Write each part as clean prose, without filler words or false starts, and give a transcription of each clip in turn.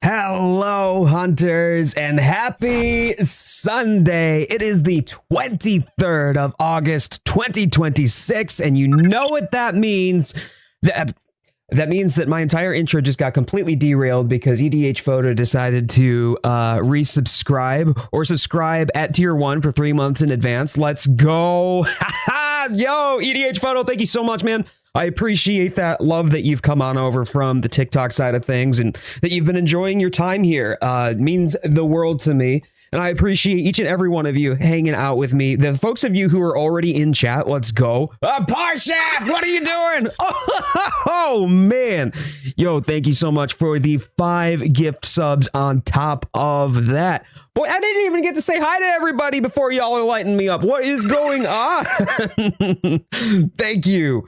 Hello, hunters, and happy Sunday. It is the 23rd of August, 2026, and you know what that means. That means that my entire intro just got completely derailed because EDH Photo decided to resubscribe or subscribe at tier 1 for 3 months in advance. Let's go. Yo, EDH Photo, thank you so much, man. I appreciate that love that you've come on over from the TikTok side of things and that you've been enjoying your time here. It means the world to me. And I appreciate each and every one of you hanging out with me. The folks of you who are already in chat, let's go. Parshaft, what are you doing? Oh, man. Yo, thank you so much for the 5 gift subs on top of that. Boy, I didn't even get to say hi to everybody before y'all are lighting me up. What is going on? Thank you.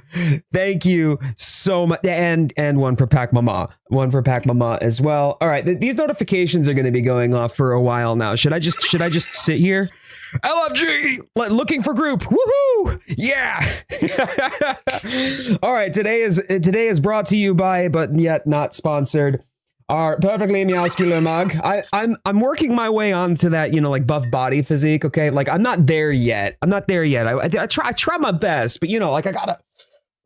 Thank you so much. And one for Pac Mama. One for Pac Mama as well. All right, these notifications are going to be going off for a while now. Should I just sit here? LFG, looking for group. Woohoo! Yeah. All right, today is brought to you by, but yet not sponsored, our perfectly muscular mug. I'm working my way onto that, like buff body physique. Okay, like I'm not there yet. I try my best, but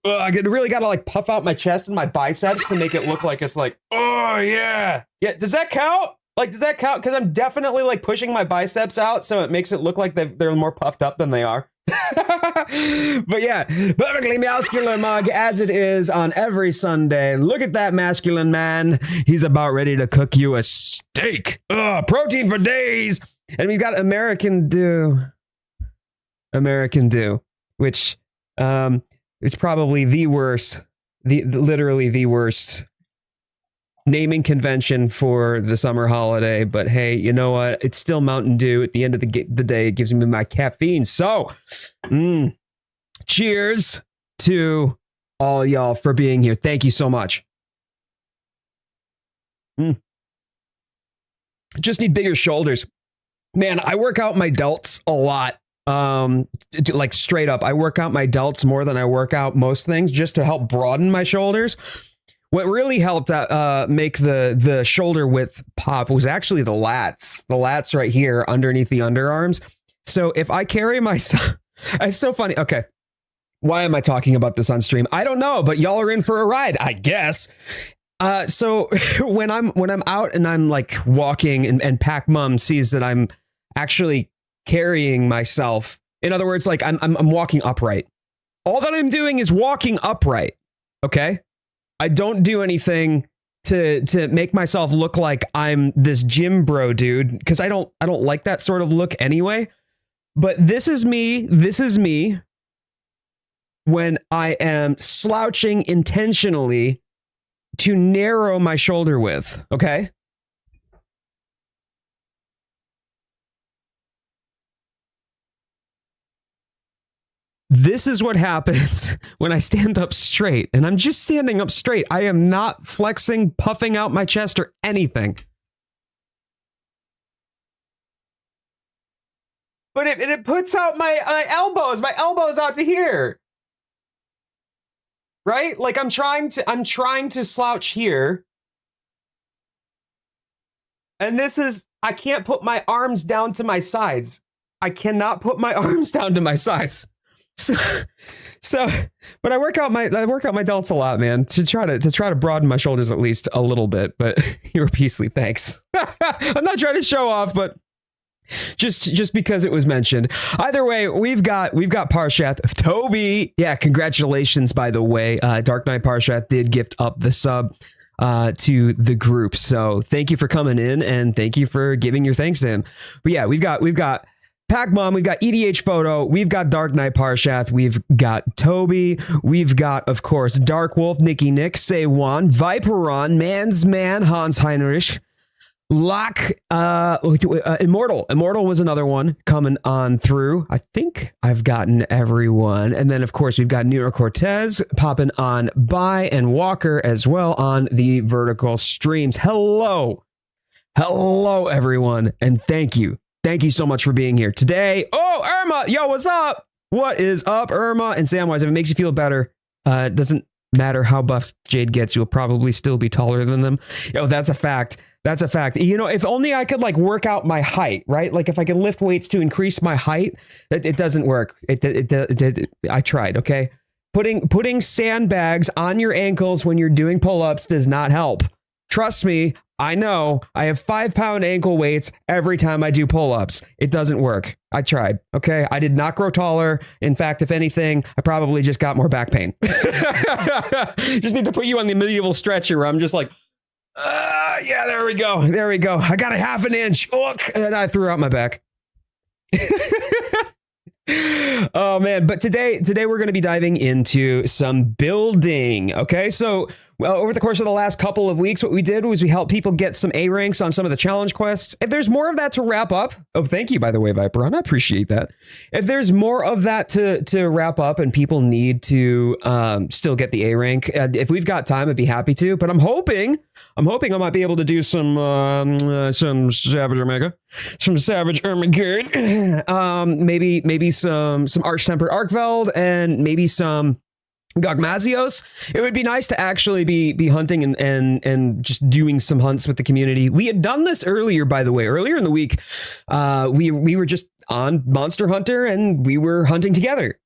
I really gotta like puff out my chest and my biceps to make it look like it's like, oh yeah. Does that count? Does that count? Because I'm definitely like pushing my biceps out, so it makes it look like they're more puffed up than they are. But yeah, perfectly muscular mug as it is on every Sunday. Look at that masculine man. He's about ready to cook you a steak. Protein for days. And we've got American Dew, which is probably the worst, literally the worst naming convention for the summer holiday. But hey, you know what? It's still Mountain Dew. At the end of the day, it gives me my caffeine. So, cheers to all y'all for being here. Thank you so much. Just need bigger shoulders. Man, I work out my delts a lot. Like straight up, I work out my delts more than I work out most things just to help broaden my shoulders. What really helped make the shoulder width pop was actually the lats right here underneath the underarms. So if I carry myself, it's so funny. Okay. Why am I talking about this on stream? I don't know, but y'all are in for a ride, I guess. So when I'm out and I'm like walking and Pac Mum sees that I'm actually carrying myself. In other words, like I'm walking upright. All that I'm doing is walking upright. Okay. I don't do anything to make myself look like I'm this gym bro dude, because I don't like that sort of look anyway. But this is me when I am slouching intentionally to narrow my shoulder width, okay? This is what happens when I stand up straight, and I'm just standing up straight. I am not flexing, puffing out my chest or anything. But it puts out my elbows. My elbows out to here. Right? Like I'm trying to slouch here. And I can't put my arms down to my sides. I cannot put my arms down to my sides. So, but I work out my delts a lot, man, to try to broaden my shoulders at least a little bit. But you're Peasley, thanks. I'm not trying to show off, but just because it was mentioned. Either way, we've got Parshath, Toby. Yeah, congratulations, by the way. Dark Knight Parshath did gift up the sub to the group, so thank you for coming in and thank you for giving your thanks to him. But yeah, we've got Pac Mom, we've got EDH Photo, we've got Dark Knight Parshath, we've got Toby, we've got, of course, Dark Wolf, Nicky Nick, Say Juan, Viperon, Man's Man, Hans Heinrich, Locke, Immortal was another one coming on through. I think I've gotten everyone. And then, of course, we've got Nero Cortez popping on by and Walker as well on the vertical streams. Hello, everyone, and thank you. Thank you so much for being here today. Oh, Irma, yo, what's up? What is up, Irma? And Samwise, if it makes you feel better, it doesn't matter how buff Jade gets, you'll probably still be taller than them. Yo, that's a fact. That's a fact. You know, if only I could like work out my height, right? Like if I could lift weights to increase my height, it doesn't work. I tried. Okay. Putting sandbags on your ankles when you're doing pull-ups does not help. Trust me. I know. I have 5-pound ankle weights every time I do pull-ups. It doesn't work. I tried. Okay. I did not grow taller. In fact, if anything, I probably just got more back pain. Just need to put you on the medieval stretcher where I'm just like, yeah, there we go. There we go. I got a half an inch. And I threw out my back. Oh man, but today we're going to be diving into some building. Okay, so well, over the course of the last couple of weeks, what we did was we helped people get some A ranks on some of the challenge quests. If there's more of that to wrap up, oh, thank you, by the way, Viperon, I appreciate that. If there's more of that to wrap up and people need to still get the A rank, if we've got time, I'd be happy to. But I'm hoping I might be able to do some Savage Omega, some Savage Ermagerd, maybe some Arch-Tempered Arkveld, and maybe some Gogmazios. It would be nice to actually be hunting and just doing some hunts with the community. We had done this earlier, by the way. Earlier in the week, we were just on Monster Hunter and we were hunting together.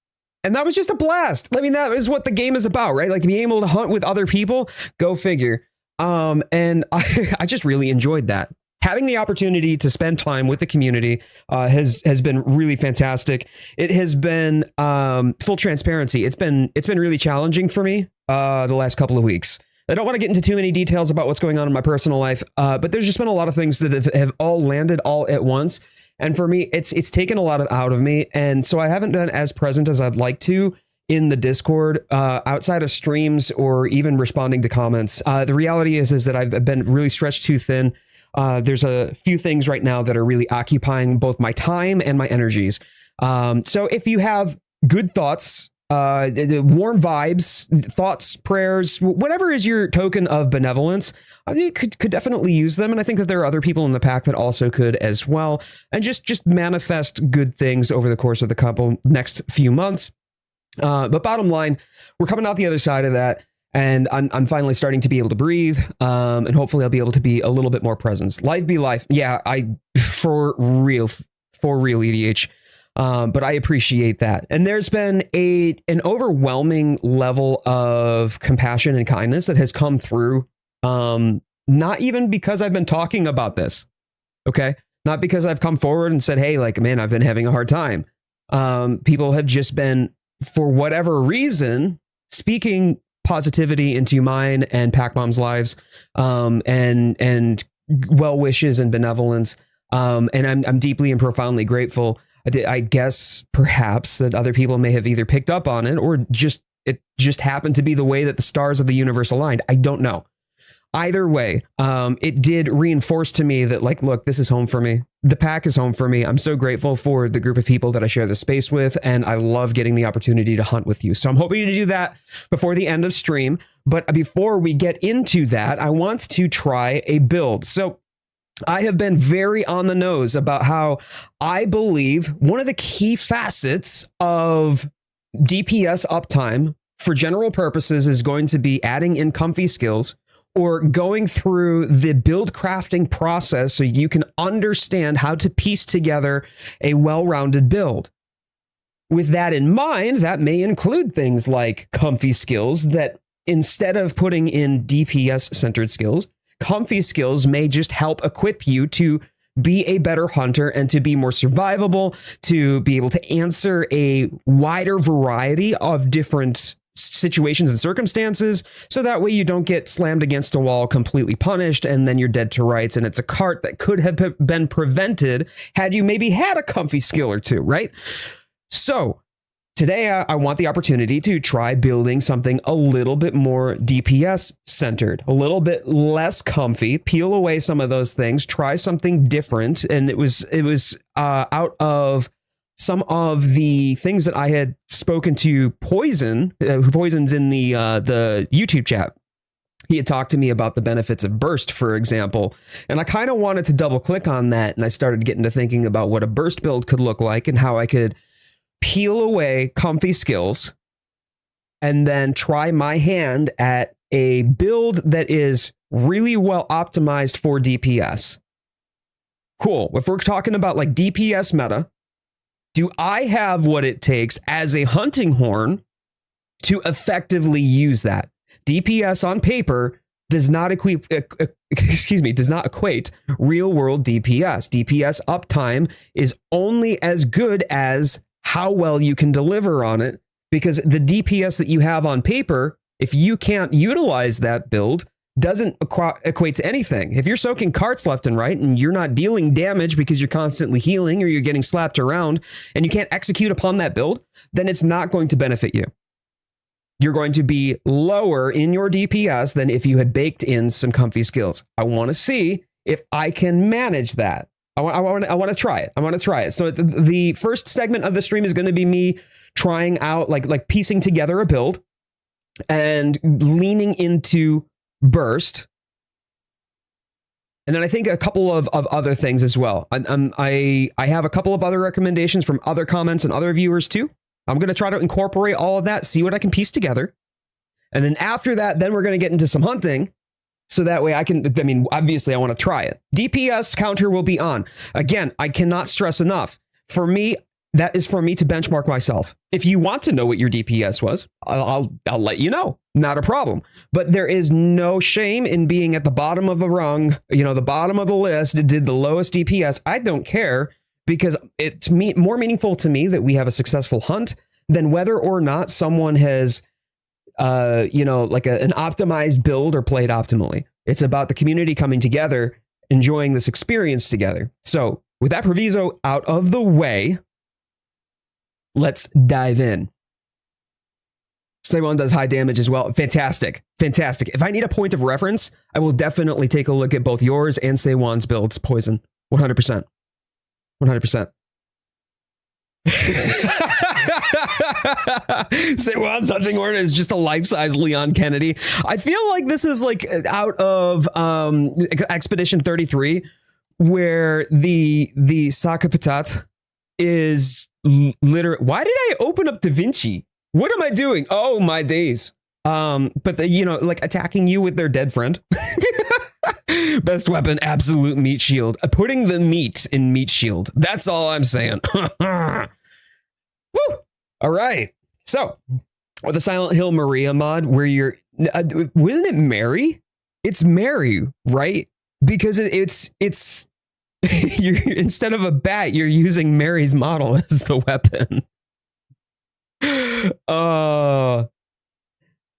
And that was just a blast. I mean, that is what the game is about, right? Like being able to hunt with other people. Go figure. And I just really enjoyed that. Having the opportunity to spend time with the community has been really fantastic. It has been full transparency. It's been really challenging for me the last couple of weeks. I don't want to get into too many details about what's going on in my personal life, but there's just been a lot of things that have all landed all at once. And for me, it's taken a lot out of me. And so I haven't been as present as I'd like to in the Discord, outside of streams or even responding to comments. The reality is that I've been really stretched too thin. There's a few things right now that are really occupying both my time and my energies. So if you have good thoughts, warm vibes, thoughts, prayers, whatever is your token of benevolence, I think could definitely use them. And I think that there are other people in the pack that also could as well. And just manifest good things over the course of the next few months. But bottom line, we're coming out the other side of that. And I'm finally starting to be able to breathe, and hopefully I'll be able to be a little bit more presence. Life be life. Yeah, for real, EDH. But I appreciate that. And there's been an overwhelming level of compassion and kindness that has come through. Not even because I've been talking about this. Okay. Not because I've come forward and said, hey, like, man, I've been having a hard time. People have just been, for whatever reason, speaking positivity into mine and Pac Bomb's lives, and well wishes and benevolence. And I'm deeply and profoundly grateful. I guess perhaps that other people may have either picked up on it or it just happened to be the way that the stars of the universe aligned. I don't know. Either way, it did reinforce to me that, like, look, this is home for me. The pack is home for me. I'm so grateful for the group of people that I share the space with, and I love getting the opportunity to hunt with you. So I'm hoping to do that before the end of stream. But before we get into that, I want to try a build. So I have been very on the nose about how I believe one of the key facets of DPS uptime for general purposes is going to be adding in comfy skills, or going through the build crafting process so you can understand how to piece together a well-rounded build. With that in mind, that may include things like comfy skills that, instead of putting in DPS-centered skills, comfy skills may just help equip you to be a better hunter and to be more survivable, to be able to answer a wider variety of different situations and circumstances, so that way you don't get slammed against a wall, completely punished, and then you're dead to rights, and it's a cart that could have been prevented had you maybe had a comfy skill or two, right? So today I want the opportunity to try building something a little bit more DPS centered, a little bit less comfy, peel away some of those things, try something different. And it was out of some of the things that I had spoken to Poison, who Poison's in the YouTube chat. He had talked to me about the benefits of burst, for example, and I kind of wanted to double click on that. And I started getting to thinking about what a burst build could look like and how I could peel away comfy skills and then try my hand at a build that is really well optimized for DPS. Cool. If we're talking about like DPS meta, do I have what it takes as a hunting horn to effectively use that? DPS on paper does not equate real world DPS. DPS uptime is only as good as how well you can deliver on it, because the DPS that you have on paper, if you can't utilize that build, doesn't equate to anything. If you're soaking carts left and right and you're not dealing damage because you're constantly healing or you're getting slapped around and you can't execute upon that build, then it's not going to benefit you. You're going to be lower in your DPS than if you had baked in some comfy skills. I want to see if I can manage that. I want to try it. I want to try it. So the first segment of the stream is going to be me trying out, like piecing together a build and leaning into burst. And then I think a couple of other things as well. I have a couple of other recommendations from other comments and other viewers too. I'm going to try to incorporate all of that, see what I can piece together. And then after that, then we're going to get into some hunting. So that way obviously I want to try it. DPS counter will be on. Again, I cannot stress enough. For me, that is for me to benchmark myself. If you want to know what your DPS was, I'll let you know. Not a problem. But there is no shame in being at the bottom of the rung, the bottom of the list, did the lowest DPS. I don't care, because it's more meaningful to me that we have a successful hunt than whether or not someone has, an optimized build or played optimally. It's about the community coming together, enjoying this experience together. So with that proviso out of the way, let's dive in. Saywan does high damage as well. Fantastic. Fantastic. If I need a point of reference, I will definitely take a look at both yours and Saywan's builds. Poison. 100%. 100%. Saywan's hunting horn is just a life-size Leon Kennedy. I feel like this is like out of Expedition 33, where the Sakapatat is literally. Why did I open up Da Vinci? What am I doing? Oh my days. But like attacking you with their dead friend. Best weapon, absolute meat shield. Putting the meat in meat shield. That's all I'm saying. Woo! All right. So, with the Silent Hill Maria mod, where you're, wasn't it Mary? It's Mary, right? Because it's you're, instead of a bat, you're using Mary's model as the weapon.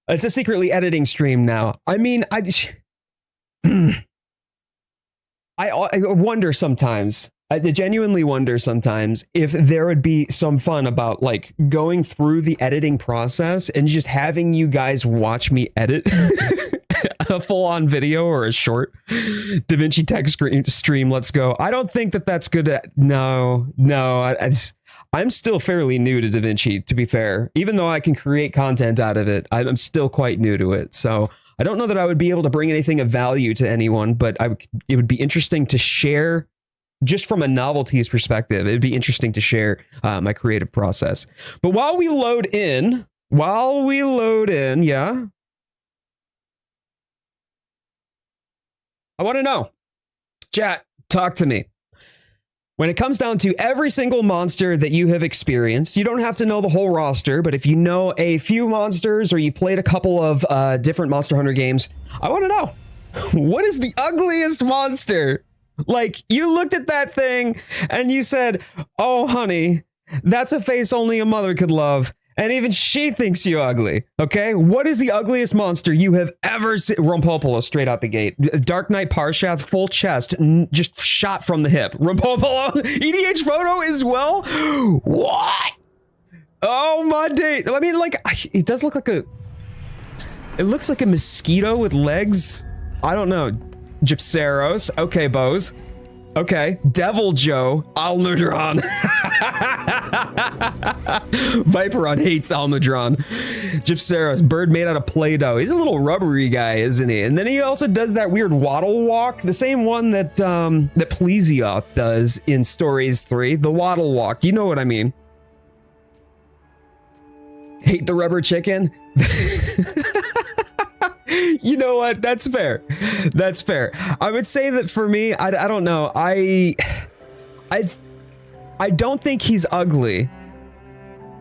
It's a secretly editing stream now. I mean, I wonder sometimes, I genuinely wonder sometimes if there would be some fun about like going through the editing process and just having you guys watch me edit a full-on video or a short Da Vinci Tech stream. Let's go. I don't think that that's good. No, I'm still fairly new to Da Vinci, to be fair. Even though I can create content out of it, I'm still quite new to it. So I don't know that I would be able to bring anything of value to anyone, but it would be interesting to share, just from a novelty's perspective. It'd be interesting to share my creative process. But while we load in, yeah, I want to know, chat, talk to me. When it comes down to every single monster that you have experienced, you don't have to know the whole roster, but if you know a few monsters or you've played a couple of different Monster Hunter games, I want to know, what is the ugliest monster? Like, you looked at that thing and you said, oh, honey, that's a face only a mother could love. And even she thinks you ugly. Okay, what is the ugliest monster you have ever seen? Rumpopolo straight out the gate. Dark Knight Parshath, full chest, just shot from the hip. Rumpopolo, EDH photo as well. What? Oh my day! I mean, like, it does look like a. It looks like a mosquito with legs. I don't know. Gypseros. Okay, Bose. Okay, Devil Joe, Almudron. Viperon hates Almudron. Gypseros, bird made out of Play-Doh. He's a little rubbery guy, isn't he? And then he also does that weird waddle walk, the same one that that Plesioth does in Stories 3. The waddle walk, you know what I mean. Hate the rubber chicken. You know what? That's fair. That's fair. I would say that for me, I don't know. I don't think he's ugly,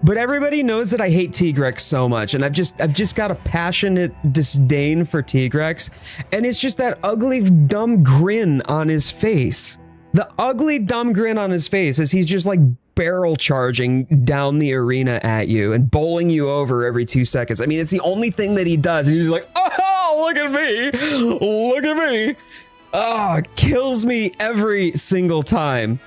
but everybody knows that I hate Tigrex so much, and I've just got a passionate disdain for Tigrex, and it's just that ugly, dumb grin on his face. The ugly, dumb grin on his face as he's just like barrel charging down the arena at you and bowling you over every 2 seconds. I mean, it's the only thing that he does. And he's like, oh, look at me. Look at me. Oh, it kills me every single time.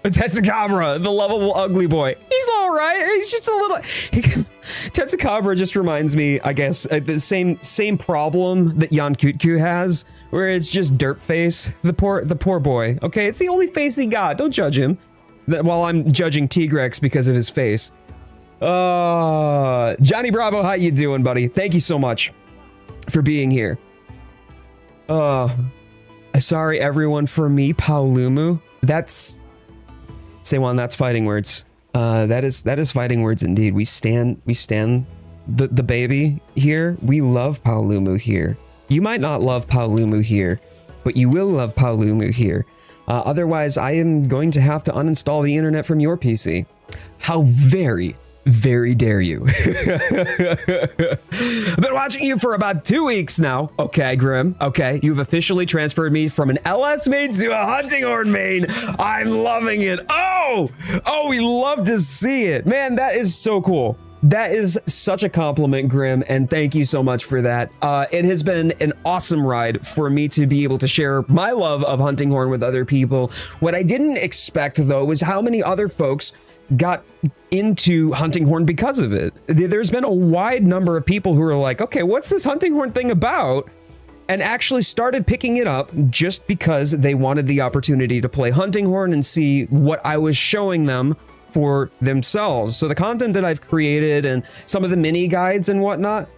Tetsukabra, the lovable ugly boy. He's all right. He's just a little... Tetsukabra just reminds me, I guess, the same problem that Yankutku has, where it's just derp face. The poor boy. Okay, it's the only face he got. Don't judge him. While I'm judging Tigrex because of his face. Johnny Bravo, how you doing, buddy? Thank you so much for being here. Sorry everyone for me, Paolumu. That's... Seiwan, that's fighting words. That is fighting words indeed. We stand the baby here. We love Paolumu here. You might not love Paolumu here, but you will love Paolumu here. Otherwise, I am going to have to uninstall the internet from your PC. How very, very dare you? I've been watching you for about 2 weeks now. Okay, Grim. Okay, you've officially transferred me from an LS main to a hunting horn main. I'm loving it. Oh, we love to see it. Man, that is so cool. That is such a compliment, Grim, and thank you so much for that. It has been an awesome ride for me to be able to share my love of hunting horn with other people. What I didn't expect, though, was how many other folks got into hunting horn because of it. There's been a wide number of people who are like, okay, what's this hunting horn thing about? And actually started picking it up just because they wanted the opportunity to play hunting horn and see what I was showing them for themselves. So the content that I've created and some of the mini guides and whatnot,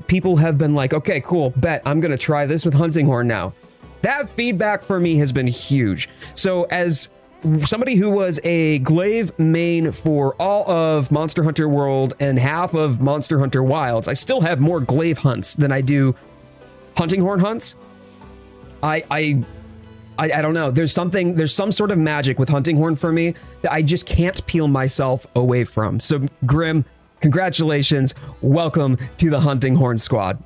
people have been like, okay, cool, bet I'm gonna try this with hunting horn now. That feedback for me has been huge. So as somebody who was a glaive main for all of Monster Hunter World and half of Monster Hunter Wilds, I still have more glaive hunts than I do hunting horn hunts. I don't know. There's some sort of magic with hunting horn for me that I just can't peel myself away from. So Grim, congratulations. Welcome to the hunting horn squad.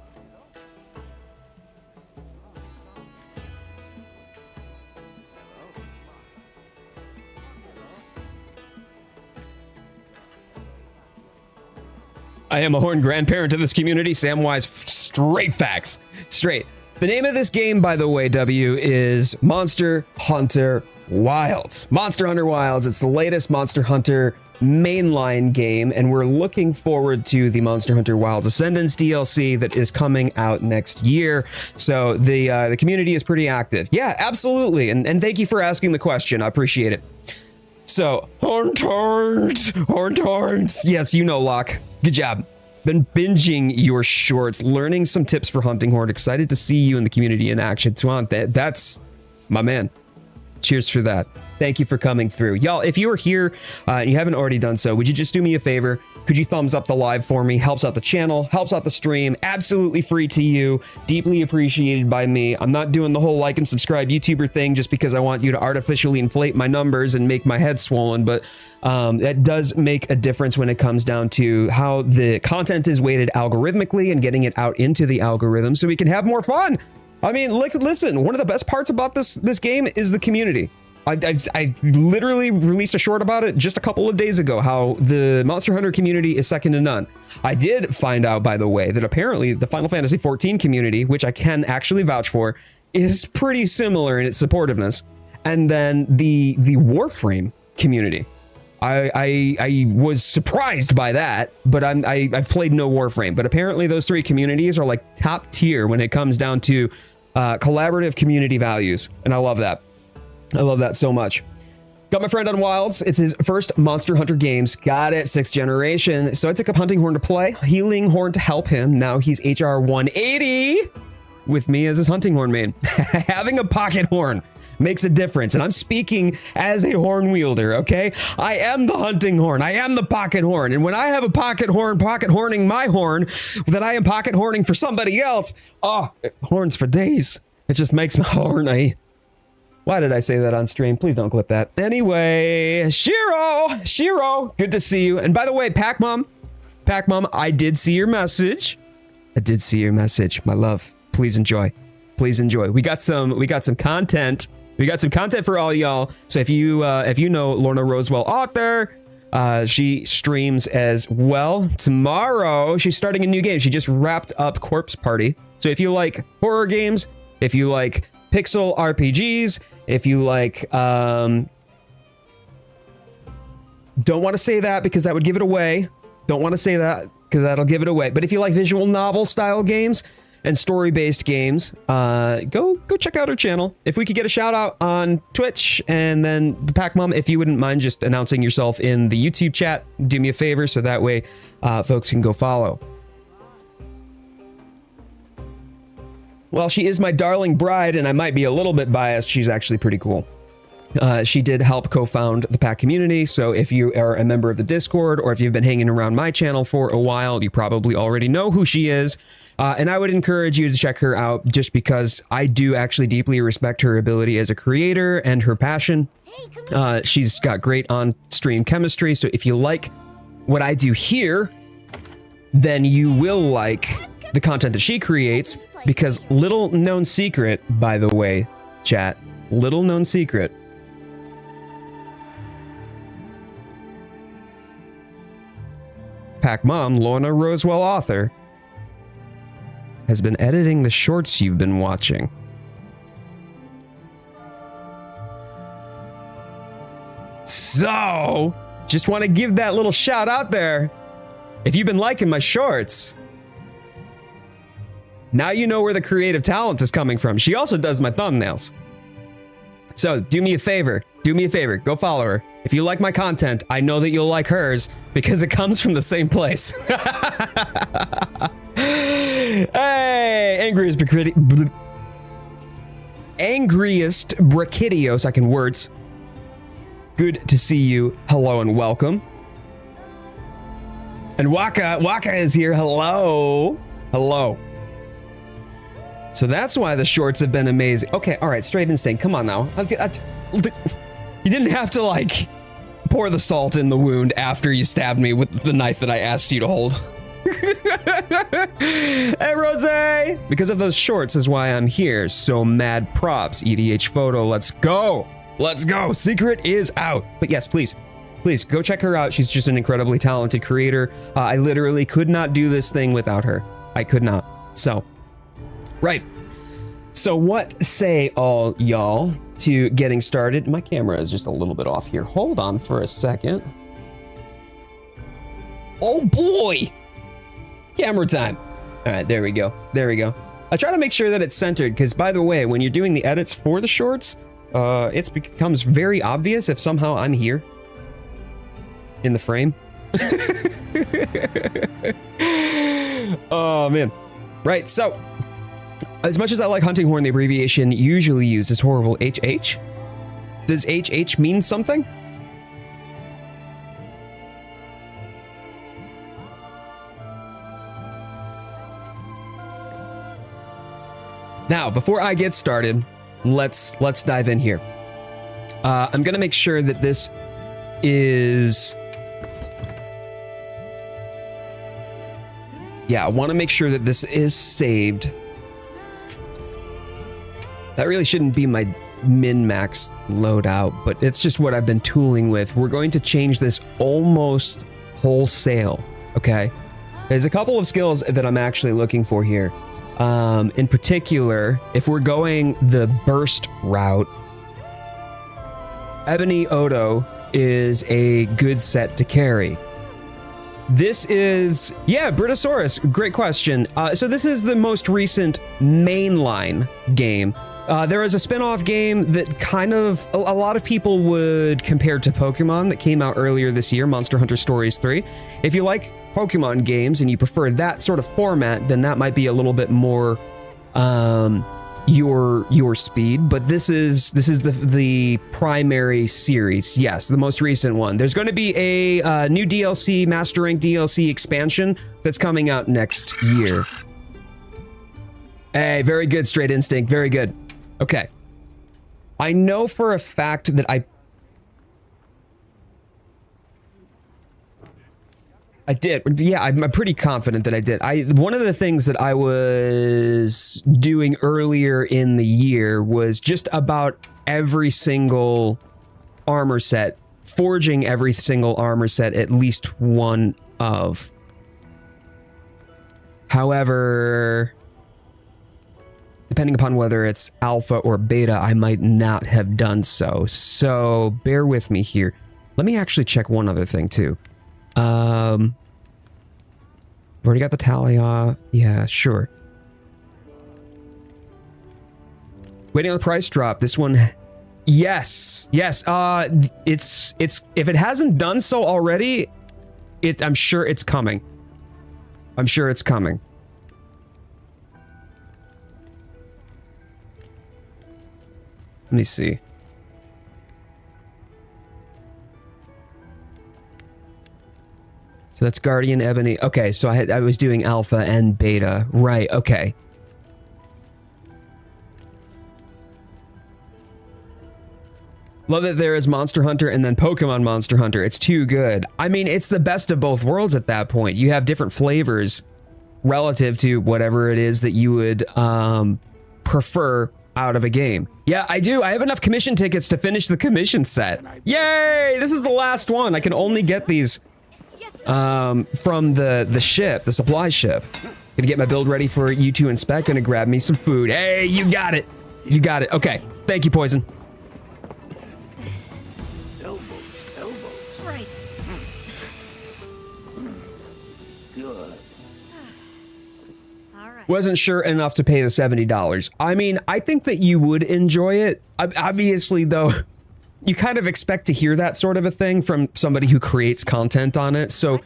I am a horn grandparent to this community. Samwise, straight facts. Straight. The name of this game, by the way, W, is Monster Hunter Wilds. Monster Hunter Wilds, it's the latest Monster Hunter mainline game, and we're looking forward to the Monster Hunter Wilds Ascendance DLC that is coming out next year. So the community is pretty active. Yeah, absolutely, and thank you for asking the question. I appreciate it. So, horns. Yes, you know, Locke. Good job. Been binging your shorts, learning some tips for hunting horn. Excited to see you in the community in action. Tuan, that's my man. Cheers for that. Thank you for coming through. Y'all, if you are here and you haven't already done so, would you just do me a favor? Could you thumbs up the live for me? Helps out the channel, helps out the stream. Absolutely free to you. Deeply appreciated by me. I'm not doing the whole like and subscribe YouTuber thing just because I want you to artificially inflate my numbers and make my head swollen, but that does make a difference when it comes down to how the content is weighted algorithmically and getting it out into the algorithm so we can have more fun. I mean, listen, one of the best parts about this game is the community. I literally released a short about it just a couple of days ago, how the Monster Hunter community is second to none. I did find out, by the way, that apparently the Final Fantasy XIV community, which I can actually vouch for, is pretty similar in its supportiveness. And then the Warframe community. I was surprised by that, but I've played no Warframe. But apparently those three communities are like top tier when it comes down to collaborative community values. And I love that. I love that so much. Got my friend on Wilds. It's his first Monster Hunter games. Got it, 6th generation. So I took up Hunting Horn to play, Healing Horn to help him. Now he's HR 180 with me as his Hunting Horn main. Having a Pocket Horn makes a difference. And I'm speaking as a horn wielder, okay? I am the hunting horn. I am the pocket horn. And when I have a pocket horning my horn, that I am pocket horning for somebody else, oh, horns for days. It just makes me horny. Why did I say that on stream? Please don't clip that. Anyway, Shiro, good to see you. And by the way, Pac Mom, I did see your message. My love. Please enjoy. We got some content. We got some content for all y'all. So if you know Lorna Rosewell author, she streams as well. Tomorrow, she's starting a new game. She just wrapped up Corpse Party. So if you like horror games, if you like pixel RPGs, if you like, don't want to say that because that would give it away. Don't want to say that because that'll give it away. But if you like visual novel style games and story-based games, go check out her channel. If we could get a shout out on Twitch, and then Pac Mom, if you wouldn't mind just announcing yourself in the YouTube chat, do me a favor so that way folks can go follow. Well, she is my darling bride, and I might be a little bit biased. She's actually pretty cool. She did help co-found the Pack community, so if you are a member of the Discord, or if you've been hanging around my channel for a while, you probably already know who she is. And I would encourage you to check her out, just because I do actually deeply respect her ability as a creator and her passion. She's got great on-stream chemistry, so if you like what I do here, then you will like the content that she creates, because little known secret, by the way, chat, little known secret. Pac Mom, Lorna Rosewell author, has been editing the shorts you've been watching. So, just want to give that little shout out there. If you've been liking my shorts, now you know where the creative talent is coming from. She also does my thumbnails. So do me a favor, go follow her. If you like my content, I know that you'll like hers because it comes from the same place. Hey, angriest Brachidios, I can words. Good to see you. Hello and welcome. And Waka is here. Hello. So that's why the shorts have been amazing. Okay, all right, Straight Instinct, come on now. You didn't have to, like, pour the salt in the wound after you stabbed me with the knife that I asked you to hold. Hey, Rose! Because of those shorts is why I'm here. So mad props. EDH photo, let's go. Secret is out. But yes, please go check her out. She's just an incredibly talented creator. I literally could not do this thing without her. I could not. So, right. So what say all y'all to getting started? My camera is just a little bit off here. Hold on for a second. Oh boy! Camera time. All right, there we go. I try to make sure that it's centered, because by the way, when you're doing the edits for the shorts, it becomes very obvious if somehow I'm here in the frame. Oh man. Right, so as much as I like hunting horn, the abbreviation usually used is horrible. HH? Does HH mean something? Now, before I get started, let's dive in here. I'm gonna make sure that this is... Yeah, I want to make sure that this is saved. That really shouldn't be my min-max loadout, but it's just what I've been tooling with. We're going to change this almost wholesale, okay? There's a couple of skills that I'm actually looking for here. In particular, if we're going the burst route, Ebony Odo is a good set to carry. This is, yeah, Britosaurus, great question. So this is the most recent mainline game. There is a spin-off game that kind of, a lot of people would compare to Pokemon that came out earlier this year, Monster Hunter Stories 3. If you like Pokemon games and you prefer that sort of format, then that might be a little bit more, your speed, but this is the primary series. Yes, the most recent one. There's going to be a new DLC, Master Rank DLC expansion that's coming out next year. Hey, very good, Straight Instinct. Very good. Okay. I know for a fact that I did. Yeah, I'm pretty confident that I did. One of the things that I was doing earlier in the year was just about every single armor set, forging every single armor set at least one of. However, depending upon whether it's alpha or beta, I might not have done so. So bear with me here. Let me actually check one other thing too. Already got the tally off. Yeah, sure. Waiting on the price drop. This one, yes. It's if it hasn't done so already, I'm sure it's coming. I'm sure it's coming. Let me see. So that's Guardian Ebony. Okay, so I was doing alpha and beta. Right, okay. Love that there is Monster Hunter and then Pokemon Monster Hunter. It's too good. I mean, it's the best of both worlds at that point. You have different flavors relative to whatever it is that you would prefer out of a game. Yeah, I do. I have enough commission tickets to finish the commission set. Yay! This is the last one. I can only get these from the ship, the supply ship. Gonna get my build ready for you to inspect. Gonna grab me some food. Hey, you got it. You got it. Okay. Thank you, Poison. Elbows. Right. Good. All right. Wasn't sure enough to pay the $70. I mean, I think that you would enjoy it. Obviously, though, you kind of expect to hear that sort of a thing from somebody who creates content on it. So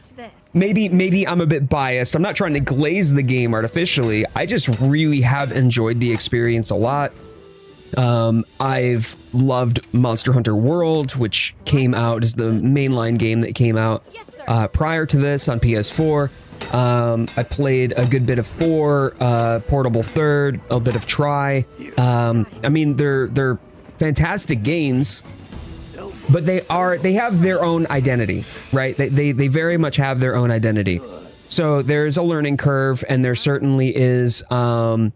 maybe I'm a bit biased. I'm not trying to glaze the game artificially. I just really have enjoyed the experience a lot. I've loved Monster Hunter World, which came out as the mainline game that came out prior to this on PS4. I played a good bit of 4, Portable Third, a bit of Try. I mean, they're fantastic games. But they have their own identity, right? They very much have their own identity. So there's a learning curve, and there certainly is a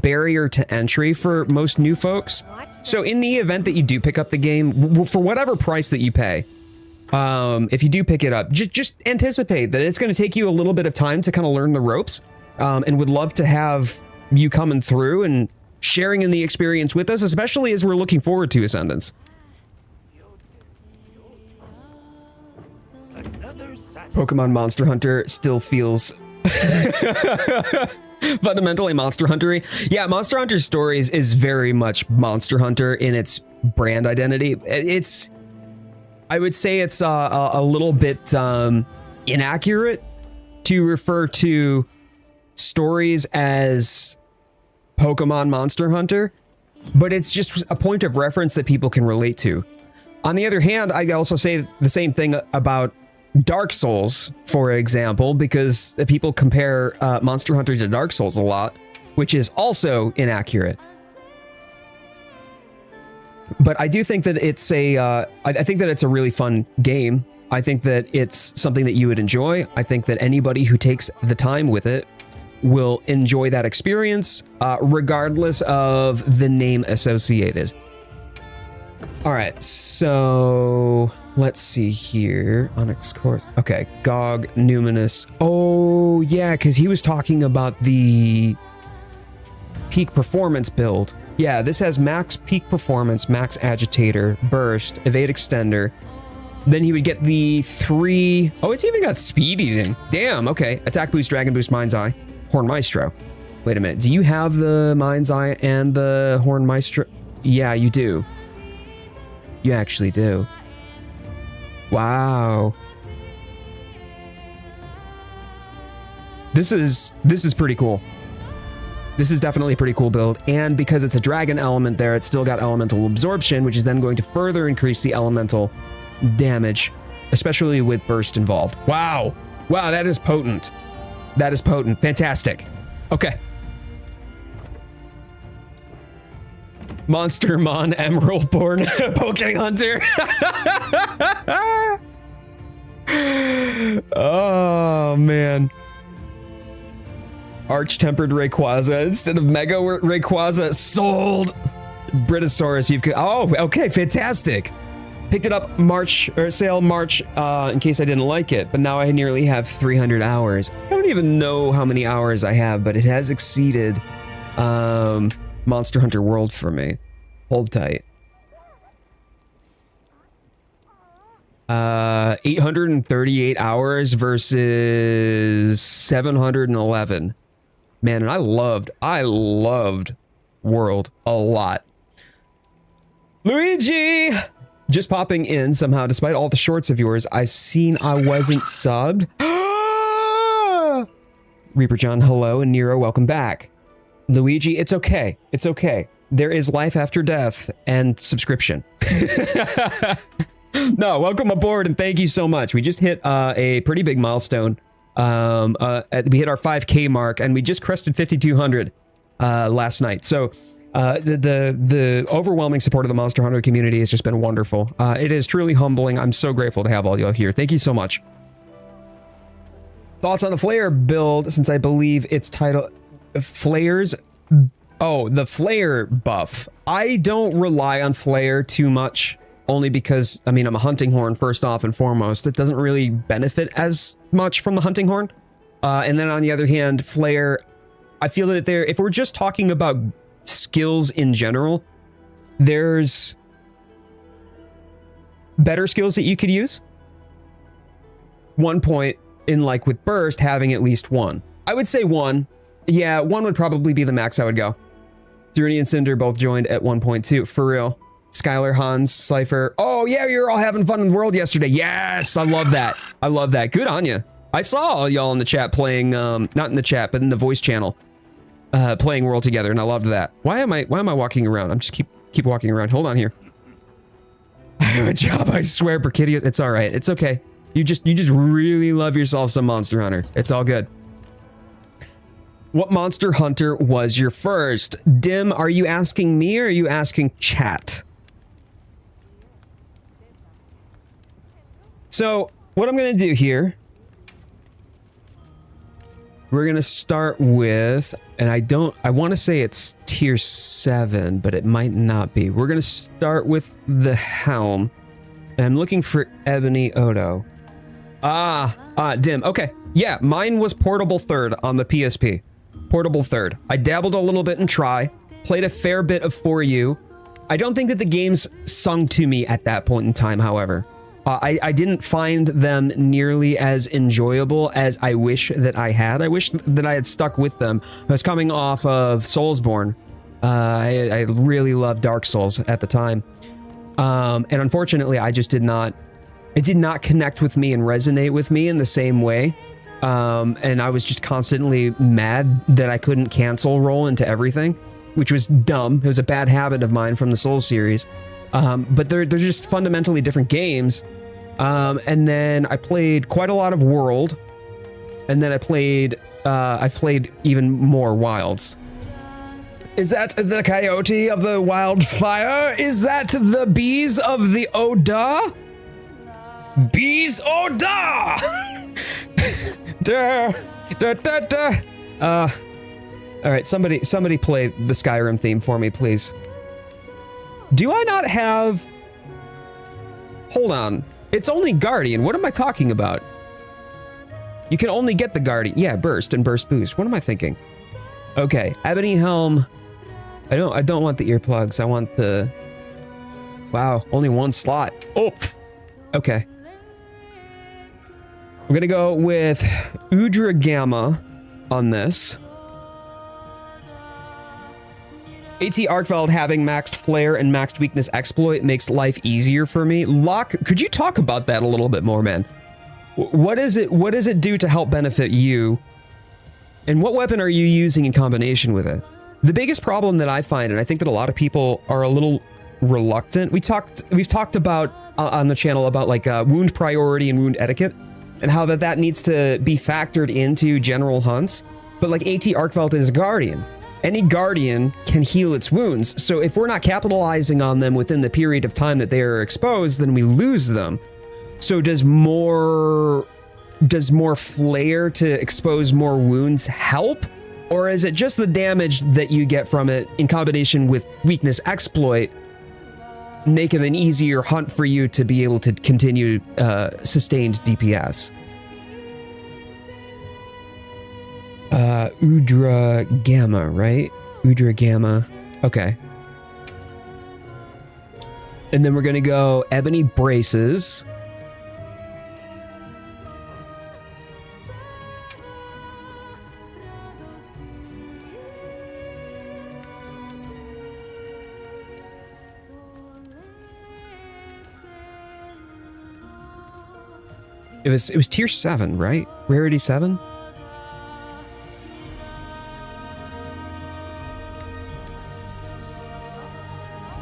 barrier to entry for most new folks. So in the event that you do pick up the game, for whatever price that you pay, if you do pick it up, just anticipate that it's going to take you a little bit of time to kind of learn the ropes, and would love to have you coming through and sharing in the experience with us, especially as we're looking forward to Ascendance. Pokemon Monster Hunter still feels fundamentally Monster Hunter-y. Yeah, Monster Hunter Stories is very much Monster Hunter in its brand identity. I would say it's a little bit inaccurate to refer to Stories as Pokemon Monster Hunter, but it's just a point of reference that people can relate to. On the other hand, I also say the same thing about Dark Souls, for example, because people compare Monster Hunter to Dark Souls a lot, which is also inaccurate. But I do think that it's I think that it's a really fun game. I think that it's something that you would enjoy. I think that anybody who takes the time with it will enjoy that experience, regardless of the name associated. All right, so let's see here. Onyx Course. Okay, Gog, Numinous. Oh, yeah, because he was talking about the peak performance build. Yeah, this has max peak performance, max agitator, burst, evade extender. Then he would get the 3... Oh, it's even got speed eating. Damn, okay. Attack boost, dragon boost, mind's eye, horn maestro. Wait a minute. Do you have the mind's eye and the horn maestro? Yeah, you do. You actually do. Wow. This is pretty cool. This is definitely a pretty cool build, and because it's a dragon element there, it's still got elemental absorption, which is then going to further increase the elemental damage, especially with burst involved. Wow. Wow, that is potent. That is potent. Fantastic. Okay. Monster Mon Emerald Born Poking Hunter. Oh, man. Arch-tempered Rayquaza instead of Mega Rayquaza. Sold. Britosaurus, you've... Oh, okay, fantastic. Picked it up sale March, in case I didn't like it, but now I nearly have 300 hours. I don't even know how many hours I have, but it has exceeded Monster Hunter World for me. Hold tight. 838 hours versus 711. Man, and I loved World a lot. Luigi! Just popping in somehow, despite all the shorts of yours, I've seen I wasn't subbed. Reaper John, hello, and Nero, welcome back. Luigi, it's okay. It's okay. There is life after death and subscription. No, welcome aboard and thank you so much. We just hit a pretty big milestone. We hit our 5K mark and we just crested 5,200 last night. So the overwhelming support of the Monster Hunter community has just been wonderful. It is truly humbling. I'm so grateful to have all y'all here. Thank you so much. Thoughts on the Flare build, since I believe it's titled Flares. Oh, the Flare buff. I don't rely on Flare too much, only because, I mean, I'm a hunting horn first off and foremost. It doesn't really benefit as much from the hunting horn. And then on the other hand, Flare, I feel that if we're just talking about skills in general, there's better skills that you could use. 1 point in, like with burst, having at least one. I would say one. Yeah, one would probably be the max I would go. Journey and Cinder both joined at 1.2. For real. Skylar, Hans, Cypher. Oh yeah, you're all having fun in the world yesterday. Yes, I love that. I love that. Good on you. I saw y'all in the chat playing, not in the chat, but in the voice channel, playing World together, and I loved that. Why am I walking around? I'm just keep walking around. Hold on here. I have a job, I swear, Brachydios. It's all right. It's okay. You just really love yourself some Monster Hunter. It's all good. What Monster Hunter was your first? Dim, are you asking me or are you asking chat? So, what I'm going to do here, we're going to start with, and I want to say it's tier 7, but it might not be. We're going to start with the Helm, and I'm looking for Ebony Odo. Dim. Okay. Yeah, mine was Portable 3rd on the PSP. Portable 3rd. I dabbled a little bit in Try, played a fair bit of For You. I don't think that the games sung to me at that point in time, however. I didn't find them nearly as enjoyable as I wish that I had. I wish that I had stuck with them. I was coming off of Soulsborne. I really loved Dark Souls at the time. And unfortunately, I just did not... It did not connect with me and resonate with me in the same way. And I was just constantly mad that I couldn't cancel roll into everything, which was dumb. It was a bad habit of mine from the Souls series. But they're just fundamentally different games. And then I played quite a lot of World. And then I've played even more Wilds. Is that the coyote of the wildfire? Is that the bees of the Oda? Bees Oda! All right, somebody play the Skyrim theme for me, please. Do I not have... Hold on. It's only Guardian. What am I talking about? You can only get the Guardian. Yeah, Burst and Burst Boost. What am I thinking? Okay, Ebony Helm. I don't want the earplugs. I want the... Wow, only one slot. Oof. Okay. I'm gonna go with Udra Gamma on this. AT Arkfeld having maxed flare and maxed weakness exploit makes life easier for me. Locke, could you talk about that a little bit more, man? What does it do to help benefit you And what weapon are you using in combination with it? The biggest problem that I find, and I think that a lot of people are a little reluctant. We've talked about on the channel about like wound priority and wound etiquette, and how that needs to be factored into general hunts. But like AT Arkveld is a guardian. Any guardian can heal its wounds. So if we're not capitalizing on them within the period of time that they are exposed, then we lose them. So does more flair to expose more wounds help? Or is it just the damage that you get from it in combination with weakness exploit make it an easier hunt for you to be able to continue sustained DPS? Udra Gamma, right? Udra Gamma. Okay. And then we're gonna go Ebony Braces. It was tier 7, right? Rarity 7?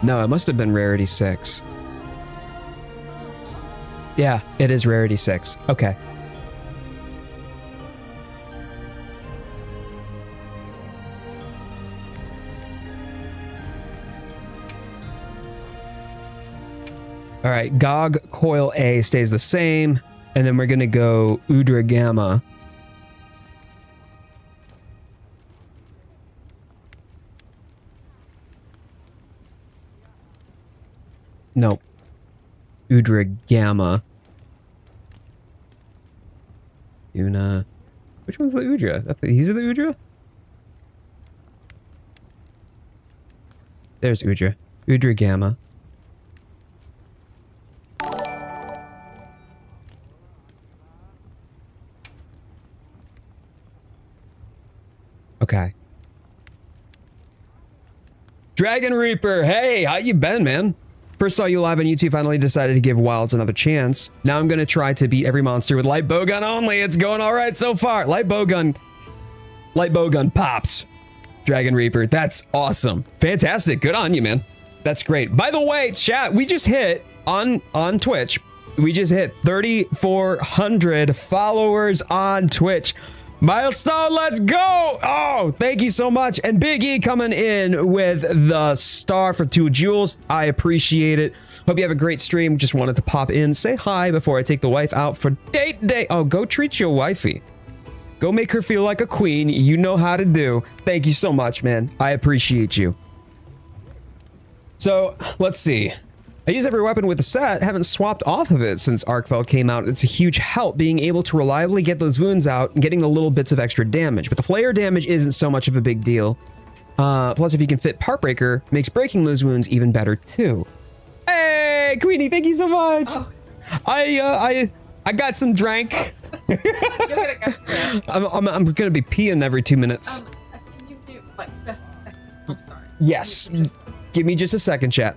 No, it must have been rarity 6. Yeah, it is rarity 6. Okay. All right, Gog Coil A stays the same. And then we're going to go Udra Gamma. Nope. Udra Gamma. Una. Which one's the Udra? These are the Udra? There's Udra. Udra Gamma. Okay. Dragon Reaper, hey, how you been, man? First saw you live on YouTube, finally decided to give Wilds another chance. Now I'm gonna try to beat every monster with light bowgun only. It's going all right so far. Light bowgun pops. Dragon Reaper, that's awesome. Fantastic, good on you, man. That's great. By the way, chat, we just hit on Twitch. We just hit 3,400 followers on Twitch. Milestone, let's go! Oh, thank you so much. And Big E coming in with the star for 2 jewels. I appreciate it. Hope you have a great stream. Just wanted to pop in, say hi before I take the wife out for date day. Oh, go treat your wifey. Go make her feel like a queen. You know how to do. Thank you so much, man. I appreciate you. So, let's see. I use every weapon with the set, haven't swapped off of it since Arkveld came out. It's a huge help being able to reliably get those wounds out and getting the little bits of extra damage. But the flare damage isn't so much of a big deal. Plus, if you can fit Part Breaker, makes breaking those wounds even better too. Hey, Queenie, thank you so much. Oh. I got some drink. I'm gonna be peeing every 2 minutes. Can you do like just? I'm sorry. Yes. Give me just a second, chat.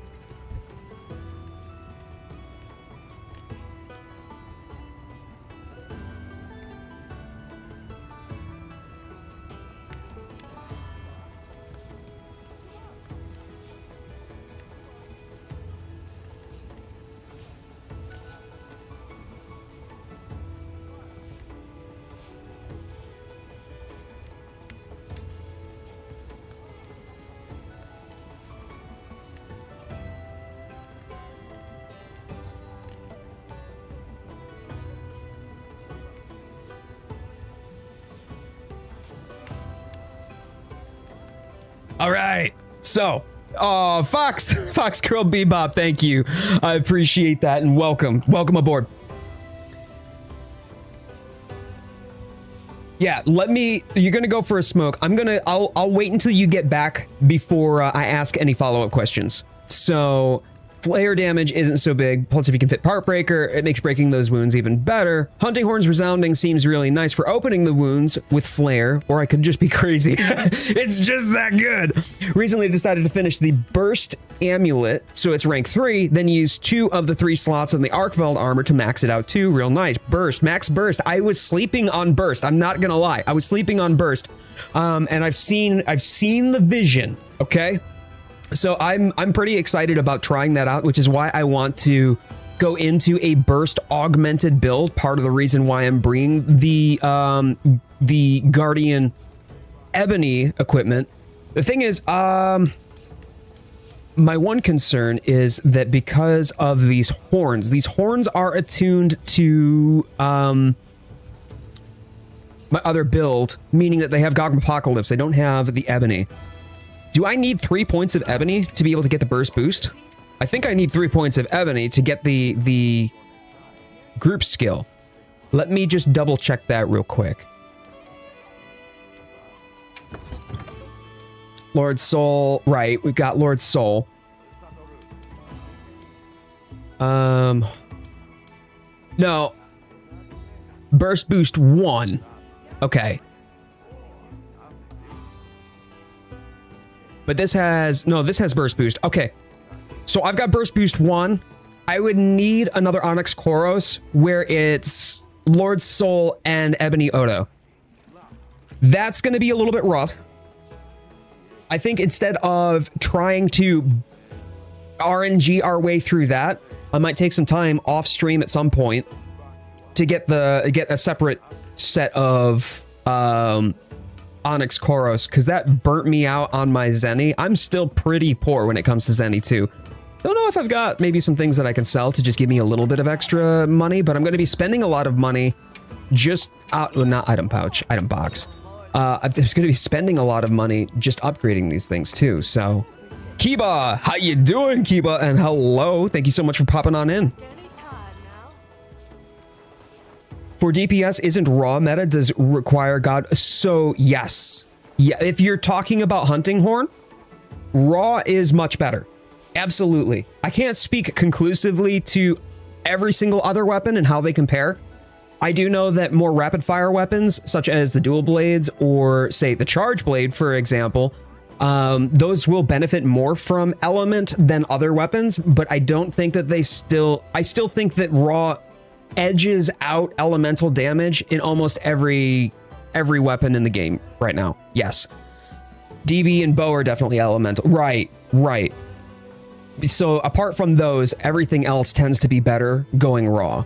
All right, so, Fox Girl Bebop, thank you. I appreciate that and welcome aboard. Yeah, you're gonna go for a smoke. I'll wait until you get back before I ask any follow-up questions. So, flare damage isn't so big, plus if you can fit Part Breaker, it makes breaking those wounds even better. Hunting Horns Resounding seems really nice for opening the wounds with flare, or I could just be crazy. It's just that good. Recently decided to finish the Burst Amulet, so it's rank 3, then use 2 of the 3 slots on the Arkveld armor to max it out too. Real nice. Burst, max Burst. I was sleeping on Burst. I'm not gonna lie. I was sleeping on Burst And I've seen the vision. Okay, so I'm pretty excited about trying that out, which is why I want to go into a burst augmented build. Part of the reason why I'm bringing the Guardian Ebony equipment. The thing is, my one concern is that because of these horns are attuned to my other build, meaning that they have Gog Apocalypse. They don't have the Ebony. Do I need 3 points of Ebony to be able to get the burst boost? I think I need 3 points of Ebony to get the group skill. Let me just double check that real quick. Lord Soul, right, we've got Lord Soul. No. Burst boost 1. Okay. But this has burst boost. Okay. So I've got burst boost 1. I would need another Onyx Koros where it's Lord Soul and Ebony Odo. That's going to be a little bit rough. I think instead of trying to RNG our way through that, I might take some time off stream at some point to get a separate set of Onyx Koros, because that burnt me out on my Zenny. I'm still pretty poor when it comes to Zenny too. Don't know if I've got maybe some things that I can sell to just give me a little bit of extra money, but I'm going to be spending a lot of money just well, not item pouch, item box. I'm just going to be spending a lot of money just upgrading these things too. So, Kiba, how you doing, Kiba? And hello, thank you so much for popping on in. For DPS, isn't raw meta? Does require God? So yes, yeah. If you're talking about hunting horn, raw is much better. Absolutely. I can't speak conclusively to every single other weapon and how they compare. I do know that more rapid fire weapons, such as the dual blades or say the charge blade, for example, those will benefit more from element than other weapons, but I don't think that I still think that raw edges out elemental damage in almost every weapon in the game right now. Yes. DB and bow are definitely elemental. Right. So apart from those, everything else tends to be better going raw.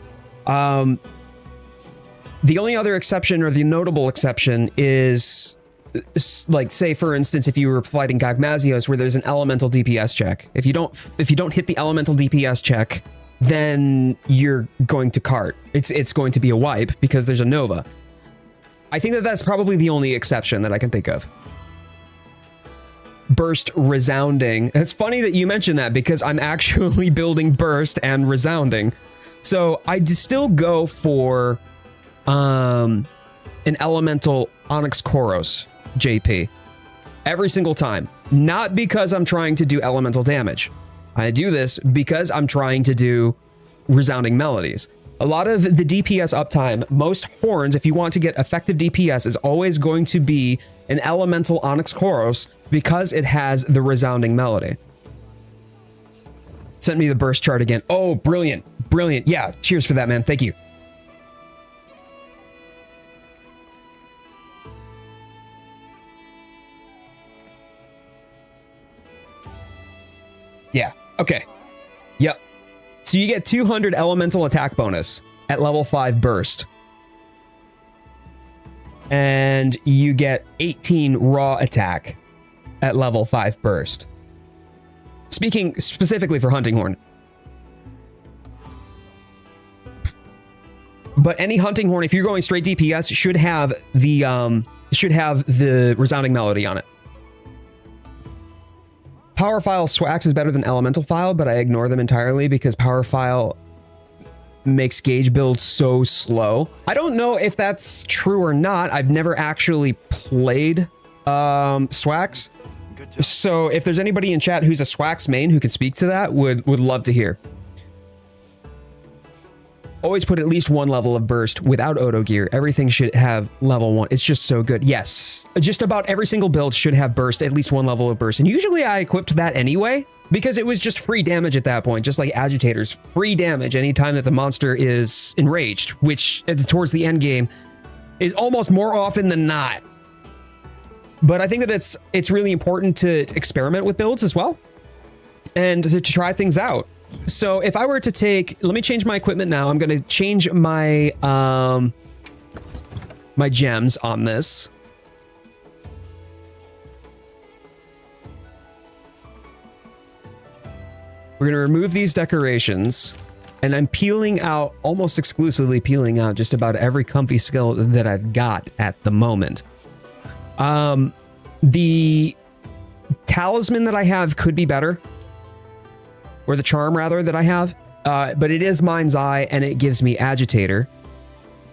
The only other exception, or the notable exception, is like, say for instance, if you were fighting Gagmazios where there's an elemental DPS check. If you don't hit the elemental DPS check, then you're going to cart. It's going to be a wipe because there's a Nova. I think that that's probably the only exception that I can think of. Burst Resounding. It's funny that you mentioned that because I'm actually building Burst and Resounding. So I'd still go for an elemental Onyx Koros JP every single time. Not because I'm trying to do elemental damage. I do this because I'm trying to do resounding melodies. A lot of the DPS uptime, most horns, if you want to get effective DPS, is always going to be an elemental Onyx Koros because it has the resounding melody. Send me the burst chart again. Oh, brilliant. Brilliant. Yeah, cheers for that, man. Thank you. Yeah. Okay. Yep. So you get 200 elemental attack bonus at level 5 burst. And you get 18 raw attack at level 5 burst. Speaking specifically for hunting horn. But any hunting horn, if you're going straight DPS, should have the resounding melody on it. Power File Swax is better than Elemental File, but I ignore them entirely because Power File makes gauge builds so slow. I don't know if that's true or not. I've never actually played Swax. So if there's anybody in chat who's a Swax main who can speak to that, would love to hear. Always put at least one level of burst without Odo gear. Everything should have level 1. It's just so good. Yes, just about every single build should have burst, at least one level of burst. And usually I equipped that anyway, because it was just free damage at that point, just like agitators. Free damage anytime that the monster is enraged, which towards the end game is almost more often than not. But I think that it's really important to experiment with builds as well and to try things out. So if I were to let me change my equipment now. I'm going to change my my gems on this. We're going to remove these decorations, and I'm almost exclusively peeling out just about every comfy skill that I've got at the moment. The talisman that I have could be better, or the charm rather that I have, but it is Mind's Eye and it gives me Agitator.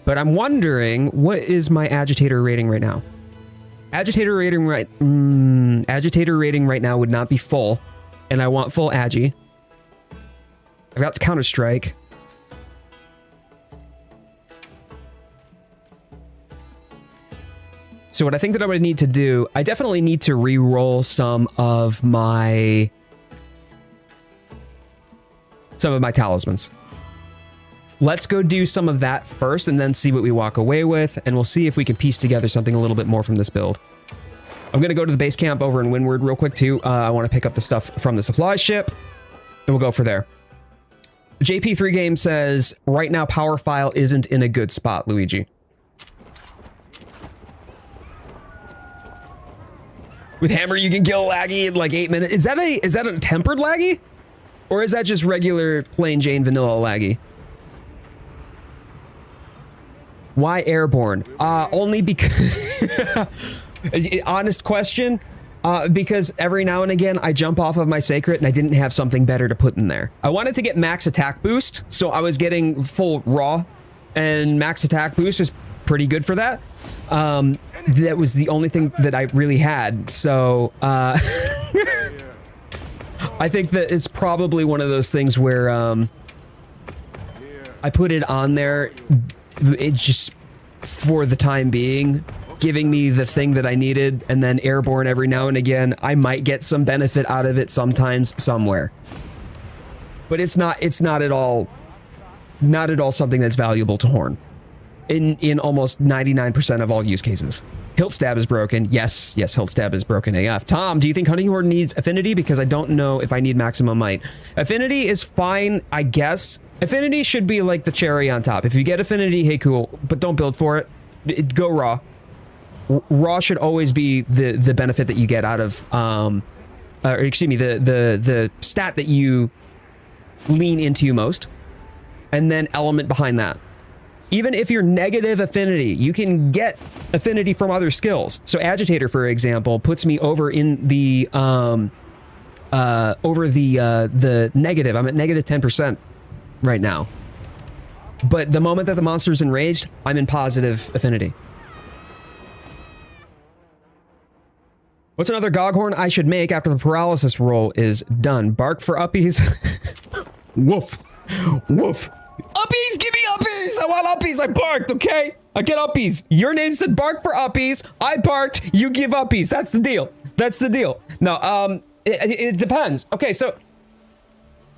But I'm wondering, what is my Agitator rating right now? Agitator rating right now would not be full, and I want full Agi. I've got Counter-Strike. So what I think that I would need to do, I definitely need to re-roll some of my talismans. Let's go do some of that first and then see what we walk away with, and we'll see if we can piece together something a little bit more from this build. I'm going to go to the base camp over in Windward real quick too. I want to pick up the stuff from the supply ship, and we'll go for there. JP3 Game says, right now power file isn't in a good spot, Luigi. With hammer, you can kill laggy in like 8 minutes. Is that a tempered laggy? Or is that just regular plain Jane vanilla laggy? Why airborne? Only because... Honest question. Because every now and again, I jump off of my Sacred and I didn't have something better to put in there. I wanted to get max attack boost, so I was getting full raw, and max attack boost is pretty good for that. That was the only thing that I really had, so I think that it's probably one of those things where I put it on there, it just for the time being, giving me the thing that I needed, and then airborne every now and again. I might get some benefit out of it sometimes, somewhere. But it's not at all something that's valuable to Horn. In almost 99% of all use cases. Hilt Stab is broken. Yes, Hilt Stab is broken AF. Tom, do you think Hunting Horn needs Affinity? Because I don't know if I need Maximum Might. Affinity is fine, I guess. Affinity should be like the cherry on top. If you get Affinity, hey, cool, but don't build for it. Go Raw. Raw should always be the benefit that you get out of, or excuse me, the stat that you lean into most, and then element behind that. Even if you're negative affinity, you can get affinity from other skills. So Agitator, for example, puts me over in the negative. I'm at negative 10% right now. But the moment that the monster's enraged, I'm in positive affinity. What's another Goghorn I should make after the paralysis roll is done? Bark for uppies. Woof. Woof. Uppies, give me uppies! I want uppies, I barked, okay? I get uppies. Your name said bark for uppies. I barked, you give uppies. That's the deal. That's the deal. No, it depends. Okay, so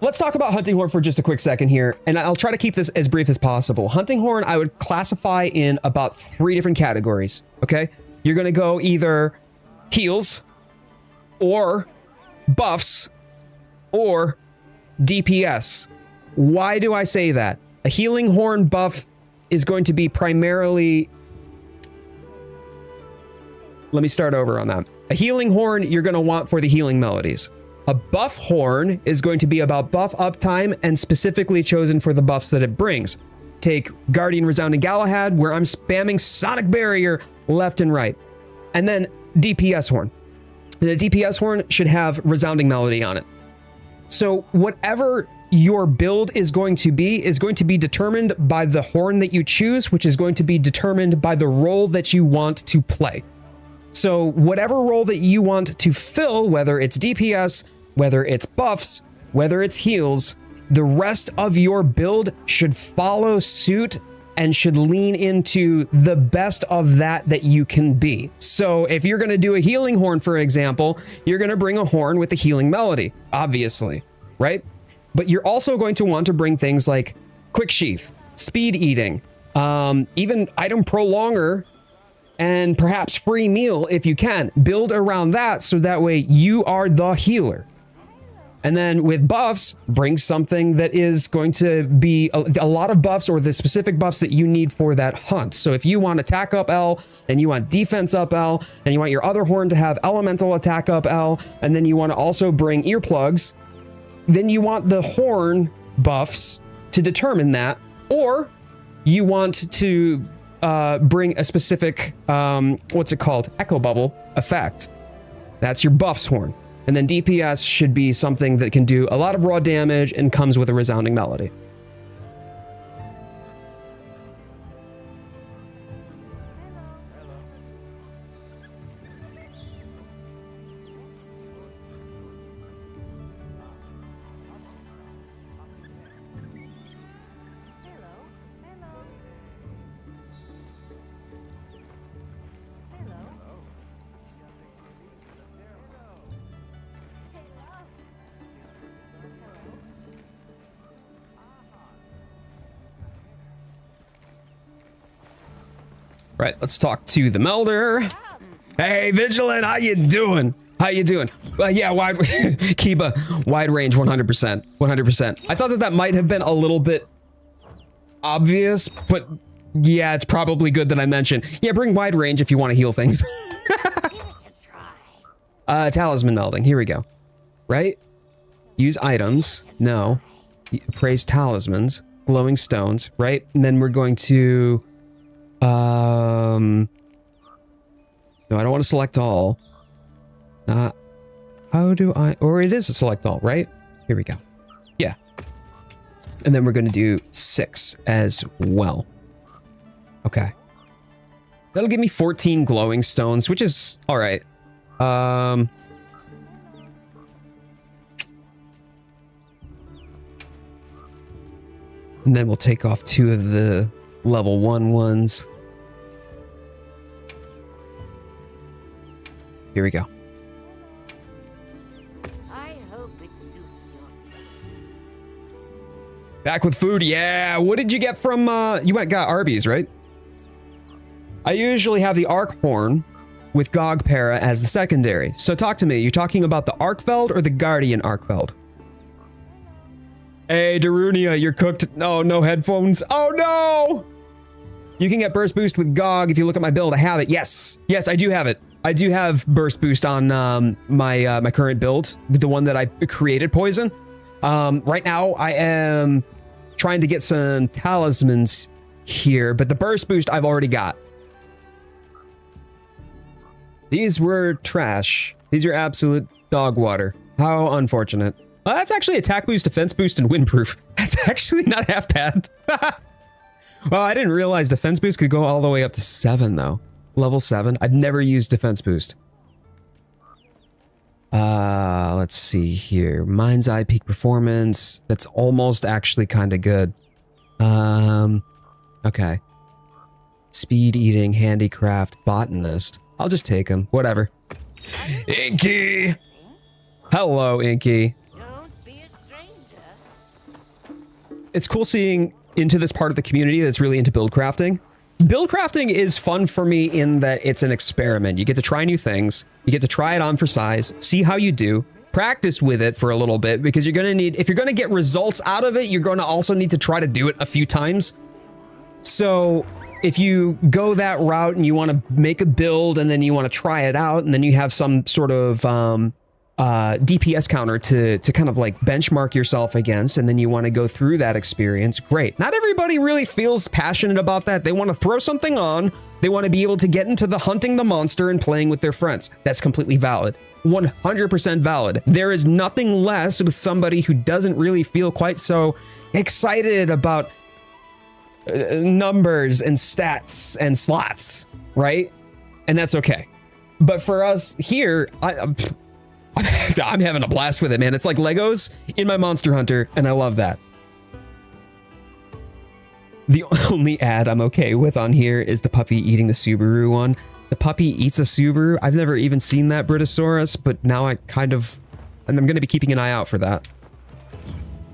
let's talk about Hunting Horn for just a quick second here, and I'll try to keep this as brief as possible. Hunting Horn, I would classify in about 3 different categories, okay? You're gonna go either heals, or buffs, or DPS. Why do I say that? A healing horn buff is going to be primarily... Let me start over on that. A healing horn you're going to want for the healing melodies. A buff horn is going to be about buff uptime and specifically chosen for the buffs that it brings. Take Guardian Resounding Galahad, where I'm spamming Sonic Barrier left and right. And then DPS horn. The DPS horn should have Resounding Melody on it. So whatever your build is going to be determined by the horn that you choose, which is going to be determined by the role that you want to play. So whatever role that you want to fill, whether it's DPS, whether it's buffs, whether it's heals, the rest of your build should follow suit and should lean into the best of that you can be. So if you're going to do a healing horn, for example, you're going to bring a horn with a healing melody, obviously, right? But you're also going to want to bring things like Quick Sheath, Speed Eating, even Item Prolonger, and perhaps free meal if you can. Build around that so that way you are the healer. And then with buffs, bring something that is going to be a lot of buffs or the specific buffs that you need for that hunt. So if you want attack up L and you want defense up L and you want your other horn to have elemental attack up L, and then you want to also bring earplugs, then you want the horn buffs to determine that, or you want to bring a specific, what's it called? Echo bubble effect. That's your buffs horn. And then DPS should be something that can do a lot of raw damage and comes with a resounding melody. Right, let's talk to the Melder. Hey, Vigilant, how you doing? How you doing? Yeah, keep a wide range 100%, 100%. I thought that might have been a little bit obvious, but yeah, it's probably good that I mentioned. Yeah, bring wide range if you want to heal things. Talisman melding, here we go. Right? Use items, no. Praise talismans, glowing stones, right? And then we're going to... no, I don't want to select all. How do I, or it is a select all, right? Here we go. Yeah. And then we're going to do 6 as well. Okay. That'll give me 14 glowing stones, which is all right. And then we'll take off 2 of the level 1 ones. Here we go. I hope it suits your taste. Back with food, yeah. What did you get from, you got Arby's, right? I usually have the Arc Horn with Gogpera as the secondary. So talk to me, you talking about the Arkfeld or the Guardian Arkfeld? Hey, Darunia, you're cooked. Oh, no headphones. Oh, no! You can get burst boost with Gog if you look at my build. I have it. Yes. Yes, I do have it. I do have burst boost on my current build, the one that I created, Poison. Right now, I am trying to get some talismans here, but the burst boost I've already got. These were trash. These are absolute dog water. How unfortunate. That's actually attack boost, defense boost, and windproof. That's actually not half bad. Well, I didn't realize defense boost could go all the way up to 7, though. Level 7. I've never used defense boost. Let's see here. Mind's Eye peak performance. That's almost actually kind of good. Okay. Speed eating, handicraft, botanist. I'll just take him. Whatever. Inky! Hello, Inky. Don't be a stranger. It's cool seeing into this part of the community that's really into build crafting. Build crafting is fun for me in that it's an experiment. You get to try new things. You get to try it on for size, see how you do, practice with it for a little bit, because you're going to need, if you're going to get results out of it, you're going to also need to try to do it a few times. So if you go that route and you want to make a build and then you want to try it out and then you have some sort of DPS counter to kind of like benchmark yourself against, and then you want to go through that experience, great. Not everybody really feels passionate about that. They want to throw something on. They want to be able to get into the hunting the monster and playing with their friends. That's completely valid. 100% valid. There is nothing less with somebody who doesn't really feel quite so excited about numbers and stats and slots, right? And that's okay. But for us here, I'm having a blast with it, man. It's like Legos in my Monster Hunter, and I love that. The only ad I'm okay with on here is the puppy eating the Subaru one. The puppy eats a Subaru. I've never even seen that Britosaurus, but now I'm going to be keeping an eye out for that.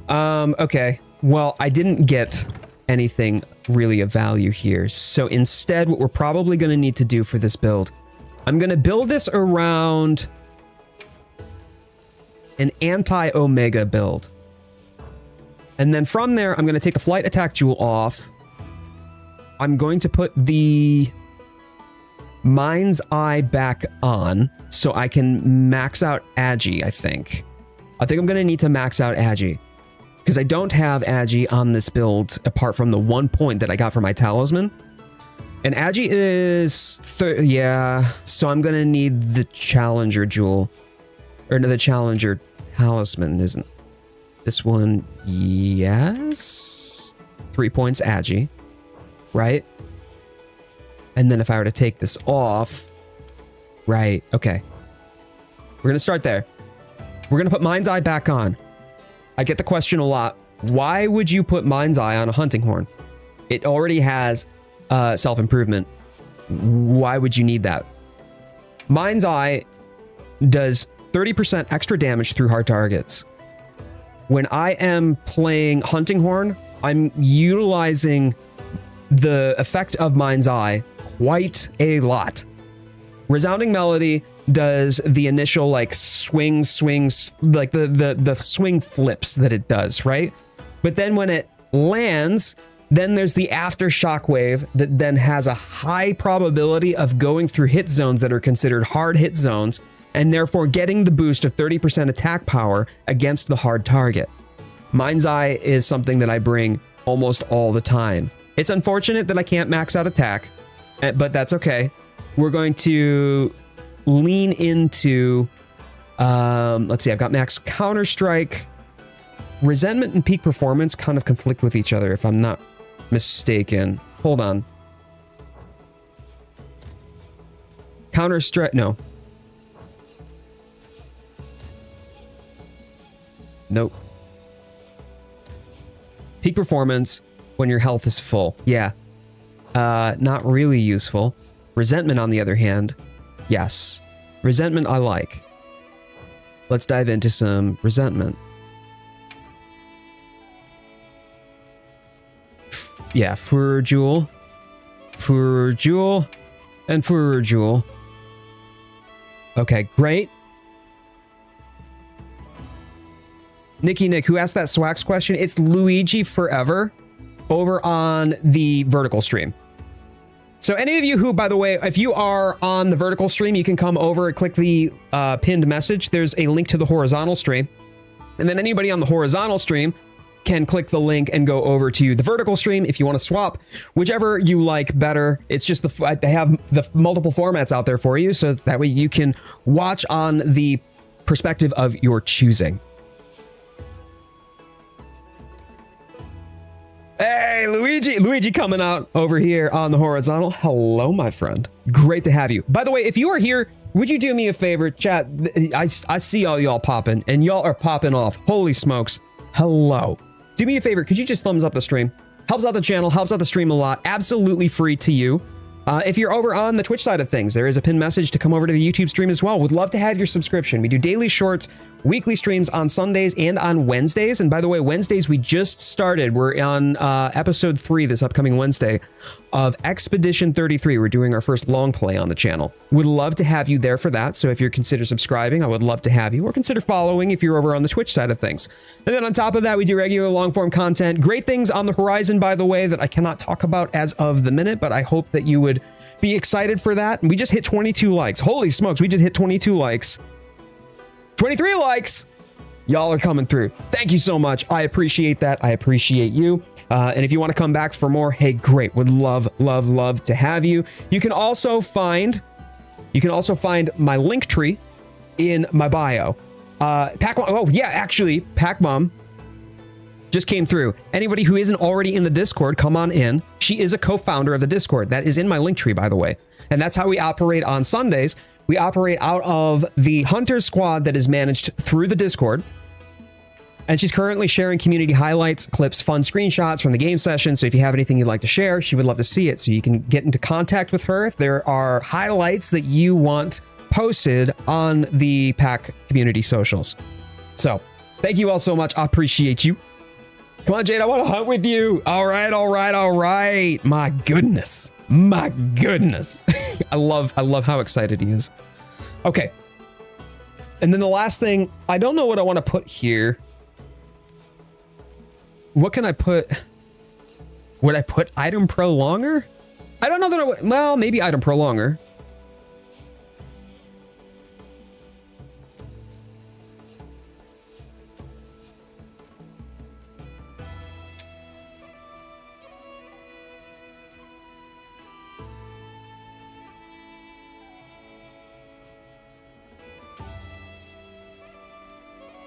Okay. Well, I didn't get anything really of value here. So instead, what we're probably going to need to do for this build, I'm going to build this around an anti-Omega build. And then from there, I'm going to take the flight attack jewel off. I'm going to put the Mind's Eye back on so I can max out Agi, I think. I'm going to need to max out Agi because I don't have Agi on this build apart from the 1 point that I got for my talisman. And Agi is, yeah, so I'm going to need the Challenger jewel. Or no, the Challenger talisman, isn't this one? Yes. 3 points Agi, right? And then if I were to take this off, right, okay. We're going to start there. We're going to put Mind's Eye back on. I get the question a lot. Why would you put Mind's Eye on a hunting horn? It already has self-improvement. Why would you need that? Mind's Eye does 30% extra damage through hard targets. When I am playing hunting horn, I'm utilizing the effect of Mind's Eye quite a lot. Resounding Melody does the initial like swings, like the swing flips that it does, right? But then when it lands, then there's the after shockwave that then has a high probability of going through hit zones that are considered hard hit zones, and therefore getting the boost of 30% attack power against the hard target. Mind's Eye is something that I bring almost all the time. It's unfortunate that I can't max out attack, but that's okay. We're going to lean into, let's see, I've got max counter strike. Resentment and peak performance kind of conflict with each other if I'm not mistaken. Hold on. Counter strike, no. Nope. Peak performance when your health is full. Yeah. Not really useful. Resentment, on the other hand, yes. Resentment I like. Let's dive into some resentment. Yeah, Furor Jewel, and Furor Jewel. Okay, great. Nick, who asked that Swax question? It's Luigi Forever over on the vertical stream. So any of you who, by the way, if you are on the vertical stream, you can come over and click the pinned message. There's a link to the horizontal stream. And then anybody on the horizontal stream can click the link and go over to the vertical stream if you want to swap, whichever you like better. It's just they have the multiple formats out there for you, so that way you can watch on the perspective of your choosing. Hey, Luigi coming out over here on the horizontal. Hello, my friend. Great to have you. By the way, if you are here, would you do me a favor, chat? I see all y'all popping, and y'all are popping off. Holy smokes. Hello. Do me a favor. Could you just thumbs up the stream? Helps out the channel, helps out the stream a lot. Absolutely free to you. If you're over on the Twitch side of things, there is a pinned message to come over to the YouTube stream as well. Would love to have your subscription. We do daily shorts, weekly streams on Sundays and on Wednesdays. And by the way, Wednesdays we just started. We're on episode 3 this upcoming Wednesday of Expedition 33. We're doing our first long play on the channel. Would love to have you there for that. So if you're consider subscribing, I would love to have you, or consider following if you're over on the Twitch side of things. And then on top of that, we do regular long form content. Great things on the horizon, by the way, that I cannot talk about as of the minute, but I hope that you would be excited for that. We just hit 22 likes. Holy smokes, we just hit 22 likes. 23 likes. Y'all are coming through. Thank you so much. I appreciate that. I appreciate you. And if you want to come back for more, hey, great. Would love to have you. You can also find my link tree in my bio. Pac-Mom, oh yeah, actually, Pac-Mom just came through. Anybody who isn't already in the Discord, come on in. She is a co-founder of the Discord. That is in my link tree, by the way. And that's how we operate on Sundays. We operate out of the Hunter Squad that is managed through the Discord. And she's currently sharing community highlights, clips, fun screenshots from the game session. So if you have anything you'd like to share, she would love to see it. So you can get into contact with her if there are highlights that you want posted on the Pack community socials. So thank you all so much. I appreciate you. Come on, Jade, I want to hunt with you. All right, all right, all right. My goodness. My goodness. I love how excited he is. Okay. And then the last thing, I don't know what I want to put here. What can I put? Would I put item prolonger? I don't know that I would. Well, maybe item prolonger.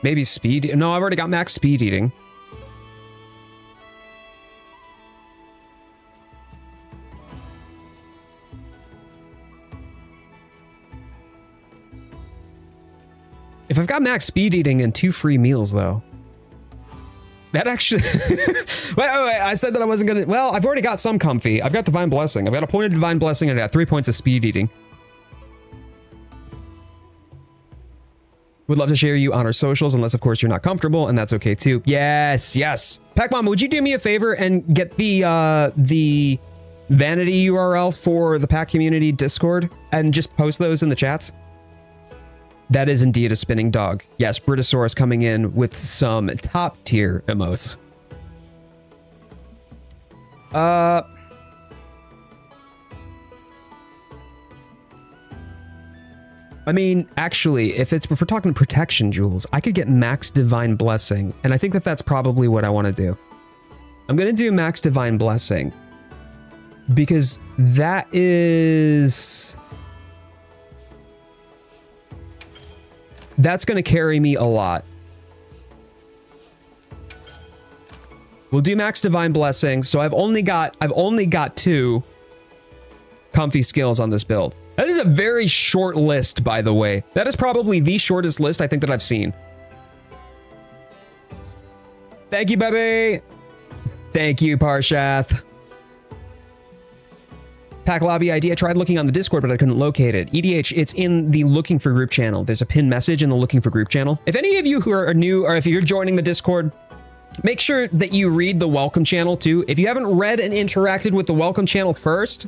Maybe speed. No, I've already got max speed eating. If I've got max speed eating and 2 free meals, though, that actually... wait, I said that I wasn't gonna... Well, I've already got some comfy. I've got Divine Blessing. I've got a point of Divine Blessing and I got 3 points of speed eating. Would love to share you on our socials, unless, of course, you're not comfortable, and that's okay, too. Yes, yes. Pac-Mom, would you do me a favor and get the vanity URL for the Pack Community Discord and just post those in the chats? That is indeed a spinning dog. Yes, Britosaurus coming in with some top-tier emotes. I mean, actually, if we're talking protection jewels, I could get max Divine Blessing, and I think that that's probably what I want to do. I'm going to do max Divine Blessing because that is... That's going to carry me a lot. We'll do max Divine Blessing, so I've only got 2 comfy skills on this build. That is a very short list, by the way. That is probably the shortest list I think that I've seen. Thank you, baby. Thank you, Parshath. Pack lobby ID. I tried looking on the Discord, but I couldn't locate it. EDH, it's in the looking for group channel. There's a pinned message in the looking for group channel. If any of you who are new, or if you're joining the Discord, make sure that you read the welcome channel too. If you haven't read and interacted with the welcome channel first,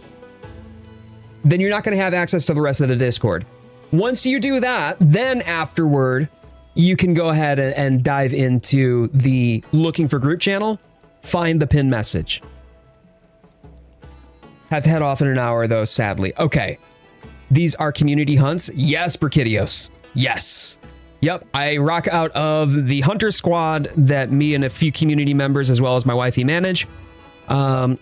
then you're not going to have access to the rest of the Discord. Once you do that, then afterward, you can go ahead and dive into the looking for group channel, find the pinned message. Have to head off in an hour though, sadly. Okay. These are community hunts. Yes, Brachydios. Yes. Yep. I rock out of the hunter squad that me and a few community members as well as my wifey manage. The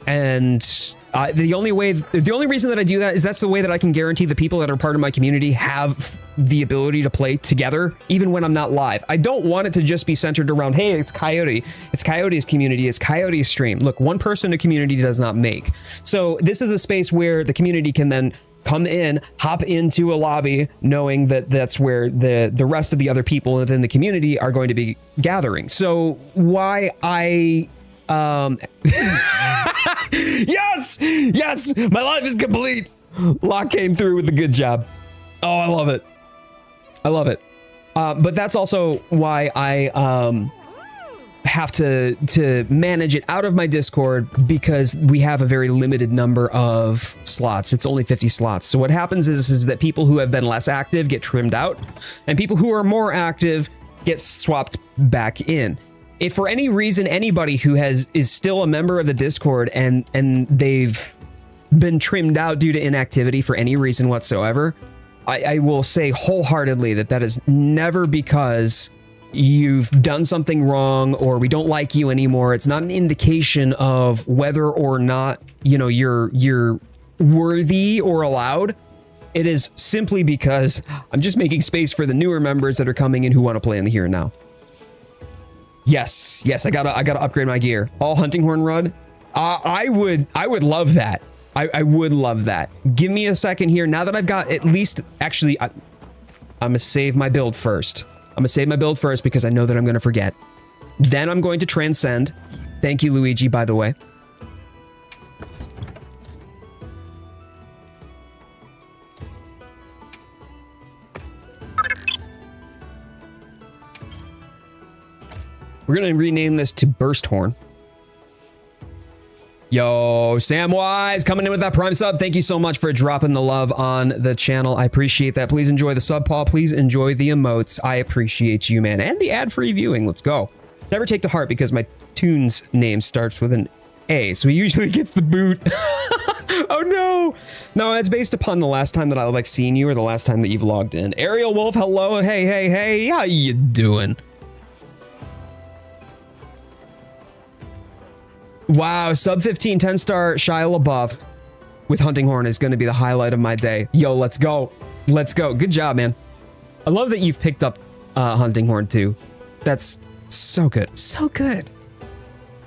only reason that I do that is that's the way that I can guarantee the people that are part of my community have the ability to play together, even when I'm not live. I don't want it to just be centered around, hey, it's Coyote. It's Coyote's community. It's Coyote's stream. Look, one person a community does not make. So this is a space where the community can then come in, hop into a lobby, knowing that that's where the rest of the other people within the community are going to be gathering. So why I... yes, yes, my life is complete. Locke came through with a good job. Oh, I love it. I love it. But that's also why I have to manage it out of my Discord, because we have a very limited number of slots. It's only 50 slots. So what happens is that people who have been less active get trimmed out, and people who are more active get swapped back in. If for any reason anybody who is still a member of the Discord and they've been trimmed out due to inactivity for any reason whatsoever, I will say wholeheartedly that is never because you've done something wrong or we don't like you anymore. It's not an indication of whether or not, you know, you're worthy or allowed. It is simply because I'm just making space for the newer members that are coming in who want to play in the here and now. Yes, I gotta upgrade my gear. All hunting horn run. I would love that. I would love that. Give me a second here. Now that I've got at least, actually, I'm gonna save my build first. I'm gonna save my build first because I know that I'm gonna forget. Then I'm going to transcend. Thank you, Luigi, by the way. We're gonna rename this to Burst Horn. Yo, Samwise coming in with that Prime sub. Thank you so much for dropping the love on the channel. I appreciate that. Please enjoy the sub, Paul. Please enjoy the emotes. I appreciate you, man. And the ad-free viewing. Let's go. Never take to heart because my tune's name starts with an A, so he usually gets the boot. Oh no. No, it's based upon the last time that I've like seen you or the last time that you've logged in. Ariel Wolf, hello. Hey, hey, hey. How you doing? Wow, sub 15, 10-star Shia LaBeouf with Hunting Horn is going to be the highlight of my day. Yo, let's go. Let's go. Good job, man. I love that you've picked up Hunting Horn too. That's so good. So good.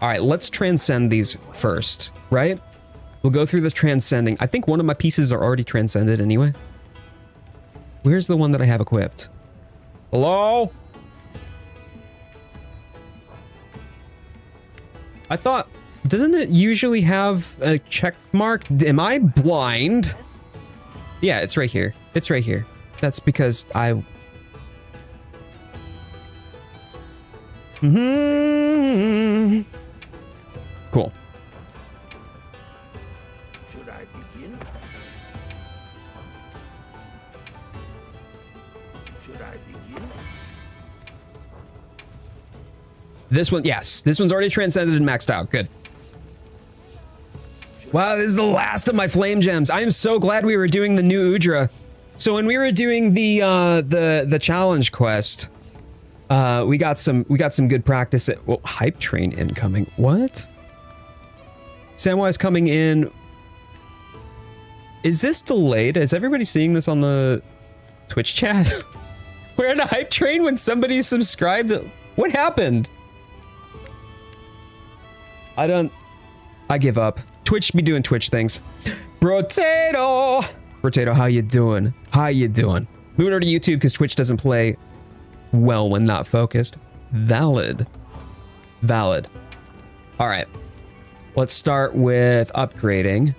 All right, let's transcend these first, right? We'll go through this transcending. I think one of my pieces are already transcended anyway. Where's the one that I have equipped? Hello? I thought... Doesn't it usually have a check mark? Am I blind? Yeah, it's right here. It's right here. That's because I... Cool. Should I begin? Should I begin? This one, yes. This one's already transcended and maxed out. Good. Wow, this is the last of my flame gems. I am so glad we were doing the new Udra. So when we were doing the challenge quest, we got some good practice at hype train incoming. What? Samwise coming in. Is this delayed? Is everybody seeing this on the Twitch chat? We're in a hype train when somebody subscribed. What happened? I give up. Twitch be doing Twitch things. Brotato! Brotato, how you doing? How you doing? Moving over to YouTube because Twitch doesn't play well when not focused. Valid. Valid. All right. Let's start with upgrading.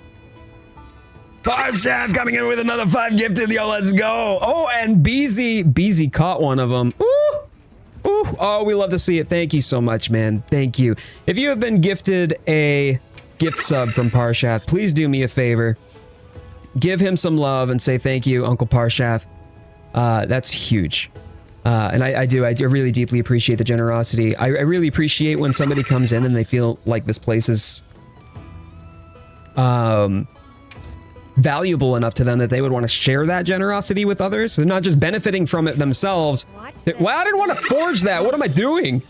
Barshav coming in with another 5 gifted. Yo, let's go. Oh, and Beezy caught one of them. Ooh! Ooh! Oh, we love to see it. Thank you so much, man. Thank you. If you have been gifted a gift sub from Parshath, please do me a favor. Give him some love and say thank you, Uncle Parshath. That's huge. And I really deeply appreciate the generosity. I really appreciate when somebody comes in and they feel like this place is valuable enough to them that they would want to share that generosity with others. They're not just benefiting from it themselves. Well, I didn't want to forge that. What am I doing?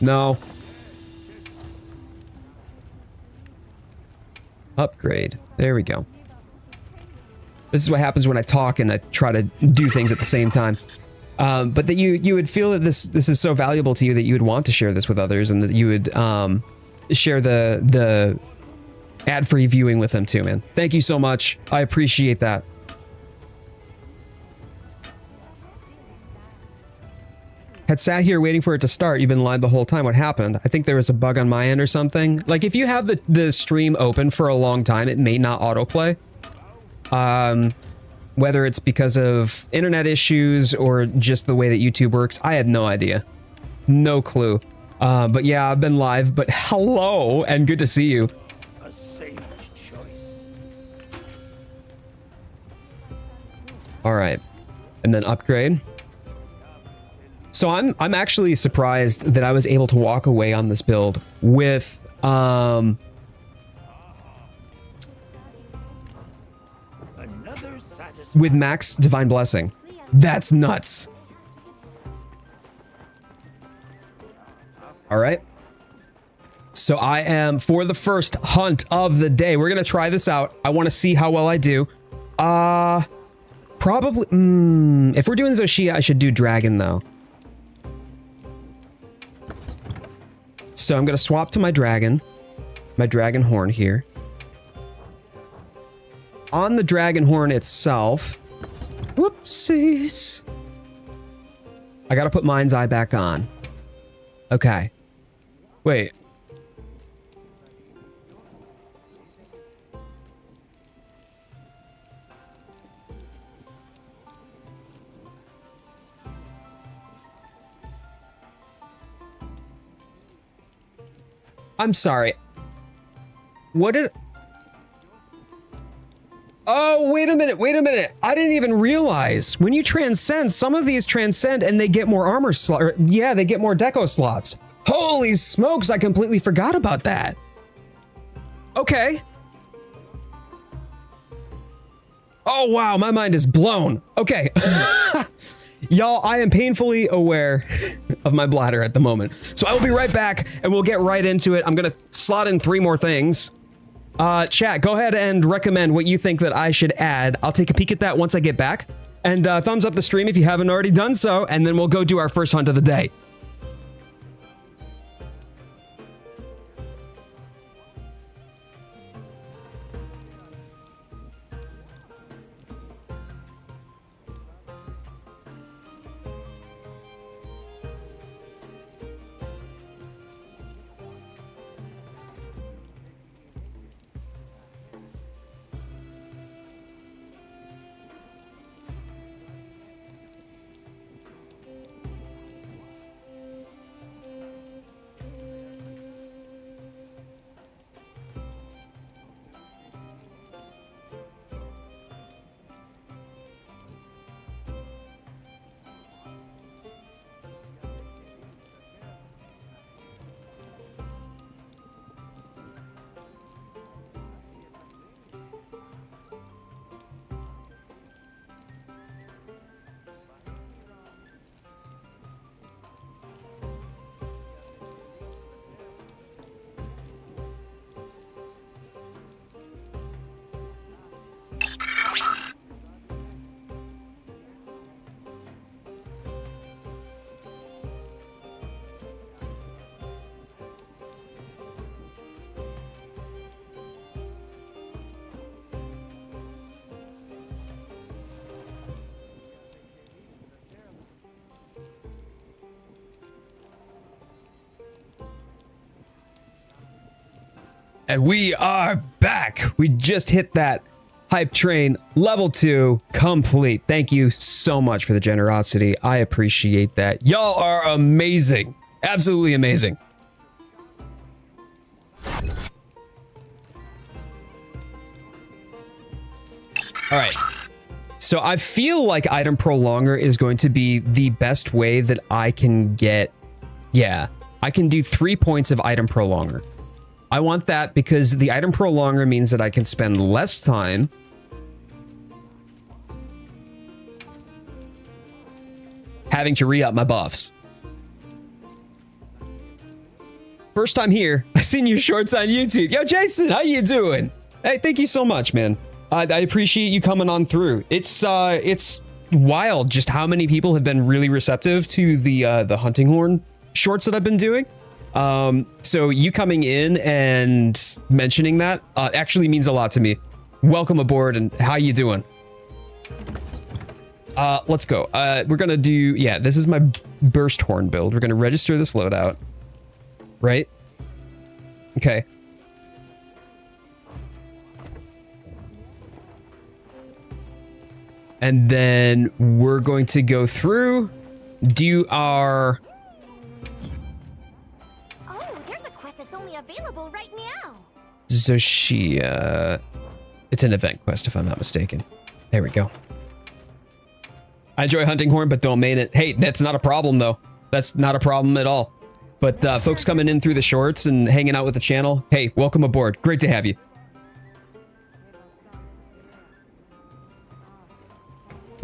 No. Upgrade. There we go. This is what happens when I talk and I try to do things at the same time. But that you would feel that this is so valuable to you that you would want to share this with others and that you would share the ad-free viewing with them too, man. Thank you so much. I appreciate that. Had sat here waiting for it to start. You've been live the whole time. What happened? I think there was a bug on my end or something. Like if you have the stream open for a long time, it may not autoplay. Whether it's because of internet issues or just the way that YouTube works, I have no idea. No clue. But yeah, I've been live, but hello and good to see you. A sage choice. All right. And then upgrade. So I'm actually surprised that I was able to walk away on this build with max divine blessing. That's nuts. All right. So I am for the first hunt of the day. We're going to try this out. I want to see how well I do. Probably if we're doing Zoshia, I should do dragon though. So I'm going to swap to my dragon horn here. On the dragon horn itself, whoopsies. I gotta put Mind's Eye back on. Okay. Wait. I'm sorry. What did... Oh, wait a minute. I didn't even realize. When you transcend, some of these transcend and they get more armor slots. Yeah, they get more deco slots. Holy smokes, I completely forgot about that. Okay. Oh, wow, my mind is blown. Okay. Y'all, I am painfully aware of my bladder at the moment. So I will be right back and we'll get right into it. I'm gonna slot in 3 more things. Chat, go ahead and recommend what you think that I should add. I'll take a peek at that once I get back. And thumbs up the stream if you haven't already done so, and then we'll go do our first hunt of the day. And we are back. We just hit that hype train, level 2, complete. Thank you so much for the generosity. I appreciate that. Y'all are amazing. Absolutely amazing. All right. So I feel like item prolonger is going to be the best way that I can get... Yeah, I can do 3 points of item prolonger. I want that because the item prolonger means that I can spend less time having to re-up my buffs. First time here. I've seen your shorts on YouTube. Yo, Jason, how you doing? Hey, thank you so much, man. I appreciate you coming on through. It's wild just how many people have been really receptive to the hunting horn shorts that I've been doing. So you coming in and mentioning that actually means a lot to me. Welcome aboard, and how you doing? Let's go. We're gonna do, yeah, this is my burst horn build. We're gonna register this loadout, right? Okay. And then we're going to go through, do our... Available right now. Zoshia. It's an event quest, if I'm not mistaken. There we go. I enjoy hunting horn, but don't main it. Hey, that's not a problem, though. That's not a problem at all. But folks coming in through the shorts and hanging out with the channel, hey, welcome aboard. Great to have you.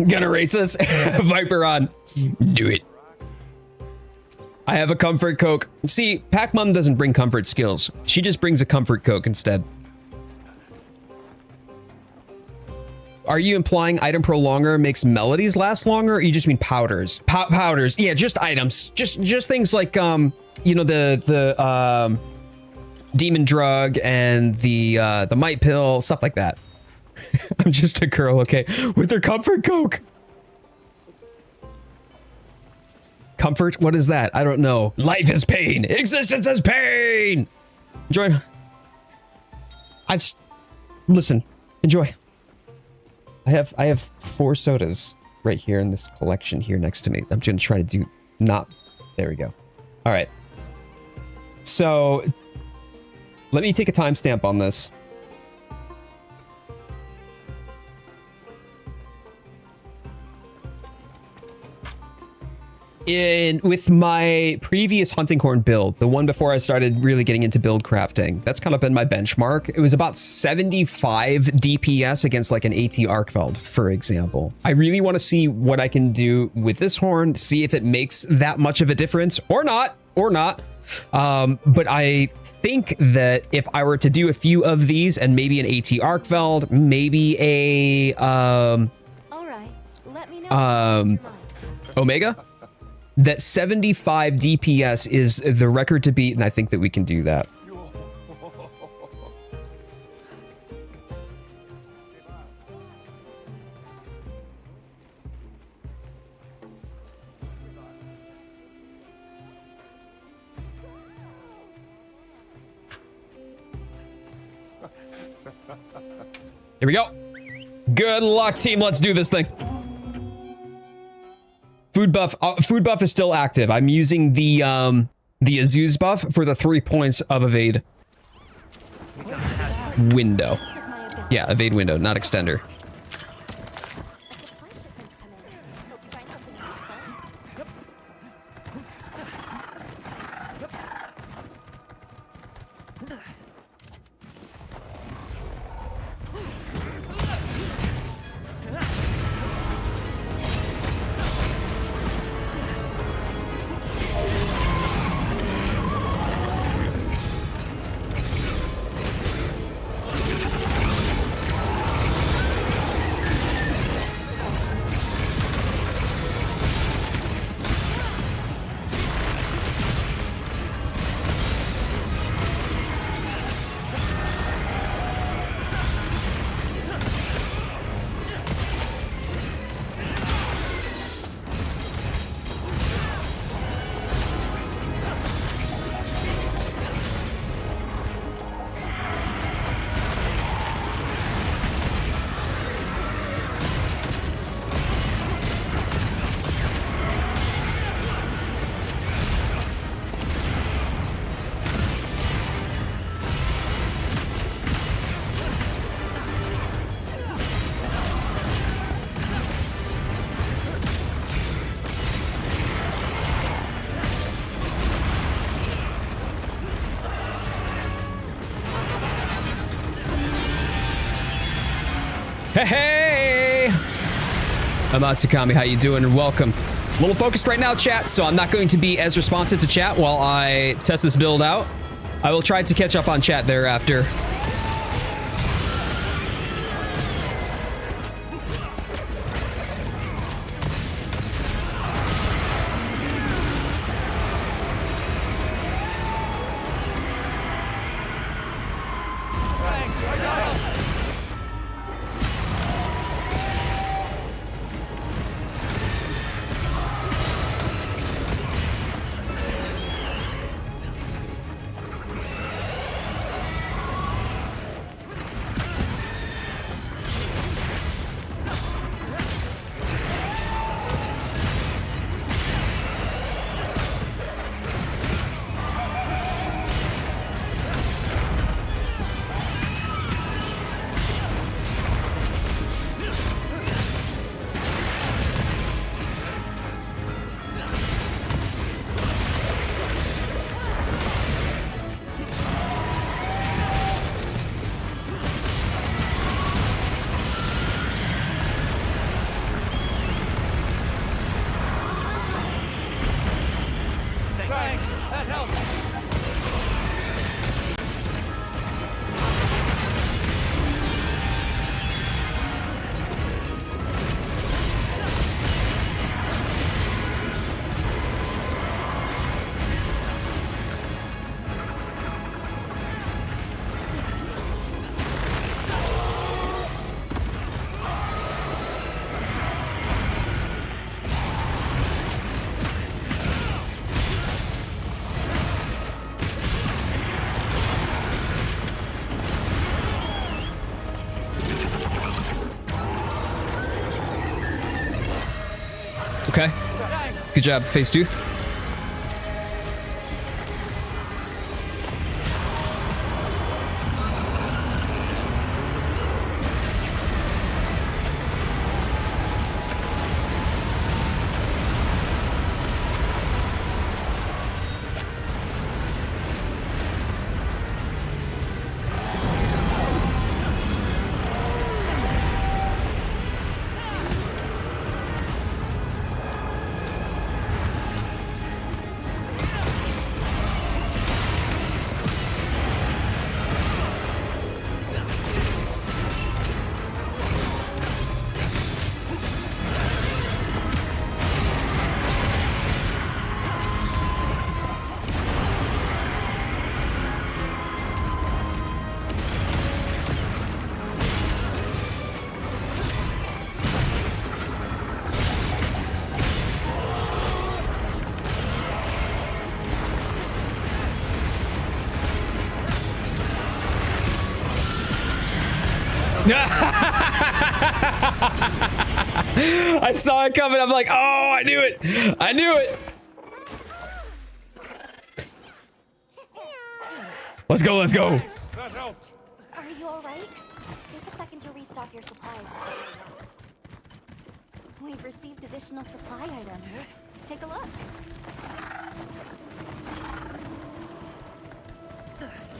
Gonna race us? Viper on. Do it. I have a comfort coke. See, Pac Mum doesn't bring comfort skills. She just brings a comfort coke instead. Are you implying item prolonger makes melodies last longer, or you just mean powders? Powders. Yeah, just items. Just things like you know, the demon drug and the might pill, stuff like that. I'm just a girl, okay, with her comfort coke. Comfort? What is that? I don't know. Life is pain. Existence is pain. Enjoy. Listen. Enjoy. I have 4 sodas right here in this collection here next to me. I'm gonna try to do not. There we go. All right. So Let me take a timestamp on this. With my previous hunting horn build, the one before I started really getting into build crafting, that's kind of been my benchmark. It was about 75 DPS against like an AT Arkfeld, for example. I really want to see what I can do with this horn, see if it makes that much of a difference or not. But I think that if I were to do a few of these and maybe an AT Arkfeld, maybe a All right. Let me know. Omega, that 75 DPS is the record to beat, and I think that we can do that. Here we go. Good luck, team. Let's do this thing. Food buff is still active. I'm using the Azuz buff for the 3 points of evade window. Yeah, evade window, not extender. Hey! I'm Atsukami, how you doing? And welcome. A little focused right now, chat, so I'm not going to be as responsive to chat while I test this build out. I will try to catch up on chat thereafter. Okay. Good job, phase 2. I saw it coming. I'm like, oh, I knew it. I knew it. Let's go. Let's go. Are you all right? Take a second to restock your supplies before you leave. We've received additional supply items. Take a look.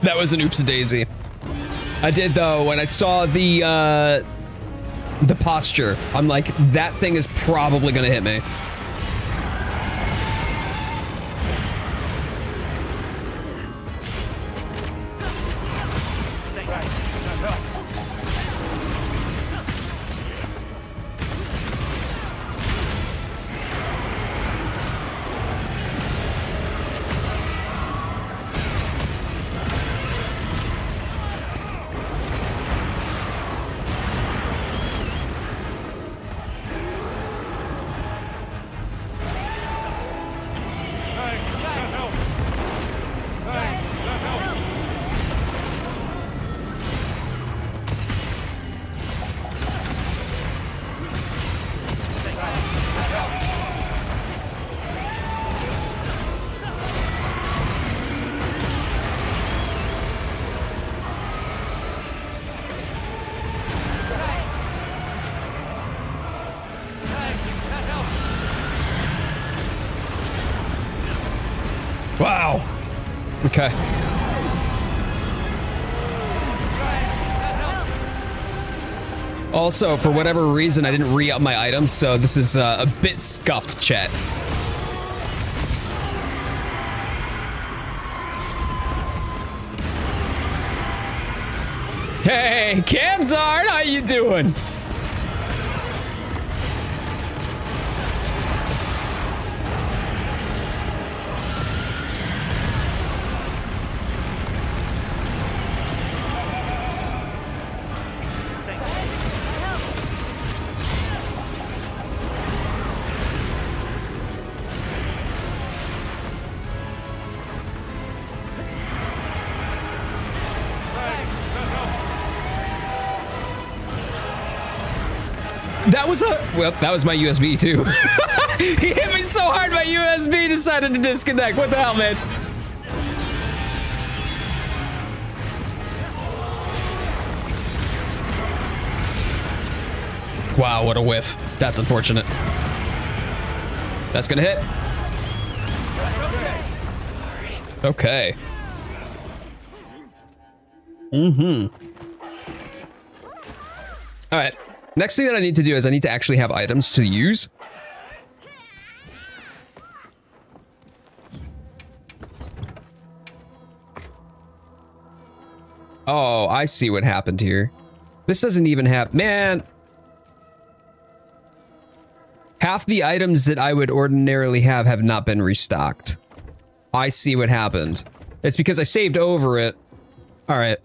That was an oops-a-daisy. I did though when I saw the posture. I'm like, that thing is probably gonna hit me. Wow. Okay. Also, for whatever reason, I didn't re-up my items, so this is a bit scuffed, chat. Hey, Kamzard, how you doing? That was my USB too. He hit me so hard my USB decided to disconnect. What the hell, man? Wow, what a whiff. That's unfortunate. That's gonna hit. Okay. All right. Next thing that I need to do is I need to actually have items to use. Oh, I see what happened here. This doesn't even have, man. Half the items that I would ordinarily have not been restocked. I see what happened. It's because I saved over it. All right.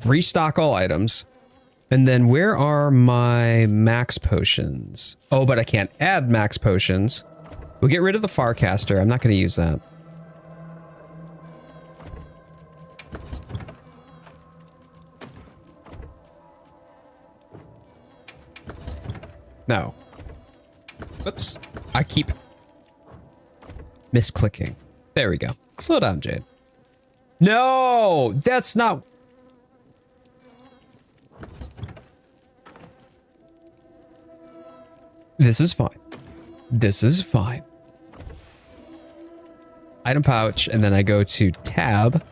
Restock all items. And then where are my max potions? Oh, but I can't add max potions. We'll get rid of the Farcaster. I'm not going to use that. No. Oops. I keep misclicking. There we go. Slow down, Jade. No, that's not... This is fine. This is fine. Item pouch, and then I go to tab.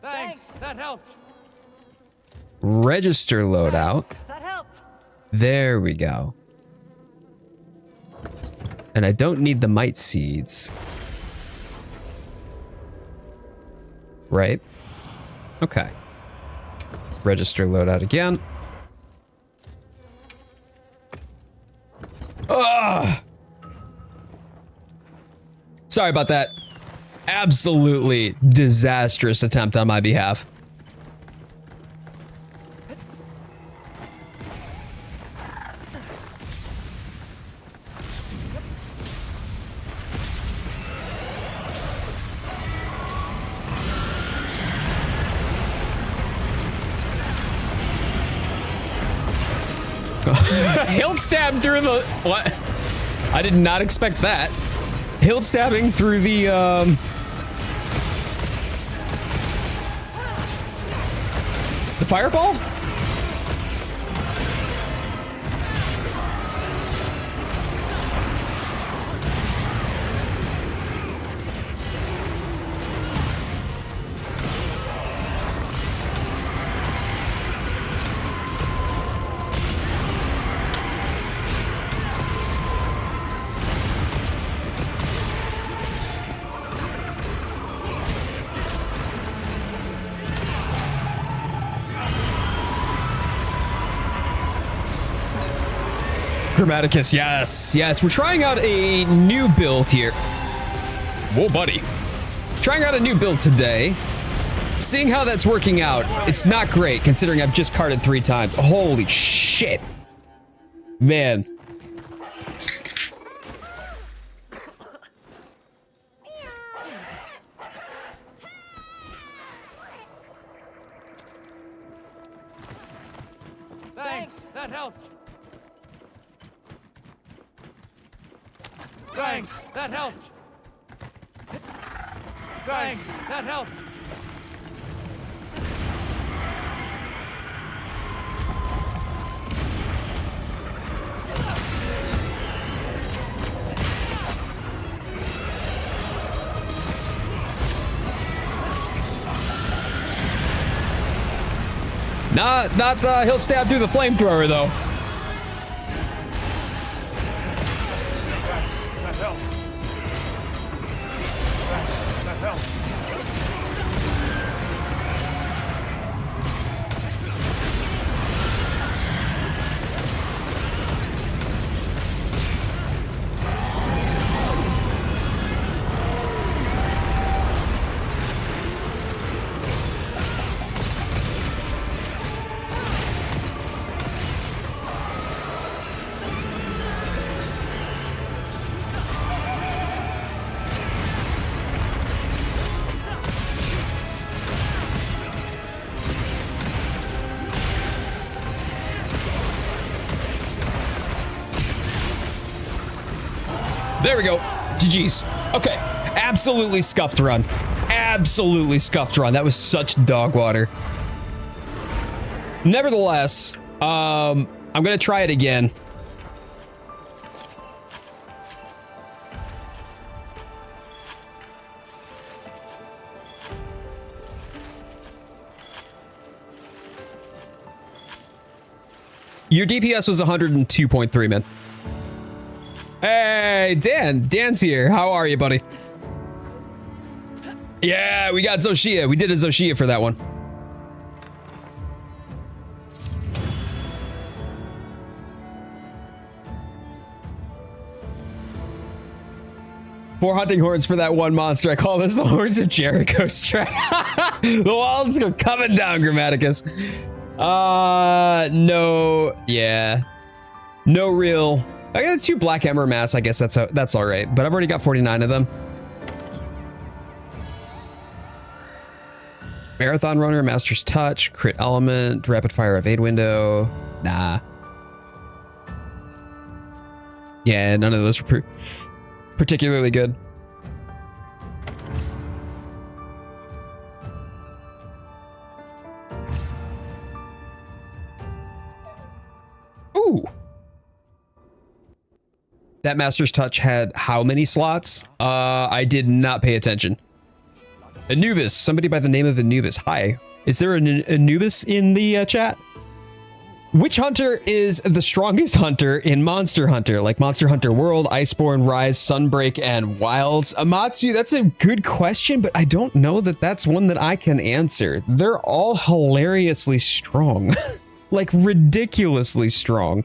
Thanks, that helped. Register loadout. That helped. There we go. And I don't need the mite seeds. Right? Okay. Register loadout again. Ugh. Sorry about that. Absolutely disastrous attempt on my behalf. Hilt stab through the what? I did not expect that. Hilt stabbing through the fireball? Grammaticus, yes, yes. We're trying out a new build here. Whoa, buddy. Trying out a new build today. Seeing how that's working out, it's not great considering I've just carded 3 times. Holy shit. Man. Thanks, that helped. Thanks, that helped. Thanks, that helped. Not hilt stab through the flamethrower though. That helped. That helped. There we go. GG's. Okay. Absolutely scuffed run. Absolutely scuffed run. That was such dog water. Nevertheless, I'm gonna try it again. Your DPS was 102.3, man. Hey, Dan. Dan's here. How are you, buddy? Yeah, we got Zoshia. We did a Zoshia for that one. Four hunting horns for that one monster. I call this the horns of Jericho strat. The walls are coming down, Grammaticus. No. Yeah. No real. I got 2 Black Hammer Mass. I guess that's all right. But I've already got 49 of them. Marathon Runner, Master's Touch, Crit Element, Rapid Fire Evade Window. Nah. Yeah, none of those were particularly good. Ooh. That Master's Touch had how many slots? I did not pay attention. Anubis, somebody by the name of Anubis. Hi. Is there an Anubis in the chat? Which hunter is the strongest hunter in Monster Hunter? Like Monster Hunter World, Iceborne, Rise, Sunbreak, and Wilds? Amatsu, that's a good question, but I don't know that that's one that I can answer. They're all hilariously strong. Like ridiculously strong.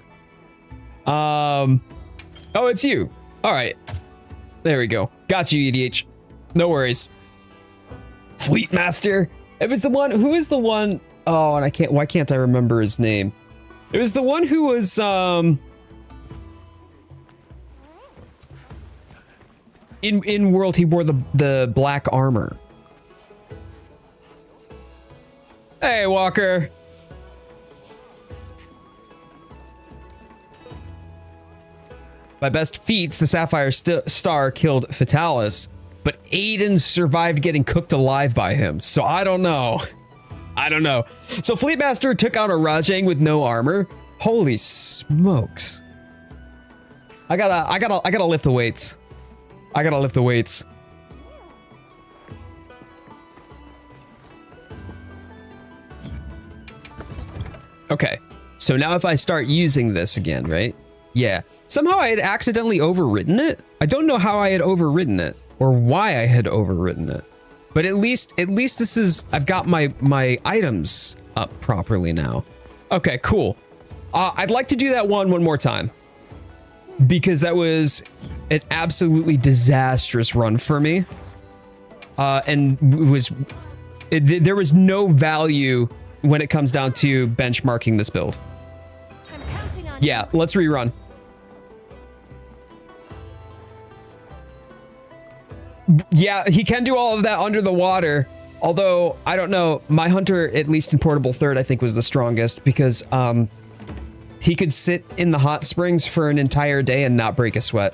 Oh, it's you. All right. There we go. Got you, EDH. No worries. Fleet Master. It was the one. Who is the one? Oh, and I can't. Why can't I remember his name? It was the one who was in World. He wore the black armor. Hey, Walker. my best feats, the Sapphire Star killed Fatalis, but Aiden survived getting cooked alive by him. So I don't know. I don't know. So Fleetmaster took out a Rajang with no armor. Holy smokes. I gotta lift the weights. I gotta lift the weights. Okay, so now if I start using this again, right? Yeah. Somehow I had accidentally overwritten it. I don't know how I had overwritten it or why I had overwritten it. But at least this is, I've got my items up properly now. Okay, cool. I'd like to do that one more time, because that was an absolutely disastrous run for me. And there was no value when it comes down to benchmarking this build. Yeah, let's rerun. Yeah, he can do all of that under the water. Although, I don't know, my hunter, at least in Portable Third, I think was the strongest, because he could sit in the hot springs for an entire day and not break a sweat.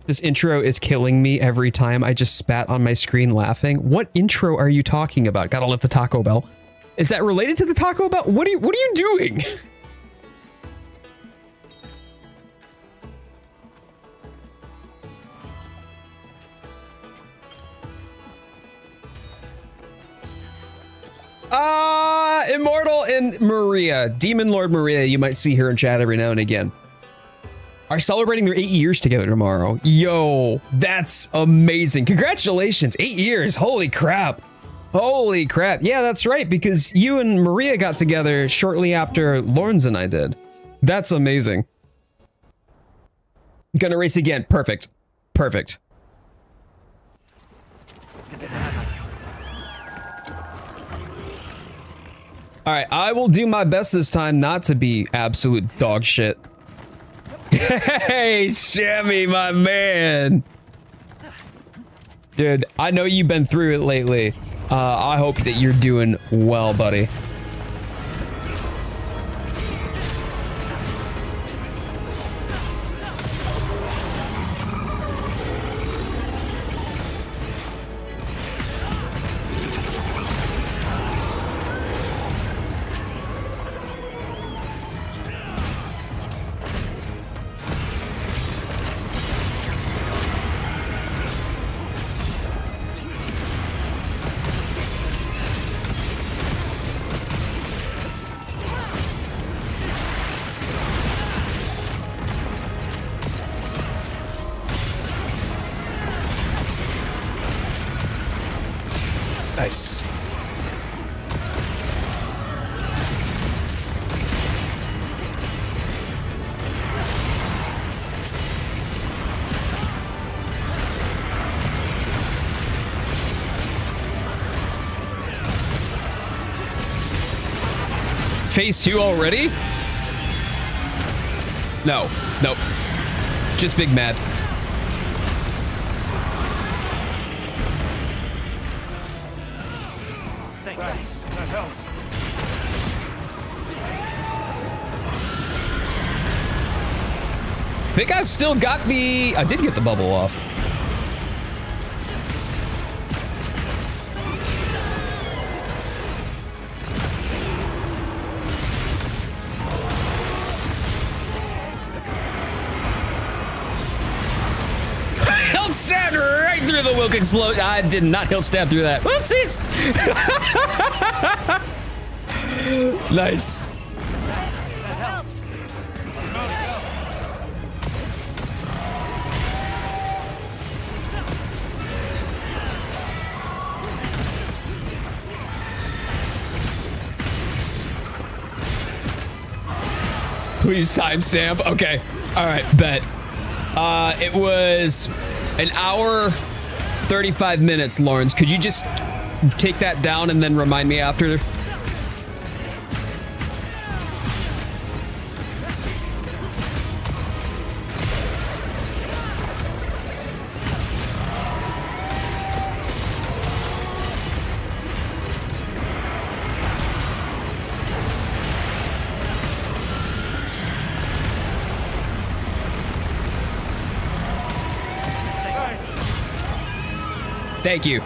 This intro is killing me every time I just spat on my screen laughing. What intro are you talking about? Gotta lift the Taco Bell. Is that related to the Taco Bell? What are you doing? Immortal and Maria, Demon Lord Maria, you might see her in chat every now and again, are celebrating their 8 years together tomorrow. Yo, that's amazing. Congratulations, 8 years. Holy crap. Holy crap. Yeah, that's right, because you and Maria got together shortly after Lawrence and I did. That's amazing. Gonna race again. Perfect. Perfect. All right, I will do my best this time not to be absolute dog shit. Hey, Shammy, my man. Dude, I know you've been through it lately. I hope that you're doing well, buddy. Nice. Phase 2 already? No, nope. Just big mad. Thanks. That helped. I think I still got the... I did get the bubble off. Hilt stab right through the Wilk explode. I did not hilt stab through that. Whoopsies. Nice. Please timestamp. Okay. All right. Bet. It was an hour, 35 minutes, Lawrence. Could you just take that down and then remind me after? Thank you.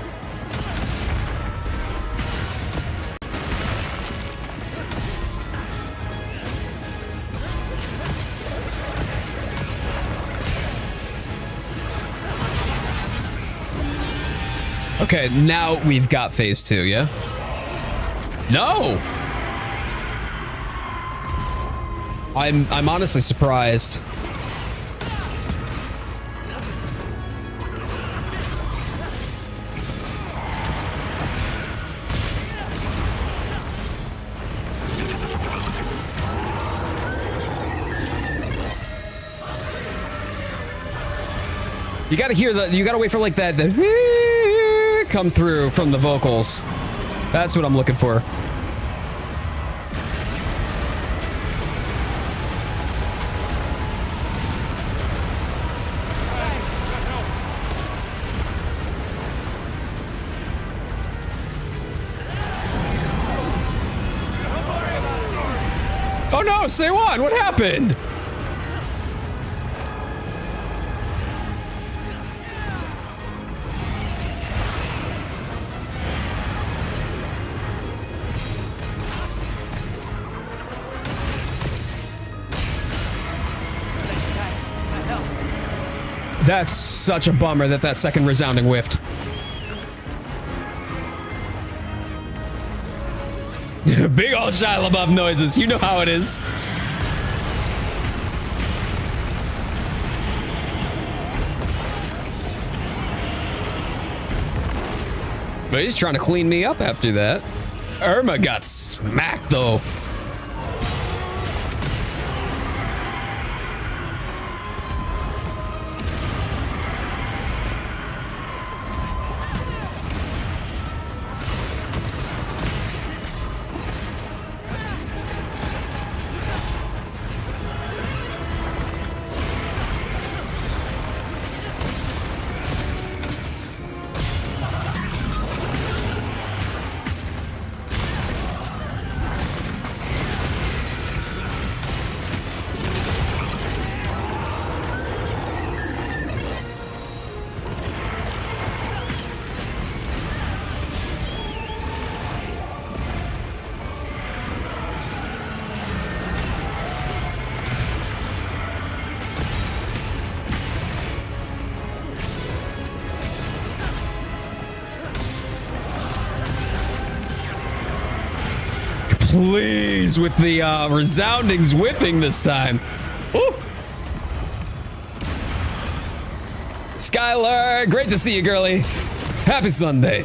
Okay, now we've got phase 2, yeah? No! I'm honestly surprised. You gotta hear you gotta wait for like that come through from the vocals. That's what I'm looking for. Oh no, say what happened? That's such a bummer that second resounding whiffed. Big old Shia LaBeouf noises. You know how it is. But he's trying to clean me up after that. Irma got smacked though. Please, with the resounding whiffing this time. Ooh. Skylar, great to see you, girly. Happy Sunday.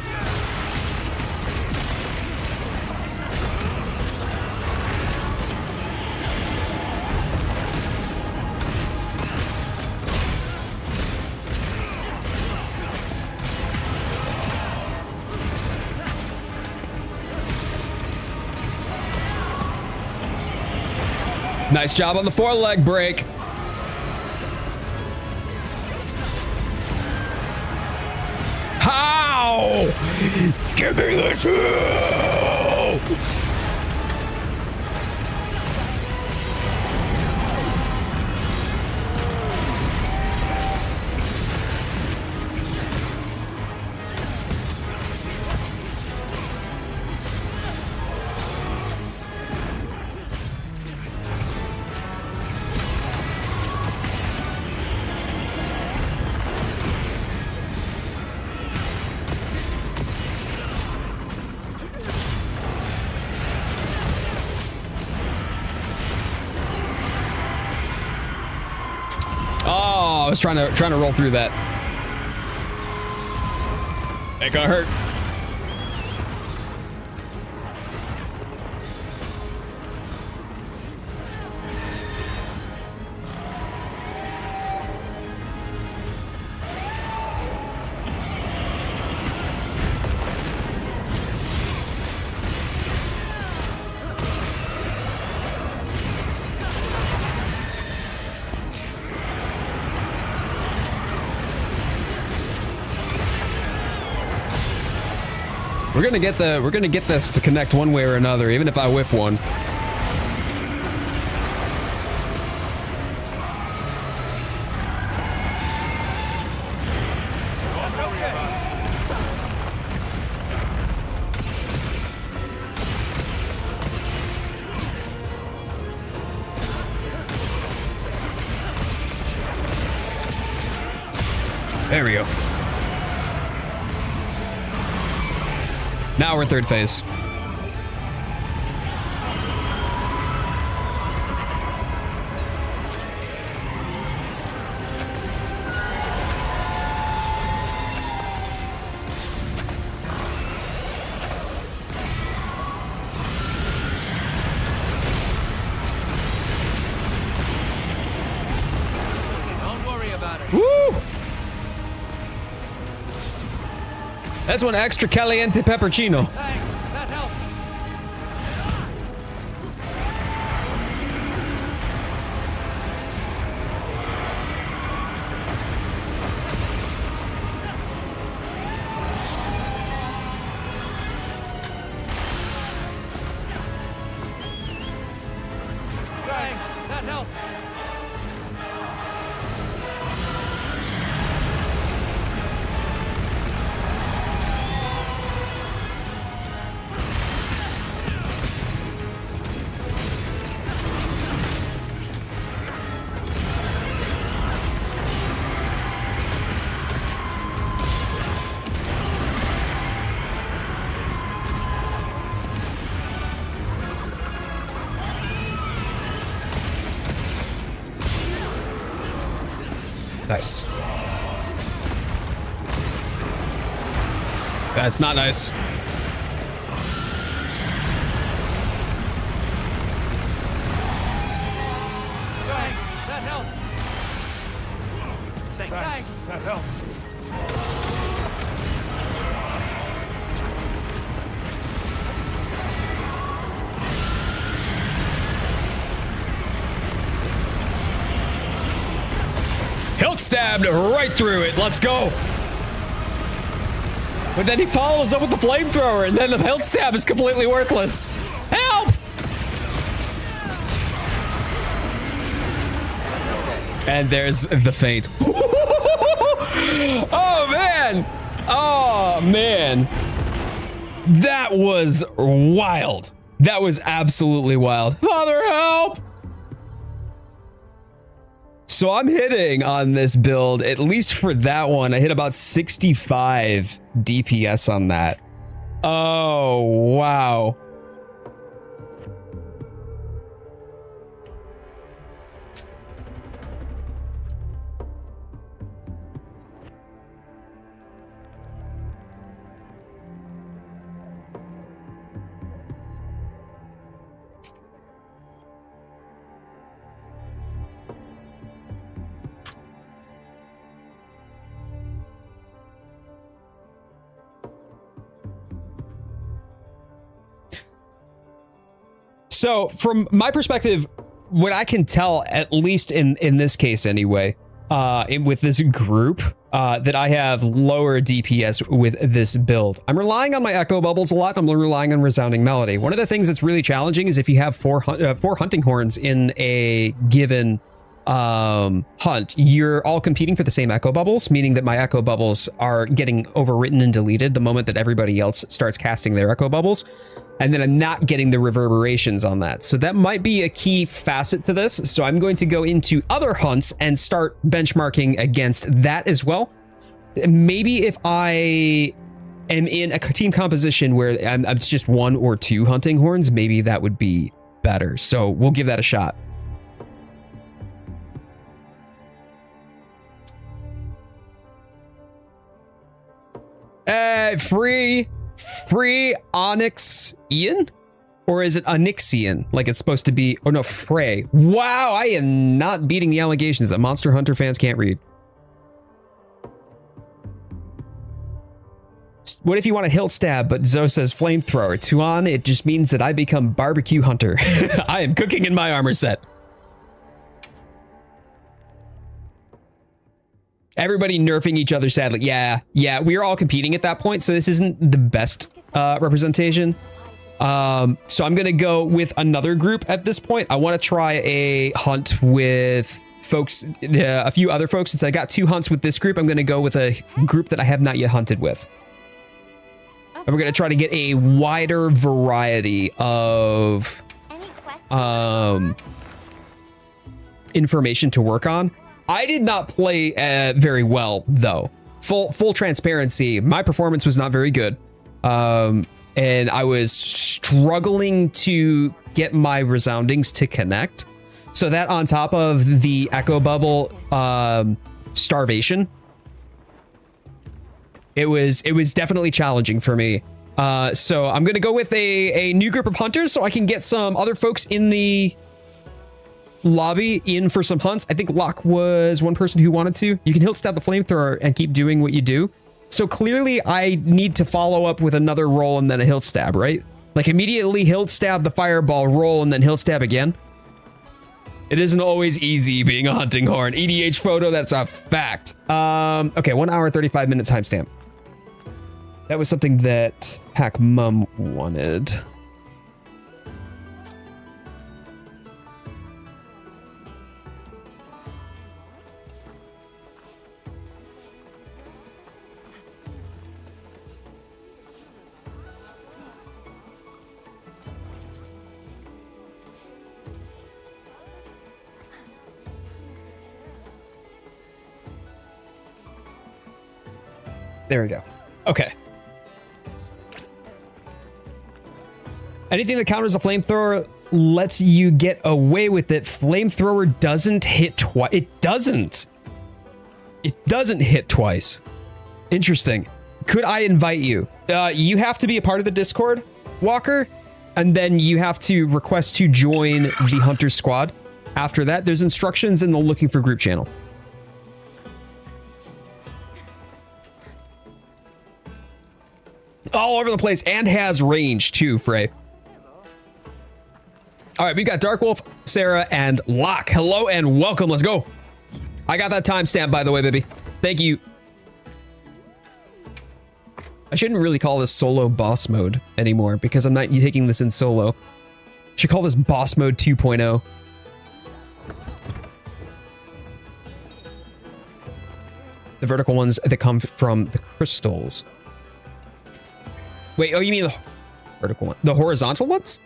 Nice job on the foreleg break. How? Give me the two! I was trying to roll through that. It got hurt. We're gonna get this to connect one way or another, even if I whiff one. There we go. Now we're in third phase. That's one extra caliente peppercino. Thanks, that helps. Thanks, that helps. Nice. That's not nice. Thanks, that helped. Thanks, that helped. Hilt stabbed right through it. Let's go. But then he follows up with the flamethrower, and then the hilt stab is completely worthless. Help! And there's the feint. Oh, man. Oh, man. That was wild. That was absolutely wild. Father, help! So I'm hitting on this build, at least for that one, I hit about 65 DPS on that. Oh, wow. So from my perspective, what I can tell, at least in this case anyway, with this group, that I have lower DPS with this build. I'm relying on my echo bubbles a lot. I'm relying on resounding melody. One of the things that's really challenging is if you have four hunting horns in a given hunt, you're all competing for the same echo bubbles, meaning that my echo bubbles are getting overwritten and deleted the moment that everybody else starts casting their echo bubbles. And then I'm not getting the reverberations on that. So that might be a key facet to this. So I'm going to go into other hunts and start benchmarking against that as well. Maybe if I am in a team composition where it's just one or two hunting horns, maybe that would be better. So we'll give that a shot. Free Onyx Ian? Or is it Onyxian? Like it's supposed to be, oh no, Frey. Wow, I am not beating the allegations that Monster Hunter fans can't read. What if you want a hilt stab, but Zoe says flamethrower? Tuan, it just means that I become barbecue hunter. I am cooking in my armor set. Everybody nerfing each other, sadly. Yeah, we are all competing at that point, so this isn't the best representation. So I'm gonna go with another group at this point. I want to try a hunt with folks, a few other folks. Since I got 2 hunts with this group, I'm gonna go with a group that I have not yet hunted with. And we're gonna try to get a wider variety of information to work on. I did not play very well, though. full transparency, my performance was not very good. And I was struggling to get my resoundings to connect. So that on top of the echo bubble starvation, it was definitely challenging for me. So I'm gonna go with a new group of hunters so I can get some other folks in the lobby in for some hunts. I think Locke was one person who wanted to. You can hilt stab the flamethrower and keep doing what you do. So clearly I need to follow up with another roll and then a hilt stab, right? Like immediately hilt stab the fireball, roll, and then hilt stab again. It isn't always easy being a hunting horn. EDH photo, that's a fact. Okay, 1 hour, 35 minute timestamp. That was something that Hack Mum wanted. There we go. Okay. Anything that counters a flamethrower lets you get away with it. Flamethrower doesn't hit twice. It doesn't hit twice. Interesting. Could I invite you? You have to be a part of the Discord, Walker, and then you have to request to join the Hunter Squad. After that, there's instructions in the Looking for Group channel. All over the place and has range too, Frey. All right, we got Dark Wolf, Sarah, and Locke. Hello and welcome. Let's go. I got that timestamp, by the way, baby. Thank you. I shouldn't really call this solo boss mode anymore because I'm not taking this in solo. I should call this boss mode 2.0. The vertical ones that come from the crystals. Wait, oh, you mean the vertical one? The horizontal ones?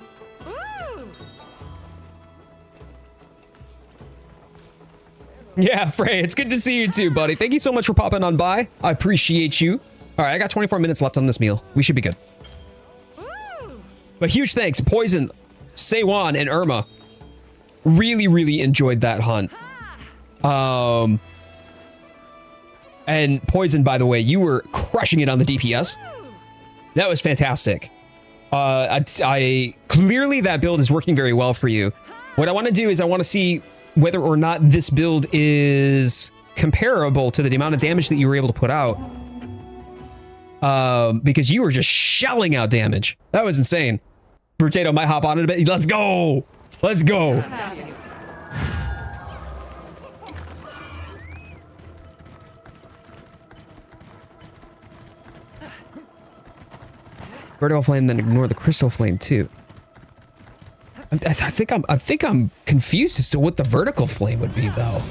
Yeah, Frey, it's good to see you too, buddy. Thank you so much for popping on by. I appreciate you. All right, I got 24 minutes left on this meal. We should be good. But huge thanks, Poison, Seiwan, and Irma. Really enjoyed that hunt. And Poison, by the way, you were crushing it on the DPS. That was fantastic. I clearly that build is working very well for you. What I want to do is I want to see whether or not this build is comparable to the amount of damage that you were able to put out. Because you were just shelling out damage. That was insane. Potato might hop on it a bit. Let's go. Let's go. Vertical flame, then ignore the crystal flame too. I think I'm confused as to what the vertical flame would be though.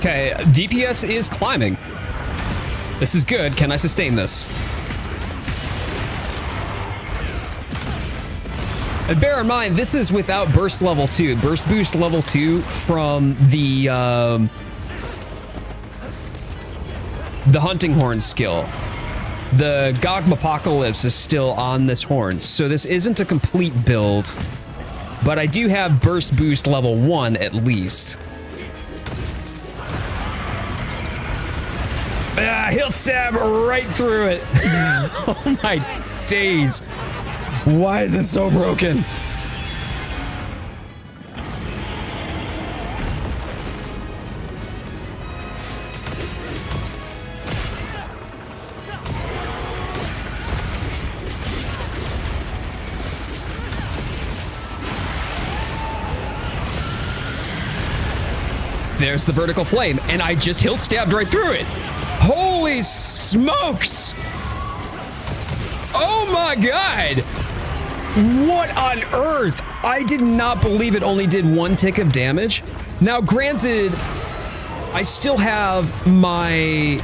Okay, DPS is climbing. This is good. Can I sustain this? And bear in mind, this is without burst level 2. Burst boost level 2 from the hunting horn skill. The Gogm Apocalypse is still on this horn, so this isn't a complete build, but I do have burst boost level 1 at least. Ah, he'll stab right through it. Oh my days. Why is it so broken? there's the vertical flame, and I just hilt stabbed right through it. Holy smokes! Oh my god! What on earth? I did not believe it only did 1 tick of damage. Now, granted, I still have my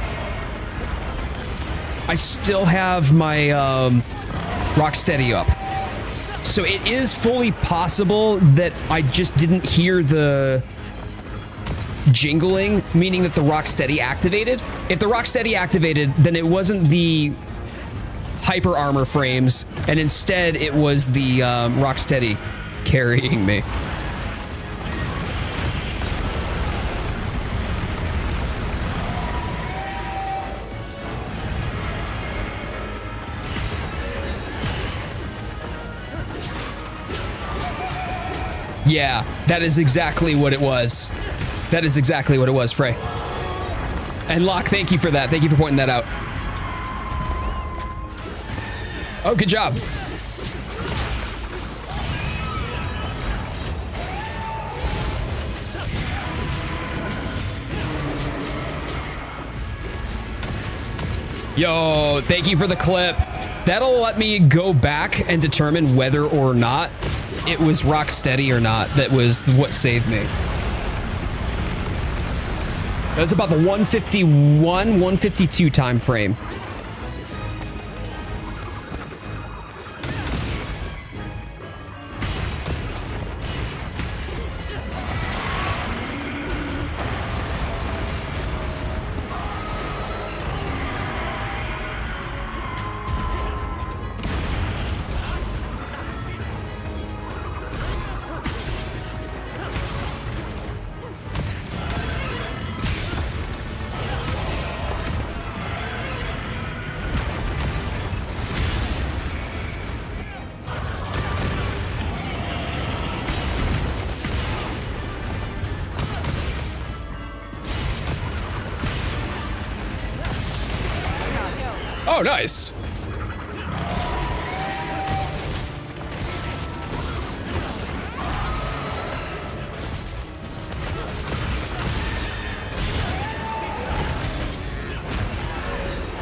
Rocksteady up. So it is fully possible that I just didn't hear the jingling, meaning that the Rocksteady activated. If the Rocksteady activated, then it wasn't the hyper armor frames, and instead it was the Rocksteady carrying me. Yeah, that is exactly what it was. That is exactly what it was, Frey. And Locke, thank you for that. Thank you for pointing that out. Oh, good job. Yo, thank you for the clip. That'll let me go back and determine whether or not it was Rocksteady or not that was what saved me. That's about the 151, 152 time frame. Oh, nice.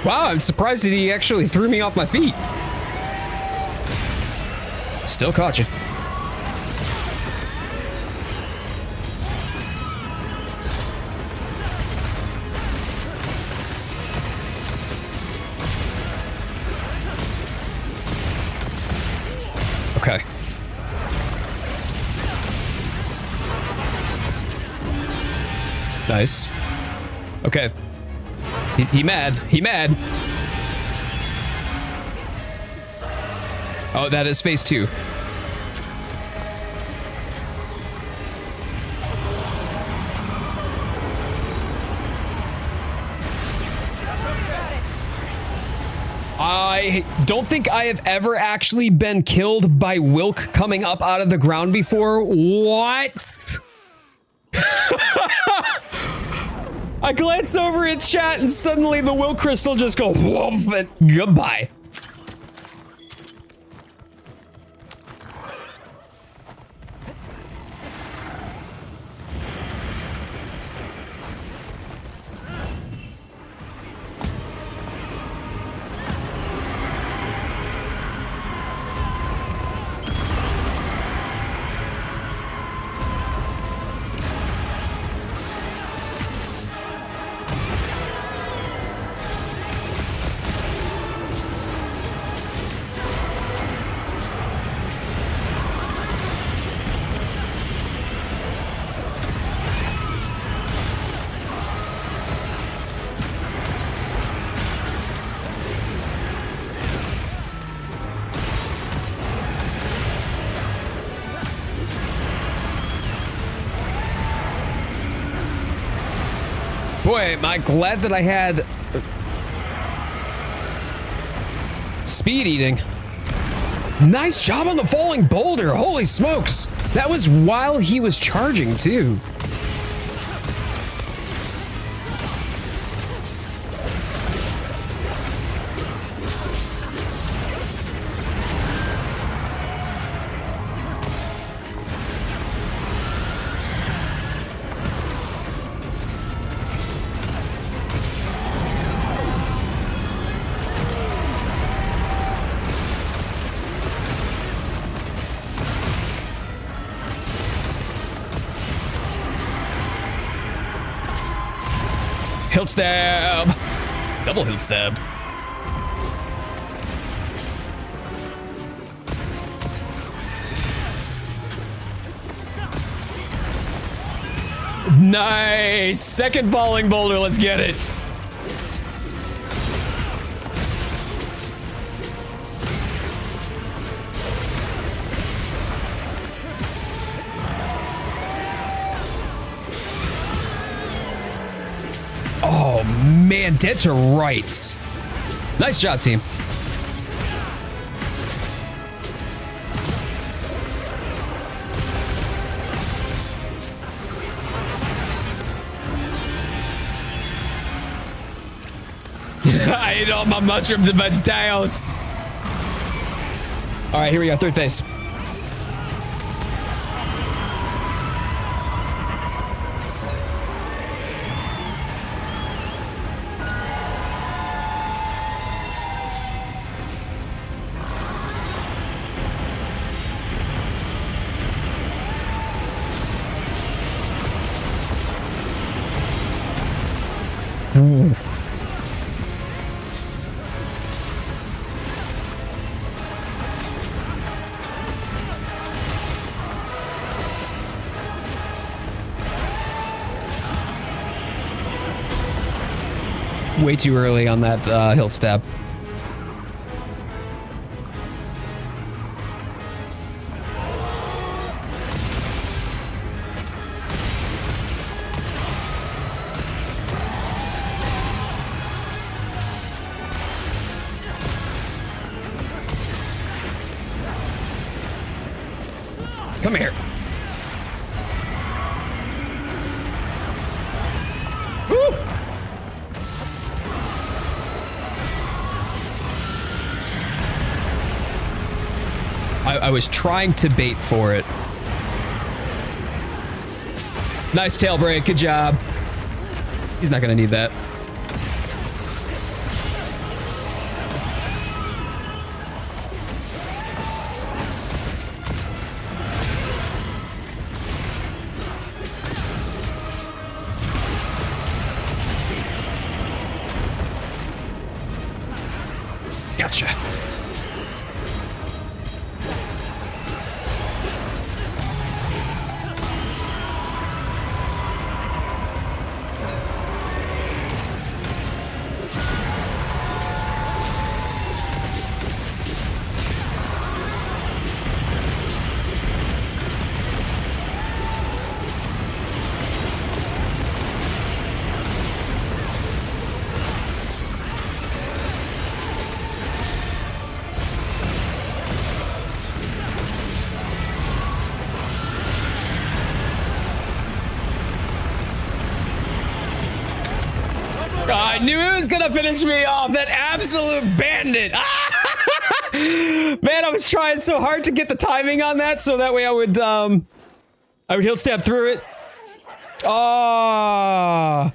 Wow, I'm surprised that he actually threw me off my feet. Still caught you. Okay. Nice. Okay. He mad. He mad. Oh, that is phase 2. I don't think I have ever actually been killed by Wilk coming up out of the ground before. What? I glance over at chat and suddenly the Will Crystal just go woof and goodbye. Boy, am I glad that I had speed eating. Nice job on the falling boulder. Holy smokes. That was while he was charging too. Hilt stab. Double hilt stab. Nice. Second falling boulder. Let's get it. Oh man, dead to rights. Nice job, team. I ate all my mushrooms and vegetables. All right, here we go. Third phase. Ooh. Way too early on that hilt stab. Come here. Woo! I was trying to bait for it. Nice tail break. Good job. He's not gonna need that. Gotcha. I knew it was gonna finish me off, that absolute bandit. Man, I was trying so hard to get the timing on that so that way I would hilt stab through it. Oh.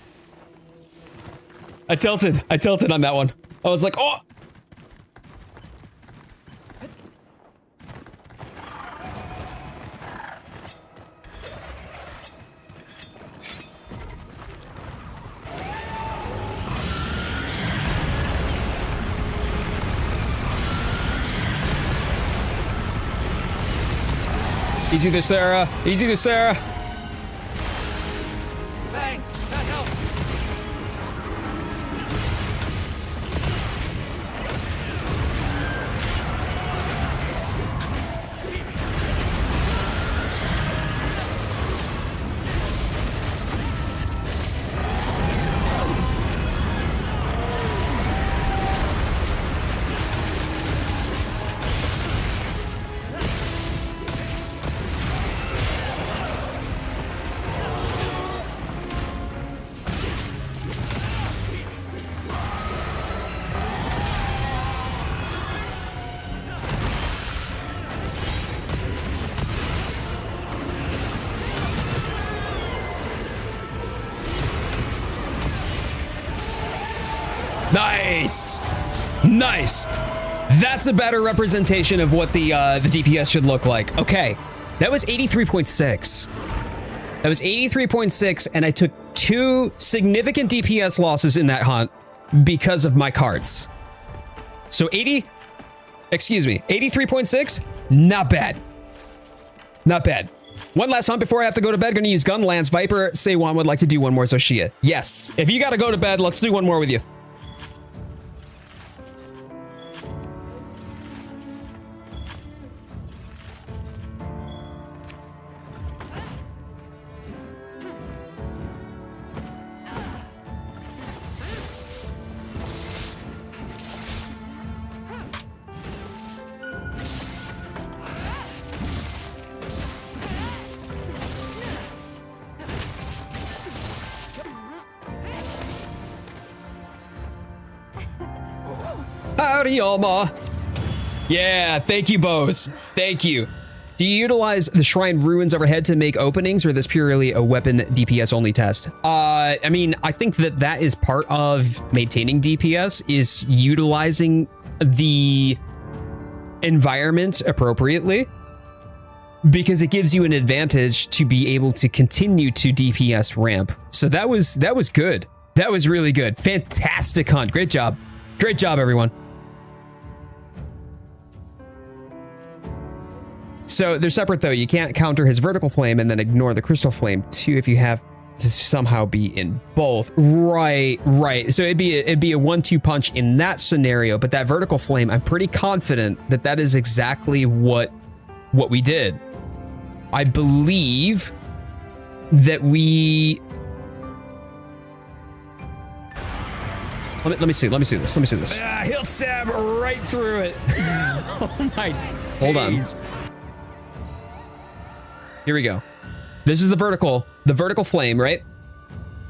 I tilted on that one. I was like, oh. Easy there, Sarah. Easy there, Sarah. Thanks, that helped. Nice. Nice. That's a better representation of what the DPS should look like. Okay. That was 83.6. That was 83.6, and I took 2 significant DPS losses in that hunt because of my cards. So 83.6, not bad. Not bad. One last hunt before I have to go to bed. Gonna use Gun Lance. Viper Seiwan would like to do one more Zoshia. Yes. If you gotta go to bed, let's do one more with you. Howdy, Alma. Yeah, thank you, Bose. Thank you. Do you utilize the Shrine Ruins overhead to make openings, or is this purely a weapon DPS only test? I mean, I think that is part of maintaining DPS, is utilizing the environment appropriately, because it gives you an advantage to be able to continue to DPS ramp. So that was good. That was really good. Fantastic hunt. Great job. Great job, everyone. So they're separate though. You can't counter his vertical flame and then ignore the crystal flame too if you have to somehow be in both. Right. So it'd be a 1-2 punch in that scenario, but that vertical flame, I'm pretty confident that is exactly what we did. I believe that we... Let me see this. He'll stab right through it. Oh my. Hold on. Here we go. This is the vertical flame, right?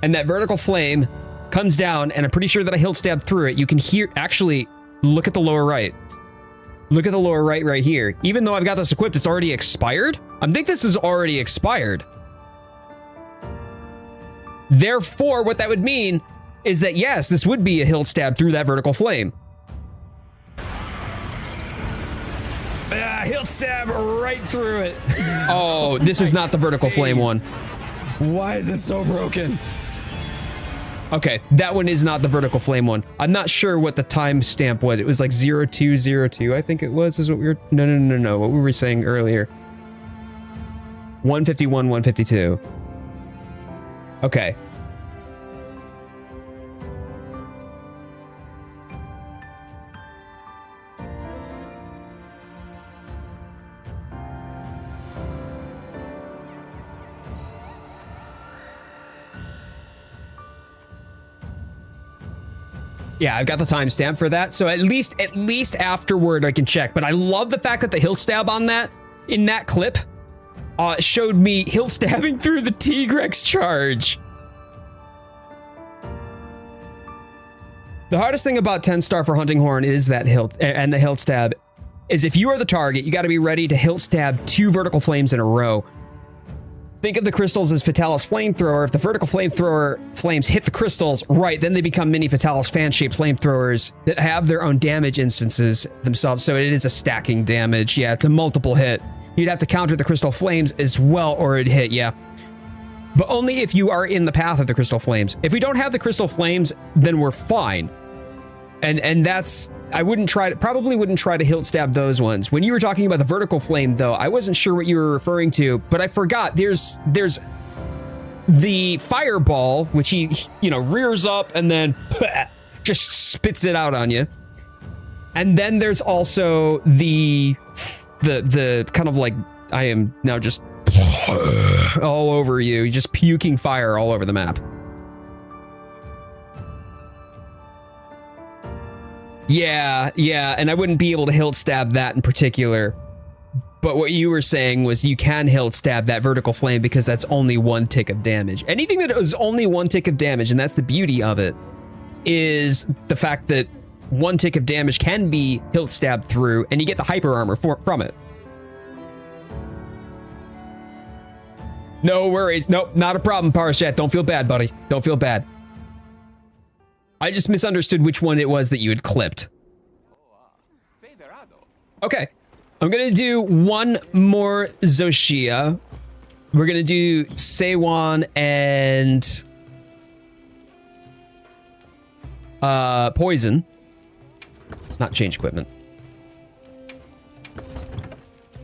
And that vertical flame comes down, and I'm pretty sure that I hilt stabbed through it. You can hear, actually, look at the lower right. Look at the lower right here. Even though I've got this equipped, it's already expired. I think this is already expired. Therefore, what that would mean is that, yes, this would be a hilt stab through that vertical flame. Hilt stab right through it. Oh, this is not the vertical flame one. Why is it so broken? Okay, that one is not the vertical flame one. I'm not sure what the timestamp was. It was like 0202, I think it was, is what we were... No. What we were saying earlier. 151, 152. Okay. Yeah, I've got the timestamp for that. So at least afterward I can check. But I love the fact that the hilt stab on that, in that clip, showed me hilt stabbing through the Tigrex charge. The hardest thing about 10-star for Hunting Horn is that hilt, and the hilt stab, is if you are the target, you got to be ready to hilt stab 2 vertical flames in a row. Think of the crystals as Fatalis flamethrower. If the vertical flamethrower flames hit the crystals, right, then they become mini Fatalis fan-shaped flamethrowers that have their own damage instances themselves. So it is a stacking damage. Yeah, it's a multiple hit. You'd have to counter the crystal flames as well, or it'd hit, yeah. But only if you are in the path of the crystal flames. If we don't have the crystal flames, then we're fine. And that's... I probably wouldn't try to hilt stab those ones. When you were talking about the vertical flame, though, I wasn't sure what you were referring to, but I forgot. There's the fireball, which he rears up and then just spits it out on you. And then there's also the kind of like, I am now just all over you, just puking fire all over the map. Yeah, and I wouldn't be able to hilt stab that in particular. But what you were saying was you can hilt stab that vertical flame because that's only 1 tick of damage. Anything that is only 1 tick of damage, and that's the beauty of it, is the fact that 1 tick of damage can be hilt stabbed through, and you get the hyper armor from it. No worries. Nope, not a problem, Parashat. Don't feel bad, buddy. Don't feel bad. I just misunderstood which one it was that you had clipped. Okay. I'm gonna do one more Zoshia. we're gonna do Seiwan and Poison, not change equipment.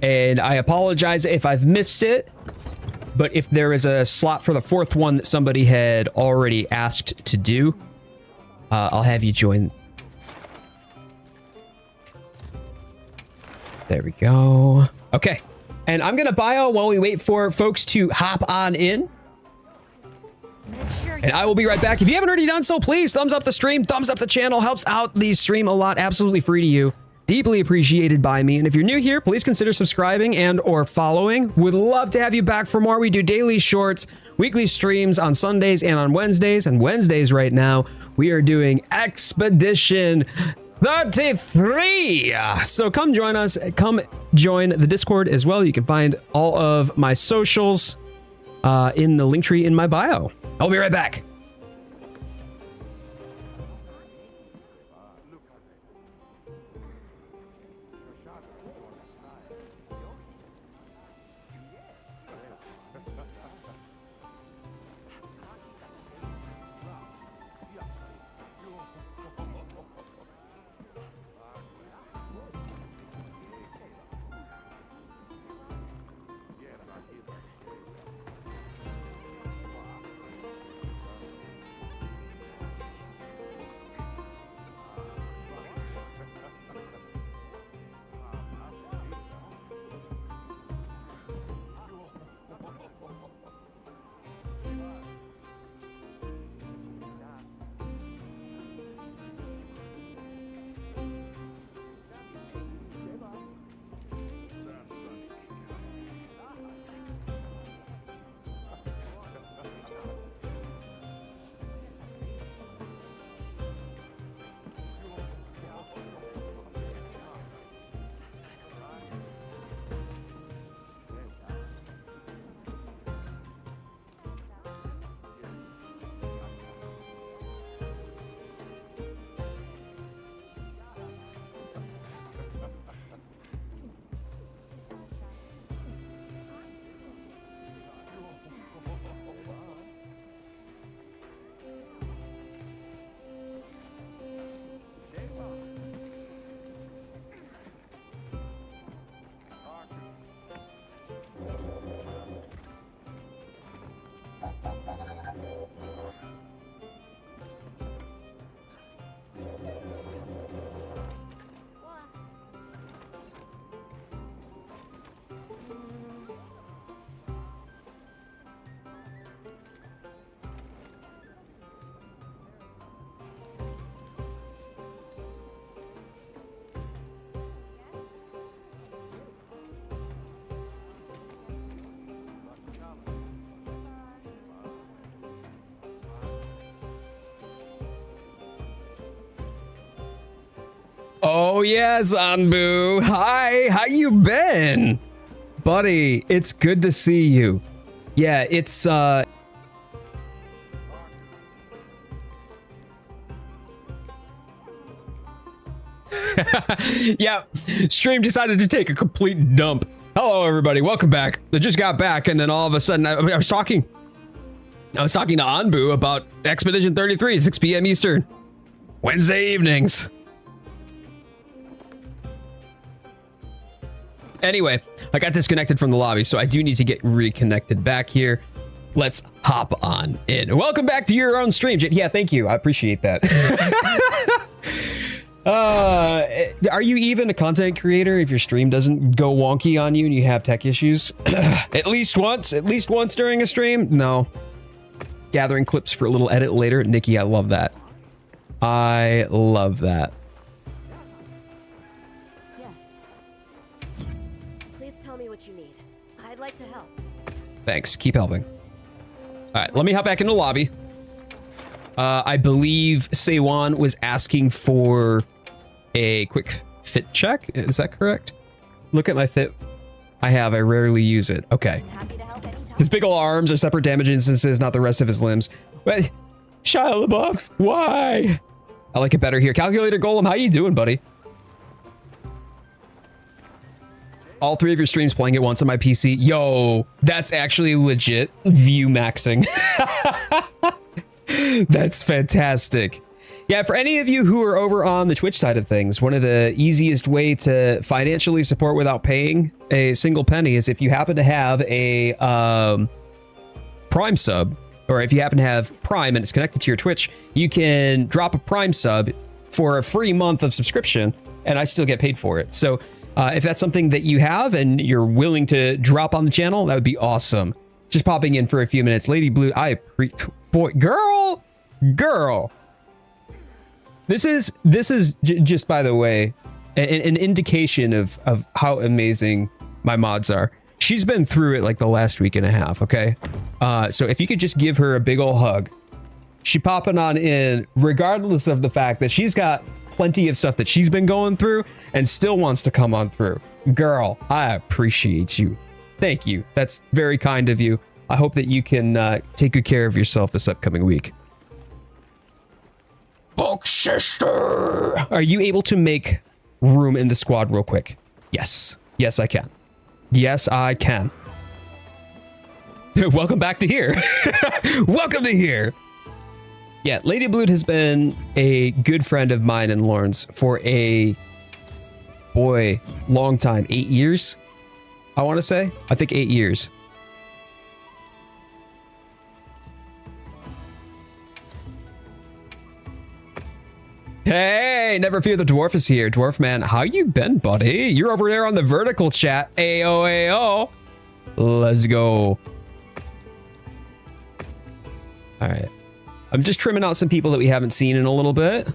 And I apologize if I've missed it, but if there is a slot for the fourth one that somebody had already asked to do, I'll have you join. There we go. Okay. And I'm going to bio while we wait for folks to hop on in. And I will be right back. If you haven't already done so, please thumbs up the stream, thumbs up the channel. Helps out the stream a lot. Absolutely free to you. Deeply appreciated by me. And if you're new here, please consider subscribing and or following. Would love to have you back for more. We do daily shorts, weekly streams on Sundays and on Wednesdays. And Wednesdays right now, we are doing Expedition 33. So come join us. Come join the Discord as well. You can find all of my socials in the link tree in my bio. I'll be right back. Oh yeah, Zanbu. Hi, how you been? Buddy, it's good to see you. Yeah, it's yeah, stream decided to take a complete dump. Hello everybody, welcome back. I just got back and then all of a sudden I was talking to Anbu about Expedition 33, 6 p.m. Eastern. Wednesday evenings. Anyway, I got disconnected from the lobby, so I do need to get reconnected back here. Let's hop on in. Welcome back to your own stream, Jit. Yeah, thank you. I appreciate that. Are you even a content creator if your stream doesn't go wonky on you and you have tech issues? At least once during a stream? No. Gathering clips for a little edit later. Nikki, I love that. I love that. Thanks. Keep helping. All right, let me hop back into the lobby. I believe Seiwan was asking for a quick fit check. Is that correct? Look at my fit. I rarely use it. Okay. His big ol' arms are separate damage instances, not the rest of his limbs. But Shia LaBeouf, why? I like it better here. Calculator Golem, how you doing, buddy? All 3 of your streams playing at once on my PC. Yo, that's actually legit view maxing. That's fantastic. Yeah, for any of you who are over on the Twitch side of things, one of the easiest way to financially support without paying a single penny is if you happen to have a Prime sub, or if you happen to have Prime and it's connected to your Twitch, you can drop a Prime sub for a free month of subscription, and I still get paid for it. So if that's something that you have and you're willing to drop on the channel, that would be awesome. Just popping in for a few minutes. Lady Blue, boy, girl. This is just, by the way, an indication of how amazing my mods are. She's been through it like the last week and a half, okay? So if you could just give her a big ol' hug. She popping on in, regardless of the fact that she's got plenty of stuff that she's been going through and still wants to come on through. Girl, I appreciate you. Thank you. That's very kind of you. I hope that you can take good care of yourself this upcoming week. Book sister! Are you able to make room in the squad real quick? Yes. Yes, I can. Yes, I can. Welcome back to here. Welcome to here. Yeah, Lady Blue has been a good friend of mine and Lauren's for a, boy, long time. 8 years, I want to say. I think 8 years. Hey, never fear, the dwarf is here. Dwarf man, how you been, buddy? You're over there on the vertical chat. Ayo, ayo. Let's go. All right. I'm just trimming out some people that we haven't seen in a little bit.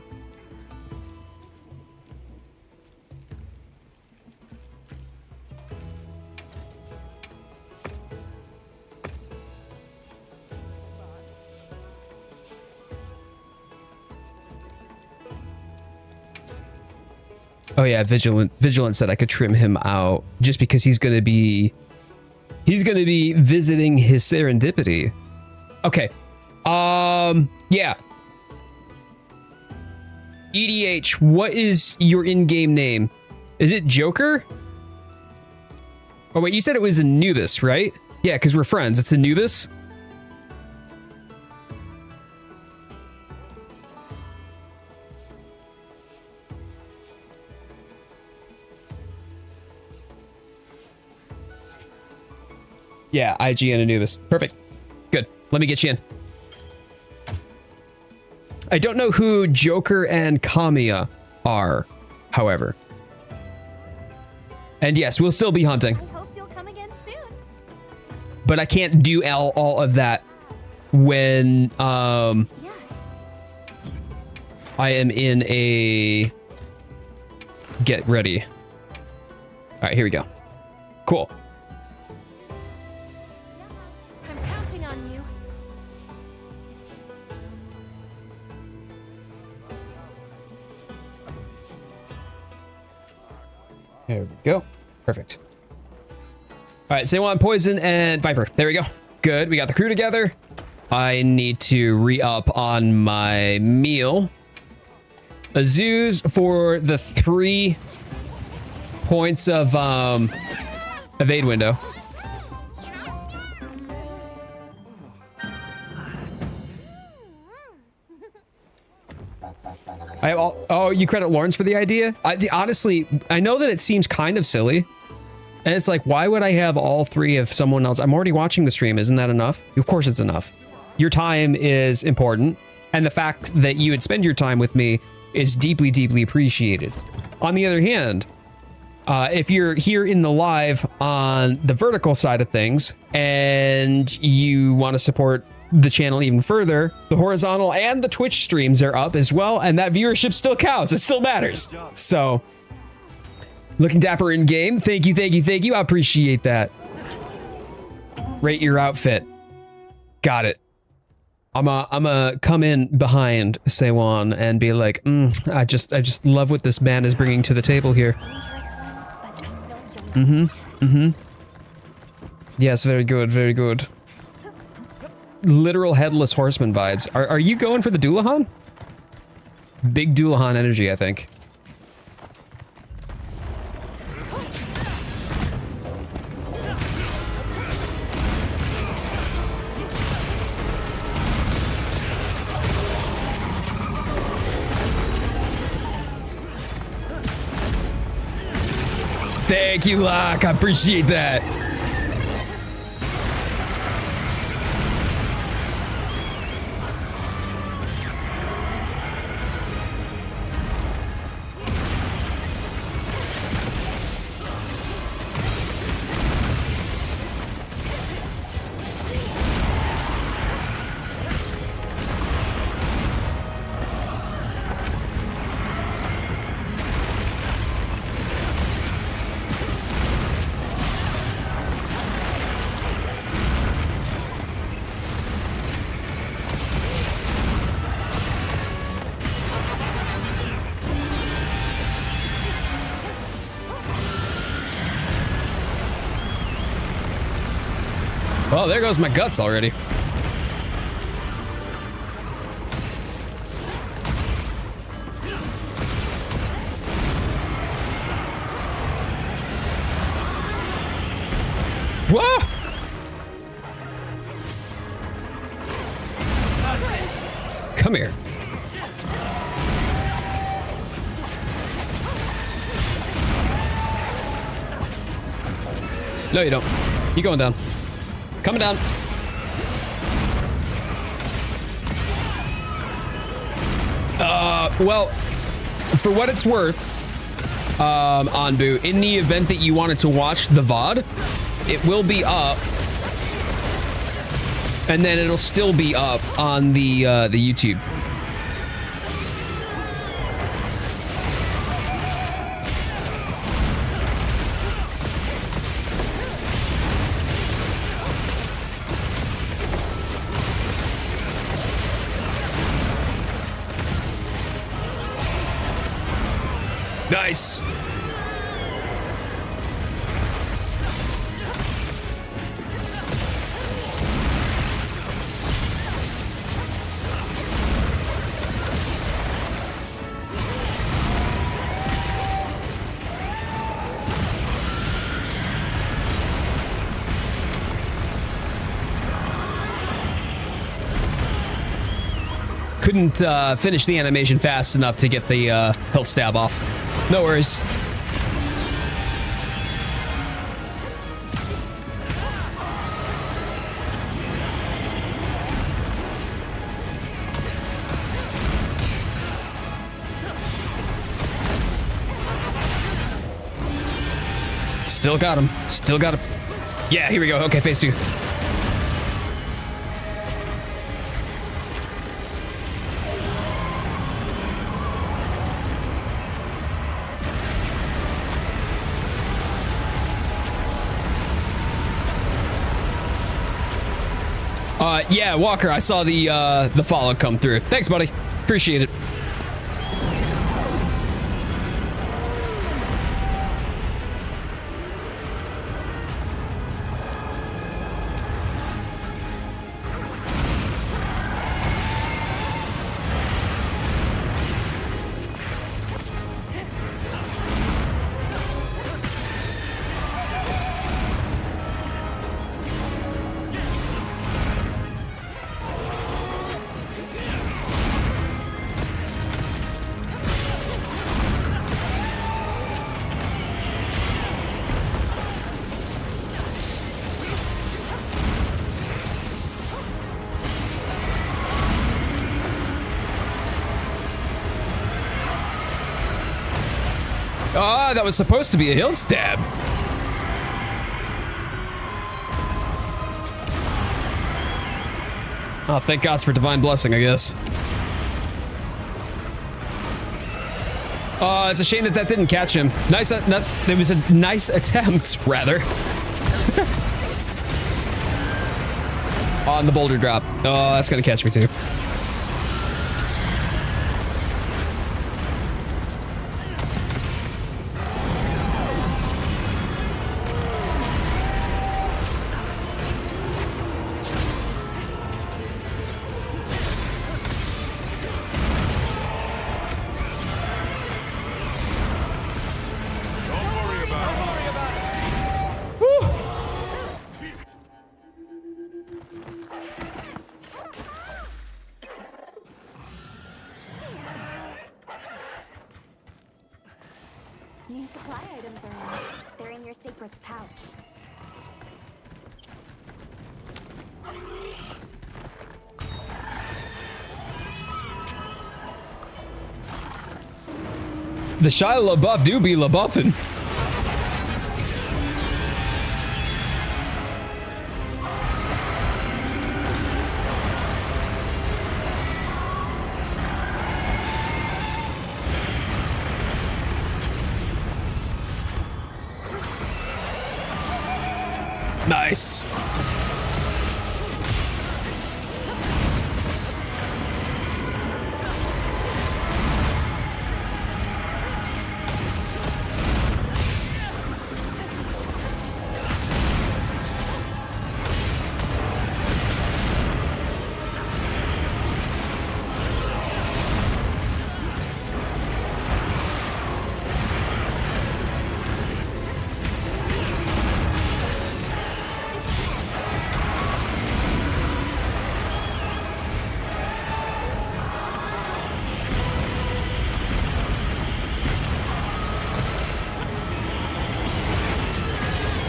Oh yeah, Vigilant said I could trim him out just because he's gonna be visiting his serendipity. Okay. Yeah. EDH, what is your in-game name? Is it Joker? Oh wait, you said it was Anubis, right? Yeah, because we're friends. It's Anubis. Yeah, IG and Anubis. Perfect. Good. Let me get you in. I don't know who Joker and Kamiya are, however. And yes, we'll still be hunting. I hope you'll come again soon. But I can't do all of that when I am in a get ready. All right, here we go. Cool. I'm counting on you. There we go. Perfect. All right, Seiwan, Poison, and Viper. There we go. Good. We got the crew together. I need to re-up on my meal. Azuz for the 3 points of evade window. I have all, oh, you credit Lawrence for the idea? Honestly, I know that it seems kind of silly. And it's like, why would I have all 3 of someone else? I'm already watching the stream. Isn't that enough? Of course it's enough. Your time is important. And the fact that you would spend your time with me is deeply, deeply appreciated. On the other hand, if you're here in the live on the vertical side of things and you want to support the channel even further, the horizontal and the Twitch streams are up as well, and that viewership still counts. It still matters. So, looking dapper in game. Thank you, thank you, thank you. I appreciate that. Rate your outfit. Got it. I'm a come in behind Seiwan and be like, I just love what this man is bringing to the table here. Yes, very good, very good. Literal headless horseman vibes. Are you going for the Doulahan? Big Doulahan energy, I think. Thank you, Locke. I appreciate that. Well, there goes my guts already. Whoa! Come here. No, you don't. You going down. Coming down. Well, for what it's worth, Anbu, in the event that you wanted to watch the VOD, it will be up, and then it'll still be up on the YouTube. Nice. Couldn't finish the animation fast enough to get the hilt stab off. No worries. Still got him. Still got him. Yeah, here we go. Okay, phase 2. Yeah, Walker, I saw the follow come through. Thanks, buddy. Appreciate it. Ah, that was supposed to be a hilt stab. Oh, thank God for divine blessing, I guess. It's a shame that that didn't catch him. Nice, it was a nice attempt, rather. On the boulder drop. Oh, that's gonna catch me too. New supply items are in. They're culprit's pouch. The Shia LaBeouf do be LaBuffin. Nice.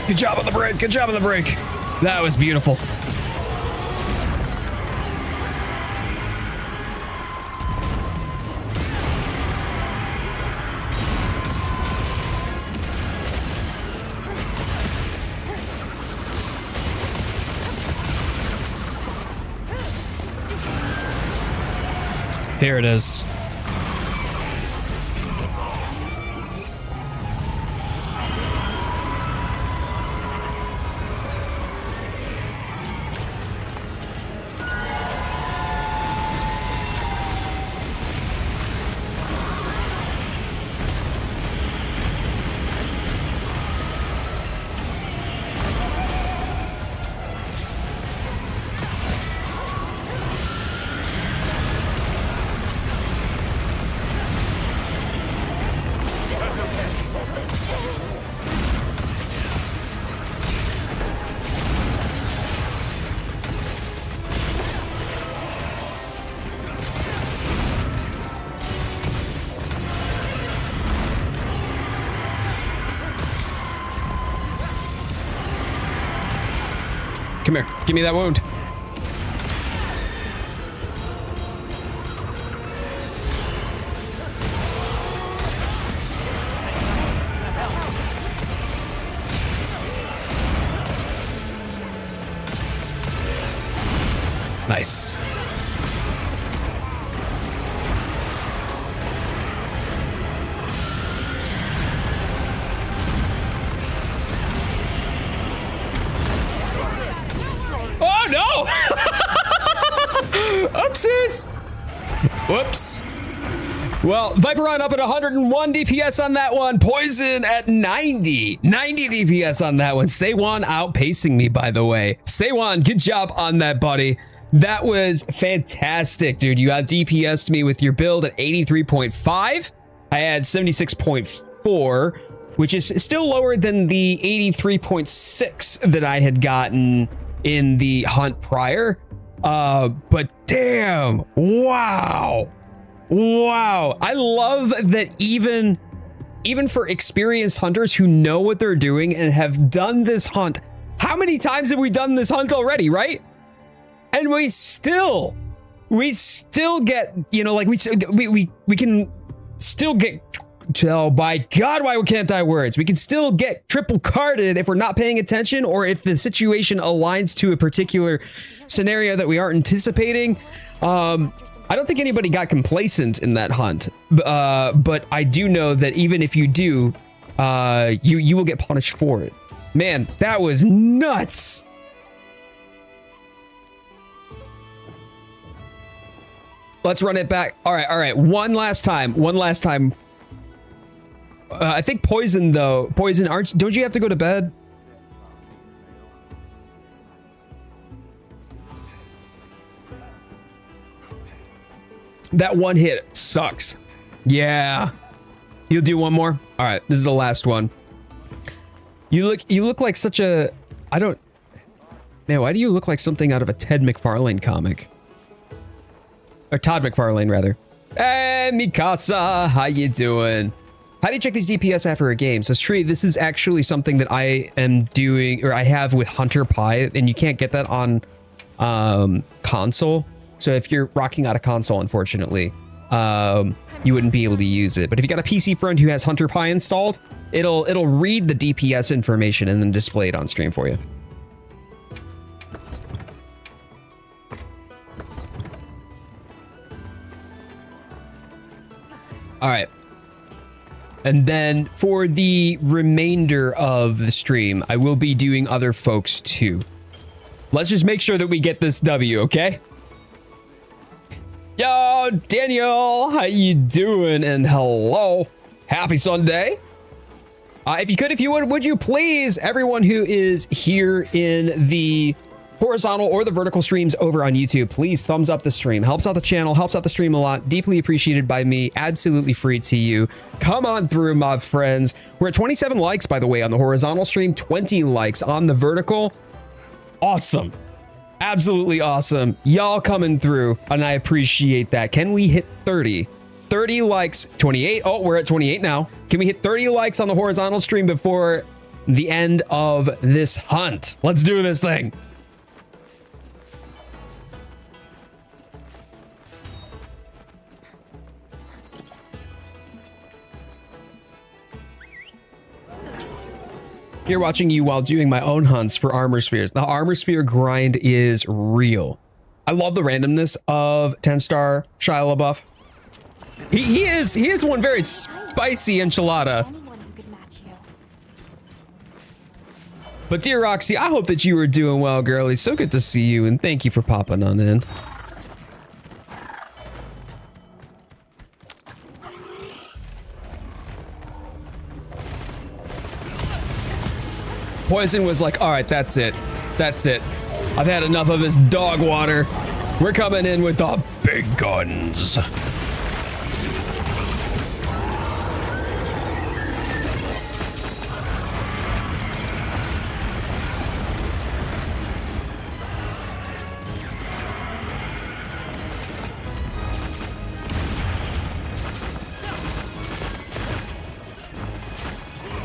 Good job on the break. Good job on the break. That was beautiful. Here it is. Come here. Give me that wound. Nice. Oh no! Oopsies! Whoops. Well, Viperon up at 101 DPS on that one. Poison at 90 DPS on that one. Seiwan outpacing me, by the way. Seiwan, good job on that, buddy. That was fantastic, dude. You out DPS'd me with your build at 83.5. I had 76.4, which is still lower than the 83.6 that I had gotten in the hunt prior. But damn, wow. I love that even for experienced hunters who know what they're doing and have done this hunt. How many times have we done this hunt already, right? And we still get, you know, like we can still get, oh my God, why can't I words? We can still get triple carded if we're not paying attention, or if the situation aligns to a particular scenario that we aren't anticipating. I don't think anybody got complacent in that hunt, but I do know that even if you do, you will get punished for it. Man, that was nuts. Let's run it back. All right. One last time. I think Poison, though. Poison, don't you have to go to bed? That one hit sucks. Yeah. You'll do one more? All right, this is the last one. You look like such a... Man, why do you look like something out of a Ted McFarlane comic? Or Todd McFarlane, rather. Hey, Mikasa, how you doing? How do you check these DPS after a game? So Sri, this is actually something that I am doing, or I have with Hunter Pi, and you can't get that on console. So if you're rocking out a console, unfortunately, you wouldn't be able to use it. But if you got a PC friend who has Hunter Pi installed, it'll read the DPS information and then display it on stream for you. All right. And then for the remainder of the stream, I will be doing other folks too. Let's just make sure that we get this W, okay? Yo, Daniel, how you doing? And hello, happy Sunday. If you would you please, everyone who is here in the horizontal or the vertical streams over on YouTube, please thumbs up the stream. Helps out the channel, helps out the stream a lot. Deeply appreciated by me. Absolutely free to you. Come on through, my friends. We're at 27 likes, by the way, on the horizontal stream. 20 likes on the vertical. Awesome. Absolutely awesome. Y'all coming through, and I appreciate that. Can we hit 30? 30 likes, 28. Oh, we're at 28 now. Can we hit 30 likes on the horizontal stream before the end of this hunt? Let's do this thing. Here watching you while doing my own hunts for armor spheres. The armor sphere grind is real. I love the randomness of 10-star Shia LaBeouf. He is one very spicy enchilada. But dear Roxy, I hope that you are doing well, girlie. So good to see you, and thank you for popping on in. Poison was like, all right, that's it. That's it. I've had enough of this dog water. We're coming in with the big guns.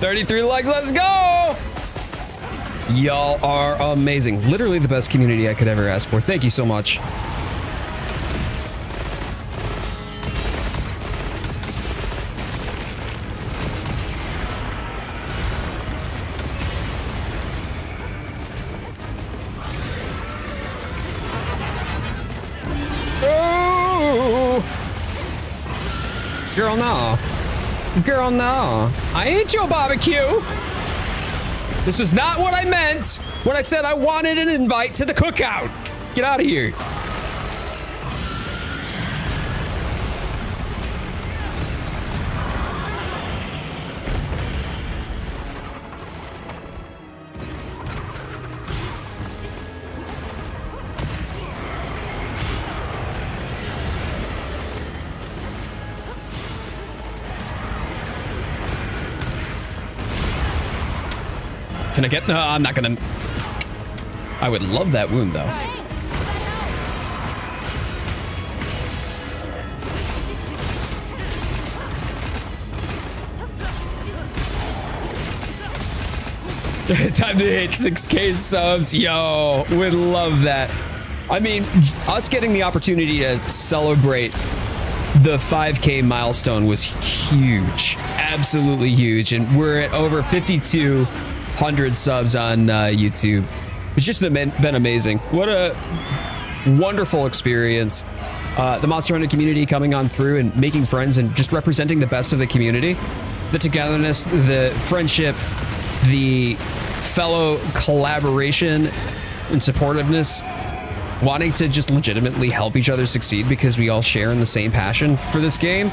$33 likes, let's go! Y'all are amazing. Literally the best community I could ever ask for. Thank you so much. Oh! Girl, no. Girl, no. I ate your barbecue. This was not what I meant when I said I wanted an invite to the cookout. Get out of here. Can I get? No, I'm not gonna. I would love that wound though. Time to hit 6K subs. Yo, would love that. I mean, us getting the opportunity to celebrate the 5K milestone was huge. Absolutely huge. And we're at over 5,200 subs on YouTube. It's just been amazing. What a wonderful experience. The Monster Hunter community coming on through and making friends and just representing the best of the community. The togetherness, the friendship, the fellow collaboration and supportiveness, wanting to just legitimately help each other succeed because we all share in the same passion for this game.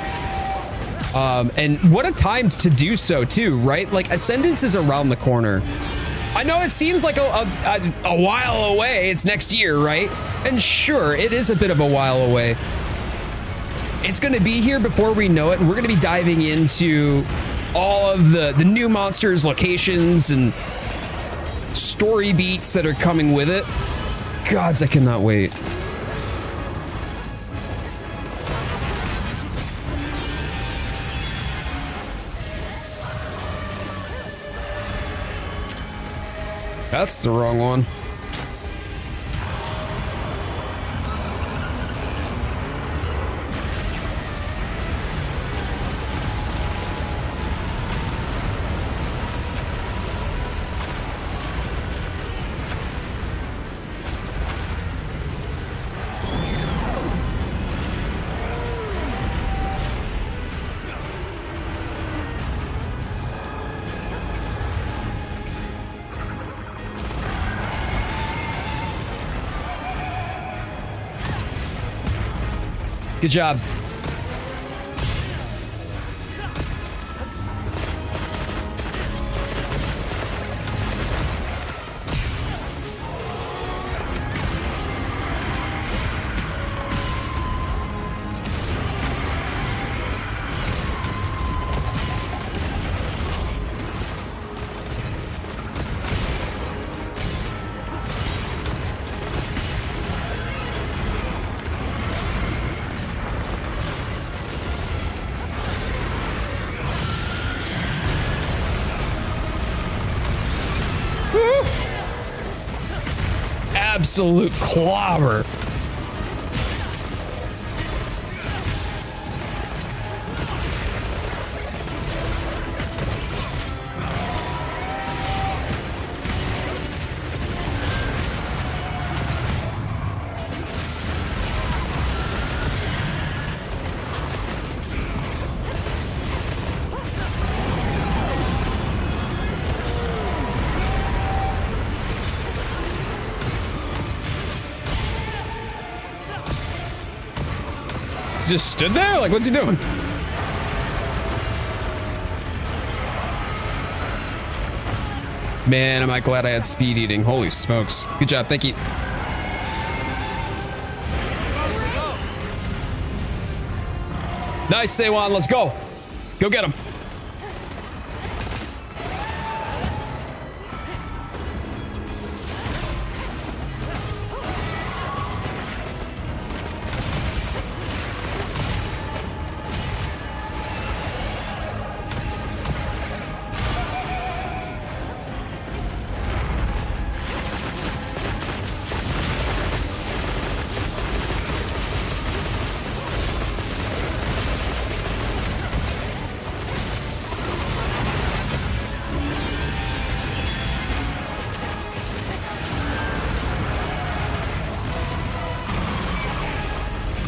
And what a time to do so too, right? Like Ascendance is around the corner. I know it seems like a while away. It's next year, right? And sure, it is a bit of a while away. It's going to be here before we know it. And we're going to be diving into all of the new monsters, locations, and story beats that are coming with it. Gods, I cannot wait. That's the wrong one. Good job. Absolute clobber. Just stood there? Like, what's he doing? Man, am I glad I had speed eating. Holy smokes. Good job. Thank you. Nice, Seiwan. Let's go. Go get him.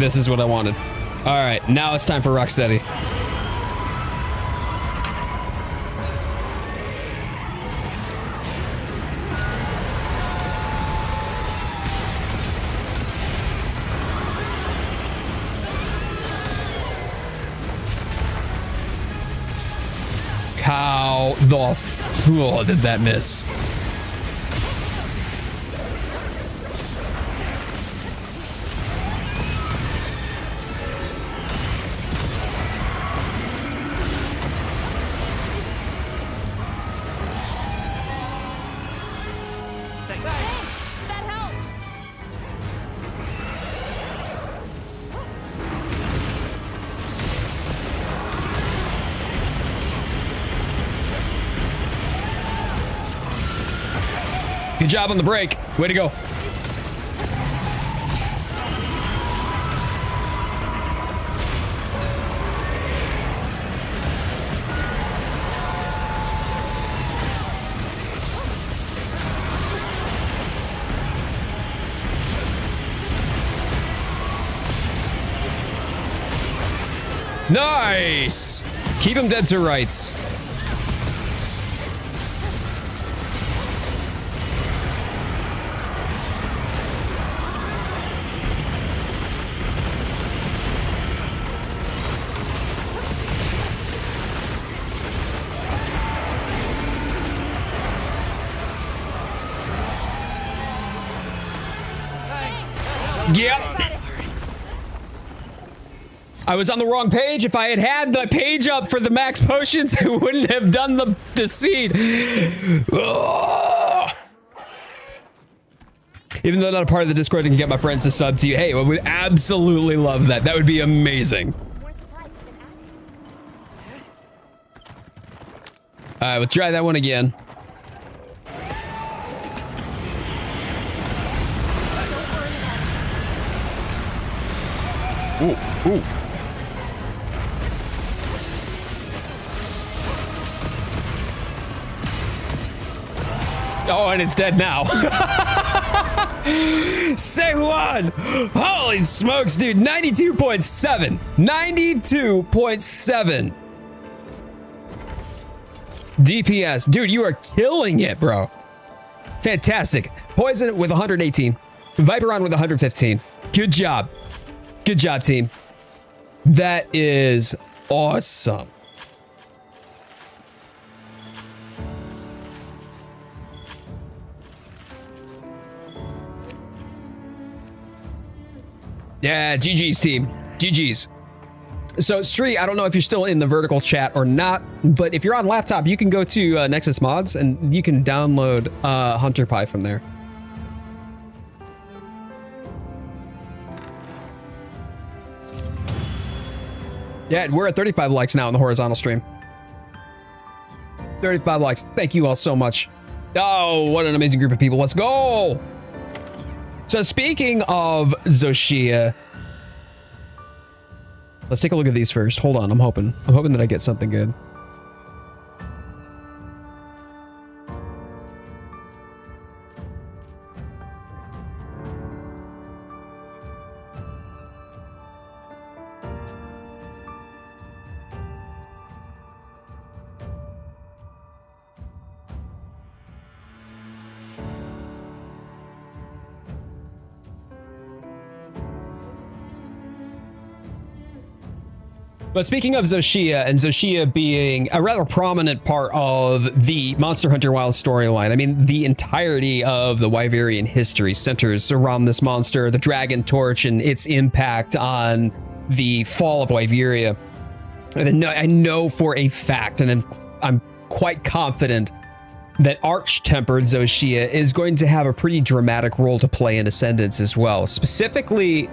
This is what I wanted. All right, now it's time for Rocksteady. How the oh, did that miss? Good job on the break. Way to go. Nice. Keep him dead to rights. Yep. I was on the wrong page. If I had had the page up for the max potions, I wouldn't have done the seed. Ugh. Even though not a part of the Discord, I can get my friends to sub to you. Hey, I would absolutely love that. That would be amazing. All right, we'll try that one again. Ooh, ooh. Oh, and it's dead now. Say one. Holy smokes, dude. 92.7. 92.7. DPS. Dude, you are killing it, bro. Fantastic. Poison with 118. Viperon with 115. Good job. Good job, team. That is awesome. Yeah, GG's, team. GG's. So, Stree, I don't know if you're still in the vertical chat or not, but if you're on laptop, you can go to Nexus Mods and you can download Hunter Pie from there. Yeah, we're at 35 likes now in the horizontal stream. 35 likes. Thank you all so much. Oh, what an amazing group of people. Let's go. So speaking of Xochitl, let's take a look at these first. Hold on, I'm hoping that I get something good. But speaking of Xochitl, and Xochitl being a rather prominent part of the Monster Hunter Wilds storyline, I mean, the entirety of the Wyverian history centers around this monster, the Dragon Torch, and its impact on the fall of Wyveria. And I know for a fact, and I'm quite confident that Arch-Tempered Xochitl is going to have a pretty dramatic role to play in Ascendance as well. Specifically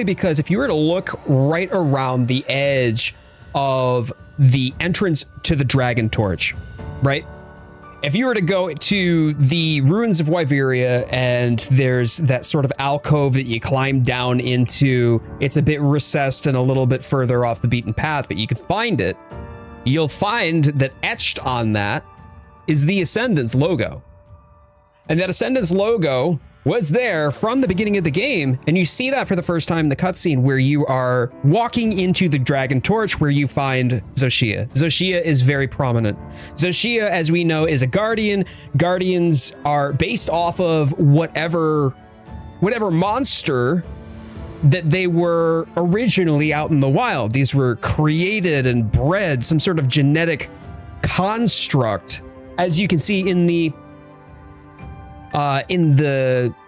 because if you were to look right around the edge of the entrance to the Dragon Torch, right? If you were to go to the ruins of Wyveria and there's that sort of alcove that you climb down into, it's a bit recessed and a little bit further off the beaten path, but you could find it. You'll find that etched on that is the Ascendance logo. And that Ascendance logo was there from the beginning of the game, and you see that for the first time in the cutscene where you are walking into the Dragon Torch where you find Xochitl. Xochitl is very prominent. Xochitl, as we know, is a guardian. Guardians are based off of whatever monster that they were originally out in the wild. These were created and bred, some sort of genetic construct. As you can see in the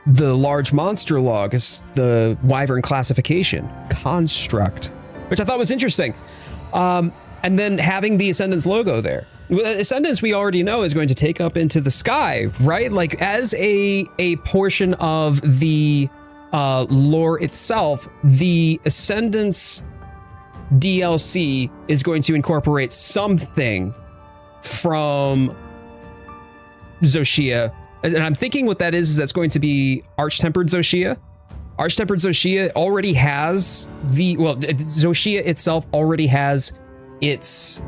large monster log, is the Wyvern classification construct, which I thought was interesting. And then having the Ascendance logo there. Ascendance, we already know, is going to take up into the sky, right? Like as a portion of the lore itself, the Ascendance DLC is going to incorporate something from Xochitl, and I'm thinking what that is that's going to be Arch-Tempered Xochitl. Arch-Tempered Xochitl already has Xochitl itself already has its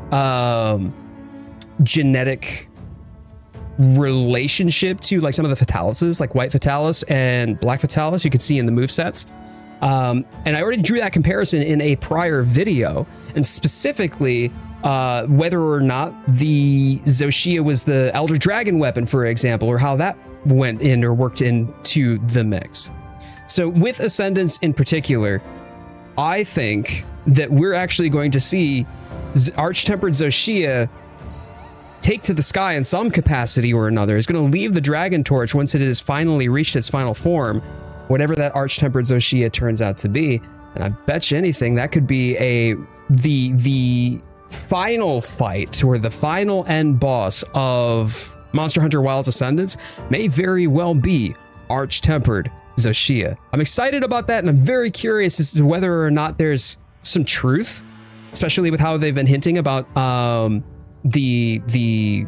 genetic relationship to like some of the Fatalises, like White Fatalis and Black Fatalis. You can see in the movesets. And I already drew that comparison in a prior video, and specifically whether or not the Xochitl was the Elder Dragon weapon, for example, or how that went in or worked into the mix. So with Ascendance in particular, I think that we're actually going to see Arch-Tempered Xochitl take to the sky in some capacity or another. It's going to leave the Dragon Torch once it has finally reached its final form, whatever that Arch-Tempered Xochitl turns out to be. And I bet you anything that could be the final fight or the final end boss of Monster Hunter Wilds Ascendance may very well be Arch-Tempered Xochitl. I'm excited about that, and I'm very curious as to whether or not there's some truth, especially with how they've been hinting about the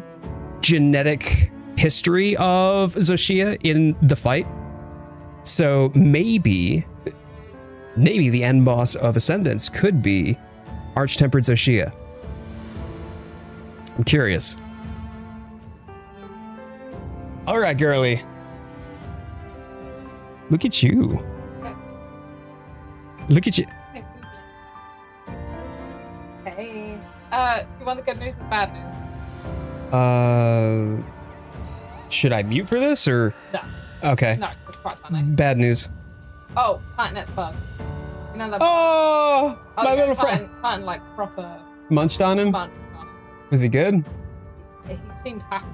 genetic history of Xochitl in the fight. So maybe maybe the end boss of Ascendance could be Arch-Tempered Zoshia. I'm curious. All right, girly. Look at you. Look at you. Hey. You want the good news and bad news? Should I mute for this or? No. Okay. No, it's quite funny. Bad news. Oh, Titanite bug. You know that Oh, my yeah, little friend. Titan, like, proper Munched on him? fun. Was he good? He seemed happy.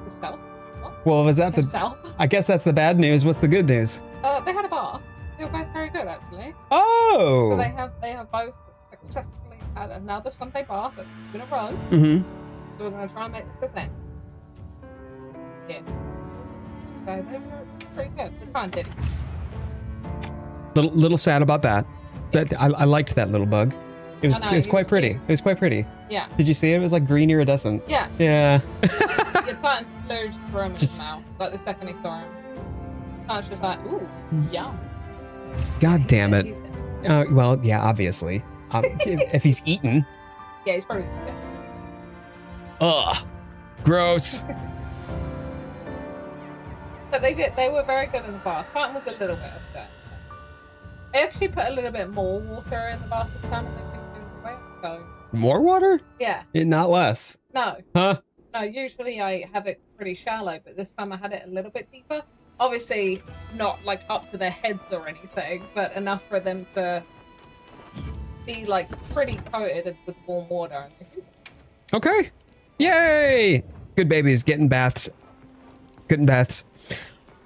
Himself? What? Well, was that Himself? I guess that's the bad news. What's the good news? They had a bar. They were both very good, actually. Oh. So they have both successfully had another Sunday bath that's been a row. Mm-hmm. So we're going to try and make this a thing. Yeah. So they were pretty good. We're trying to do. Little sad about that. That I liked that little bug. It was I know, it was he quite was pretty. cute. It was quite pretty. Yeah. Did you see it? It was like green iridescent. Yeah. Yeah. Your Titan literally just threw him in his Just- mouth. Like the second he saw him. Titan's just like, ooh, yum. God damn it. He's- Well, yeah, obviously. If he's eaten. yeah, he's probably dead. Ugh. Gross. But they were very good in the bath. Titan was a little bit upset. They actually put a little bit more water in the bath this time and they seemed to enjoy it. So More water? yeah. Not less. No. Huh? No, usually I have it pretty shallow, but this time I had it a little bit deeper. Obviously not like up to their heads or anything, but enough for them to be like pretty coated with warm water. And they seemed to- Okay. Yay! Good babies getting baths. Good in baths.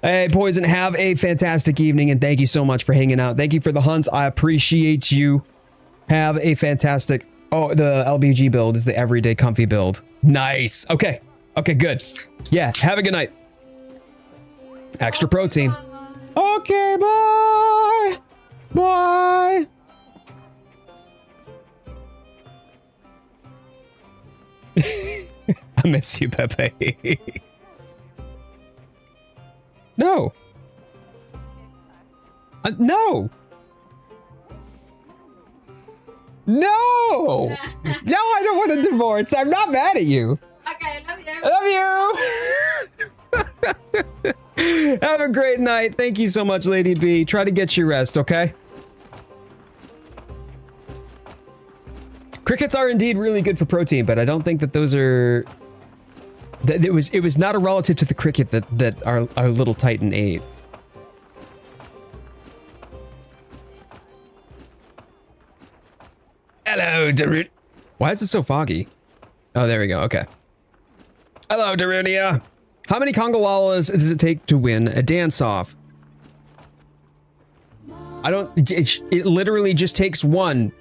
Hey, Poison, have a fantastic evening, and thank you so much for hanging out. Thank you for the hunts. I appreciate you. Have a fantastic... Oh, the LBG build is the everyday comfy build. Nice. Okay. Okay, good. Yeah, have a good night. Extra protein. Okay, bye. Bye. I miss you, Pepe. No. No. No. No, I don't want a divorce. I'm not mad at you. Okay, love you. Love you. Have a great night. Thank you so much, Lady B. Try to get your rest, okay? Crickets are indeed really good for protein, but I don't think that those are... It was not a relative to the cricket that our little Titan ate. Hello, Darun. Why is it so foggy? Oh, there we go. Okay. Hello, Darunia. How many Congo Wallas does it take to win a dance-off? I don't... It literally just takes one.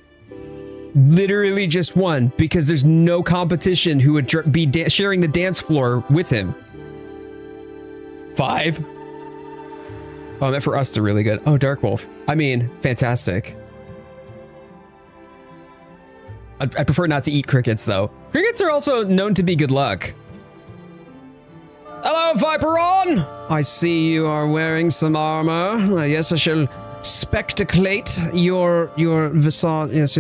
Literally just one, because there's no competition who would be sharing the dance floor with him. 5. Oh, I meant for us, they're really good. Oh, Dark Wolf. I mean, fantastic. I prefer not to eat crickets, though. Crickets are also known to be good luck. Hello, Viperon! I see you are wearing some armor. Yes, I shall spectaculate your visage. Yes,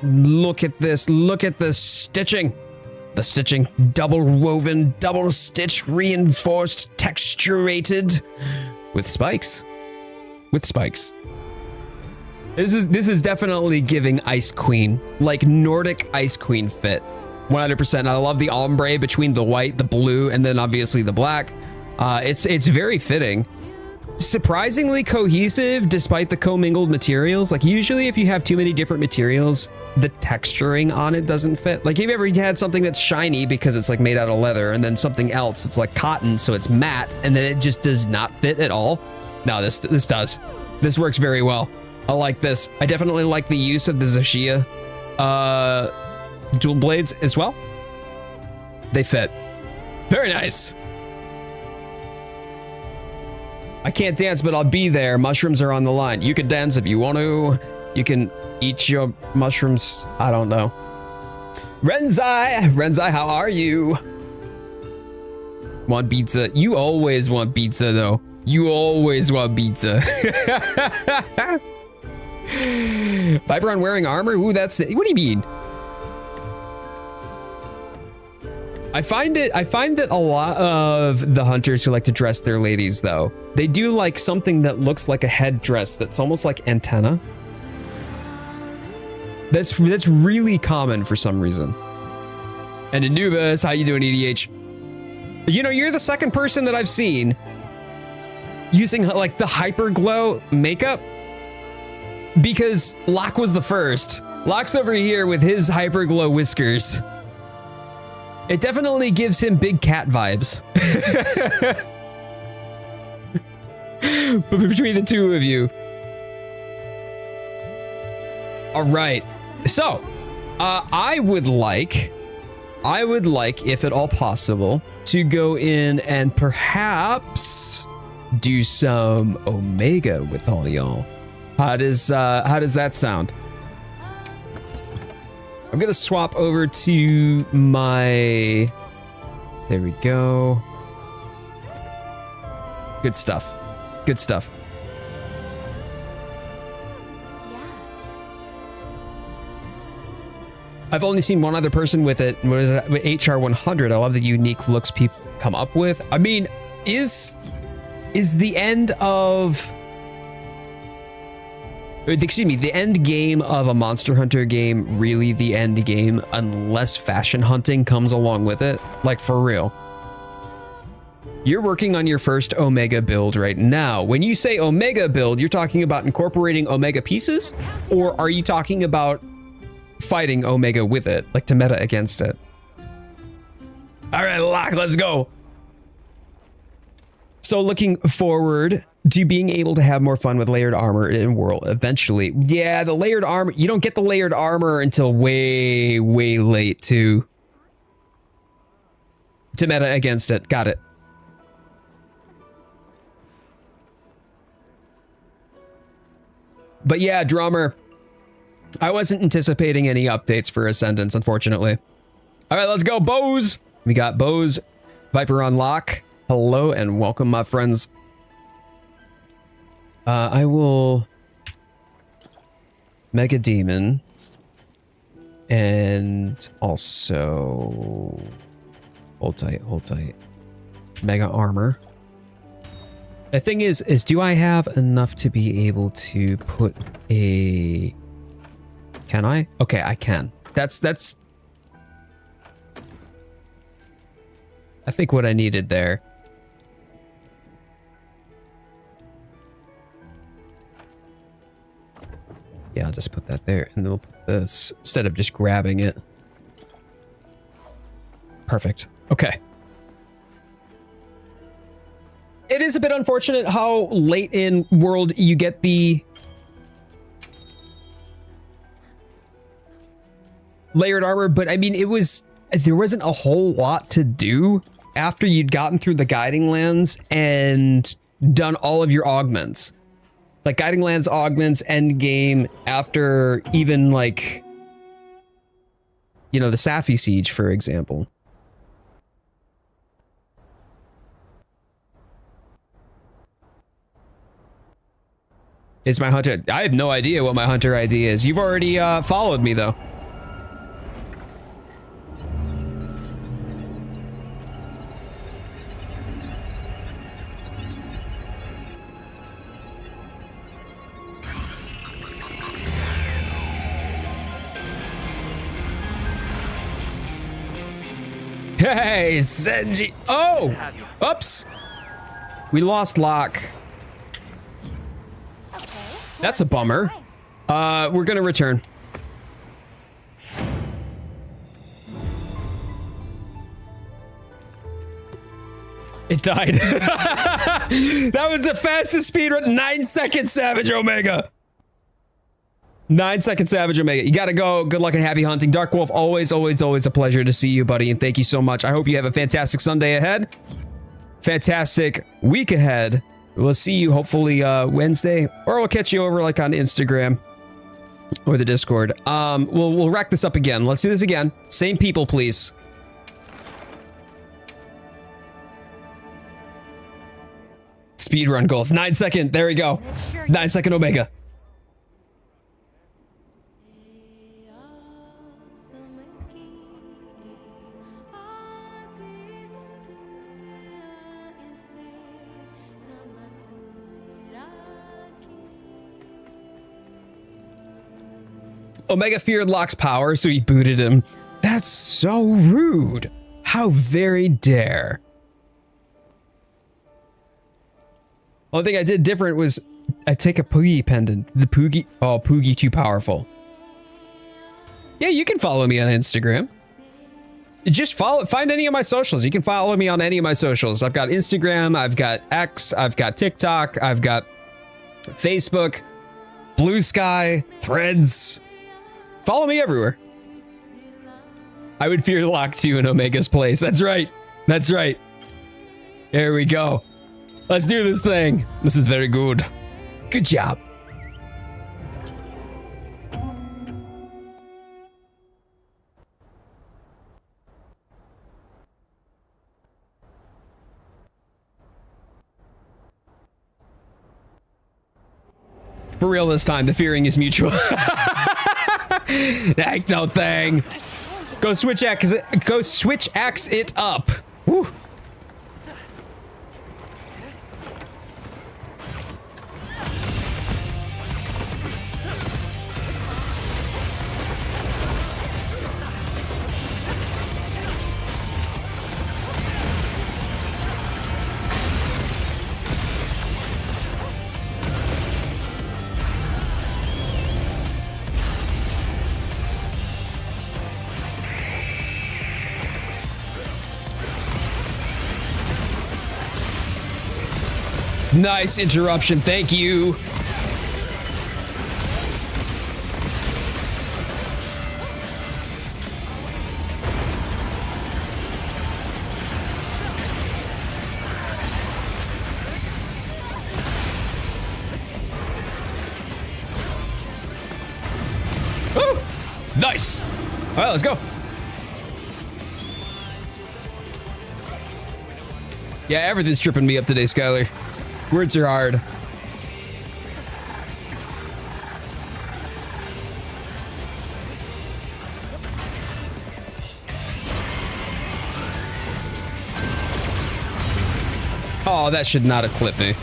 look at this. Look at the stitching. The stitching, double woven, double stitched, reinforced, texturated with spikes. With spikes. This is definitely giving Ice Queen, like Nordic Ice Queen fit. 100%. I love the ombre between the white, the blue, and then obviously the black. It's very fitting. Surprisingly cohesive despite the commingled materials. Like usually if you have too many different materials, the texturing on it doesn't fit. Like have you ever had something that's shiny because it's like made out of leather, and then something else it's like cotton, so it's matte, and then it just does not fit at all? No, this does. This works very well. I like this. I definitely like the use of the Zoshia dual blades as well. They fit. Very nice. I can't dance, but I'll be there. Mushrooms are on the line. You can dance if you want to. You can eat your mushrooms. I don't know. Renzai, how are you? Want pizza? You always want pizza, though. You always want pizza. Viperon wearing armor? Ooh, that's it. What do you mean? I find that a lot of the hunters who like to dress their ladies, though, they do like something that looks like a headdress that's almost like antenna. That's really common for some reason. And Anubis, how you doing, EDH? You know, you're the second person that I've seen using like the hyperglow makeup, because Locke was the first. Locke's over here with his hyperglow whiskers. It definitely gives him big cat vibes. But between the two of you. All right. So, I would like, if at all possible, to go in and perhaps do some Omega with all y'all. How does that sound? I'm gonna swap over to my, there we go. Good stuff. Good stuff. I've only seen one other person with it. What is it? With HR100. I love the unique looks people come up with. I mean, is the end of, excuse me, the end game of a Monster Hunter game really the end game unless fashion hunting comes along with it? Like, for real. You're working on your first Omega build right now. When you say Omega build, you're talking about incorporating Omega pieces? Or are you talking about fighting Omega with it, like to meta against it? All right, Locke, let's go. So looking forward to being able to have more fun with layered armor in World eventually. Yeah, the layered armor, you don't get the layered armor until way, way late to meta against it. Got it. But yeah, drummer, I wasn't anticipating any updates for Ascendance, unfortunately. All right, let's go, Bose. We got Bose, Viper on lock. Hello and welcome, my friends. I will Mega Demon and also hold tight. Mega Armor. The thing is do I have enough to be able to put a, can I? Okay, I can. That's I think what I needed there. Yeah, I'll just put that there and then we'll put this instead of just grabbing it. Perfect. Okay. It is a bit unfortunate how late in World you get the layered armor, but I mean, there wasn't a whole lot to do after you'd gotten through the Guiding Lands and done all of your augments. Like Guiding Lands augments, end game, after even like, you know, the Safi Siege, for example. Is my hunter? I have no idea what my hunter ID is. You've already followed me though. Hey, Senji. Oh, oops. We lost Locke. That's a bummer. We're gonna return. It died. That was the fastest speedrun. 9 seconds, Savage Omega. 9 seconds, Savage Omega. You gotta go. Good luck and happy hunting. Dark Wolf, always a pleasure to see you, buddy. And thank you so much. I hope you have a fantastic Sunday ahead. Fantastic week ahead. We'll see you hopefully Wednesday, or we'll catch you over like on Instagram or the Discord. We'll rack this up again. Let's do this again. Same people, please. Speedrun goals. 9 second. There we go. 9 second Omega. Omega feared Locke's power, so he booted him. That's so rude. How very dare. Only thing I did different was I take a Poogie pendant. The Poogie, oh, Poogie too powerful. Yeah, you can follow me on Instagram. Just find any of my socials. You can follow me on any of my socials. I've got Instagram, I've got X, I've got TikTok, I've got Facebook, Blue Sky, Threads. Follow me everywhere. I would fear Locke too in Omega's place. That's right. That's right. There we go. Let's do this thing. This is very good. Good job. For real this time, the fearing is mutual. Ain't no thing. Go switch axe it up. Woo. Nice interruption, thank you. Woo! Nice. All right, let's go. Yeah, everything's tripping me up today, Skylar. Words are hard. Oh, that should not have clipped me.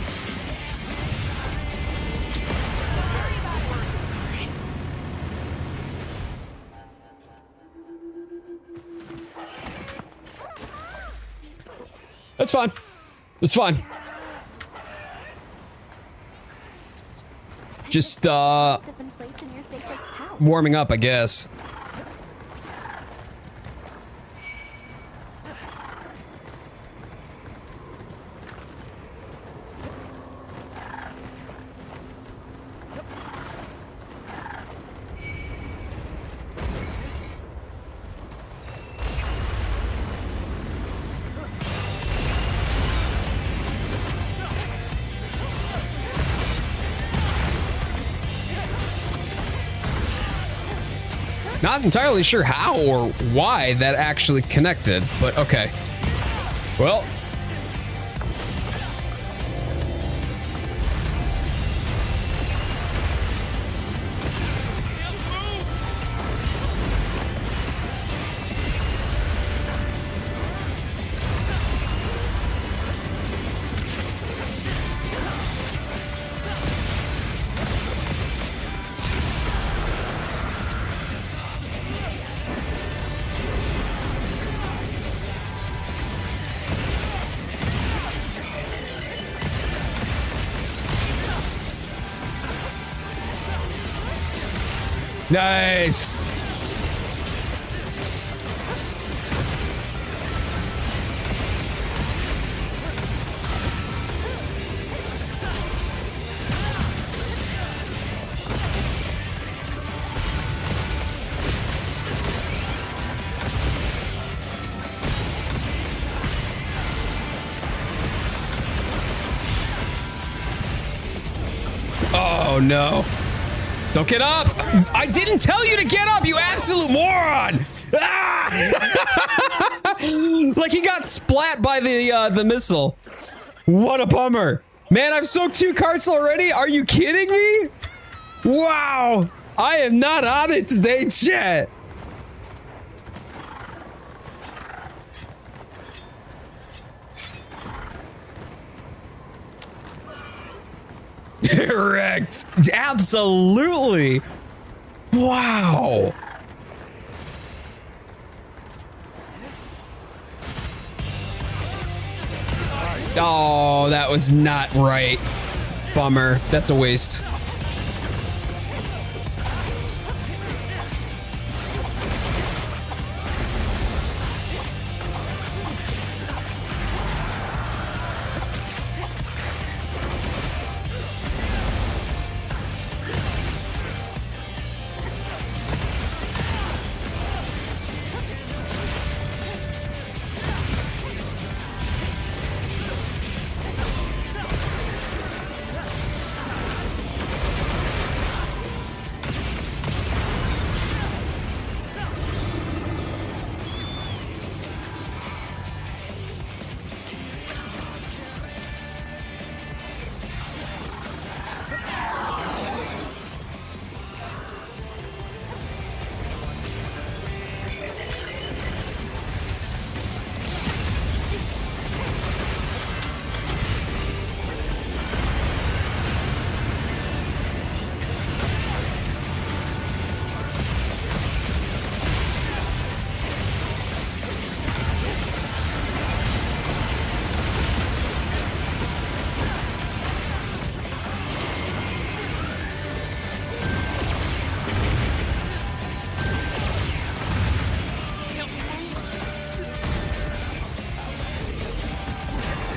That's fine. It's fine. Just, warming up, I guess. Not entirely sure how or why that actually connected, but okay. Well. Nice. Oh no. Don't get up! I didn't tell you to get up, you absolute moron! Ah! Like he got splat by the missile. What a bummer. Man, I've soaked 2 carts already? Are you kidding me? Wow! I am not on it today, chat. Correct. Absolutely. Wow. Oh, that was not right. Bummer. That's a waste.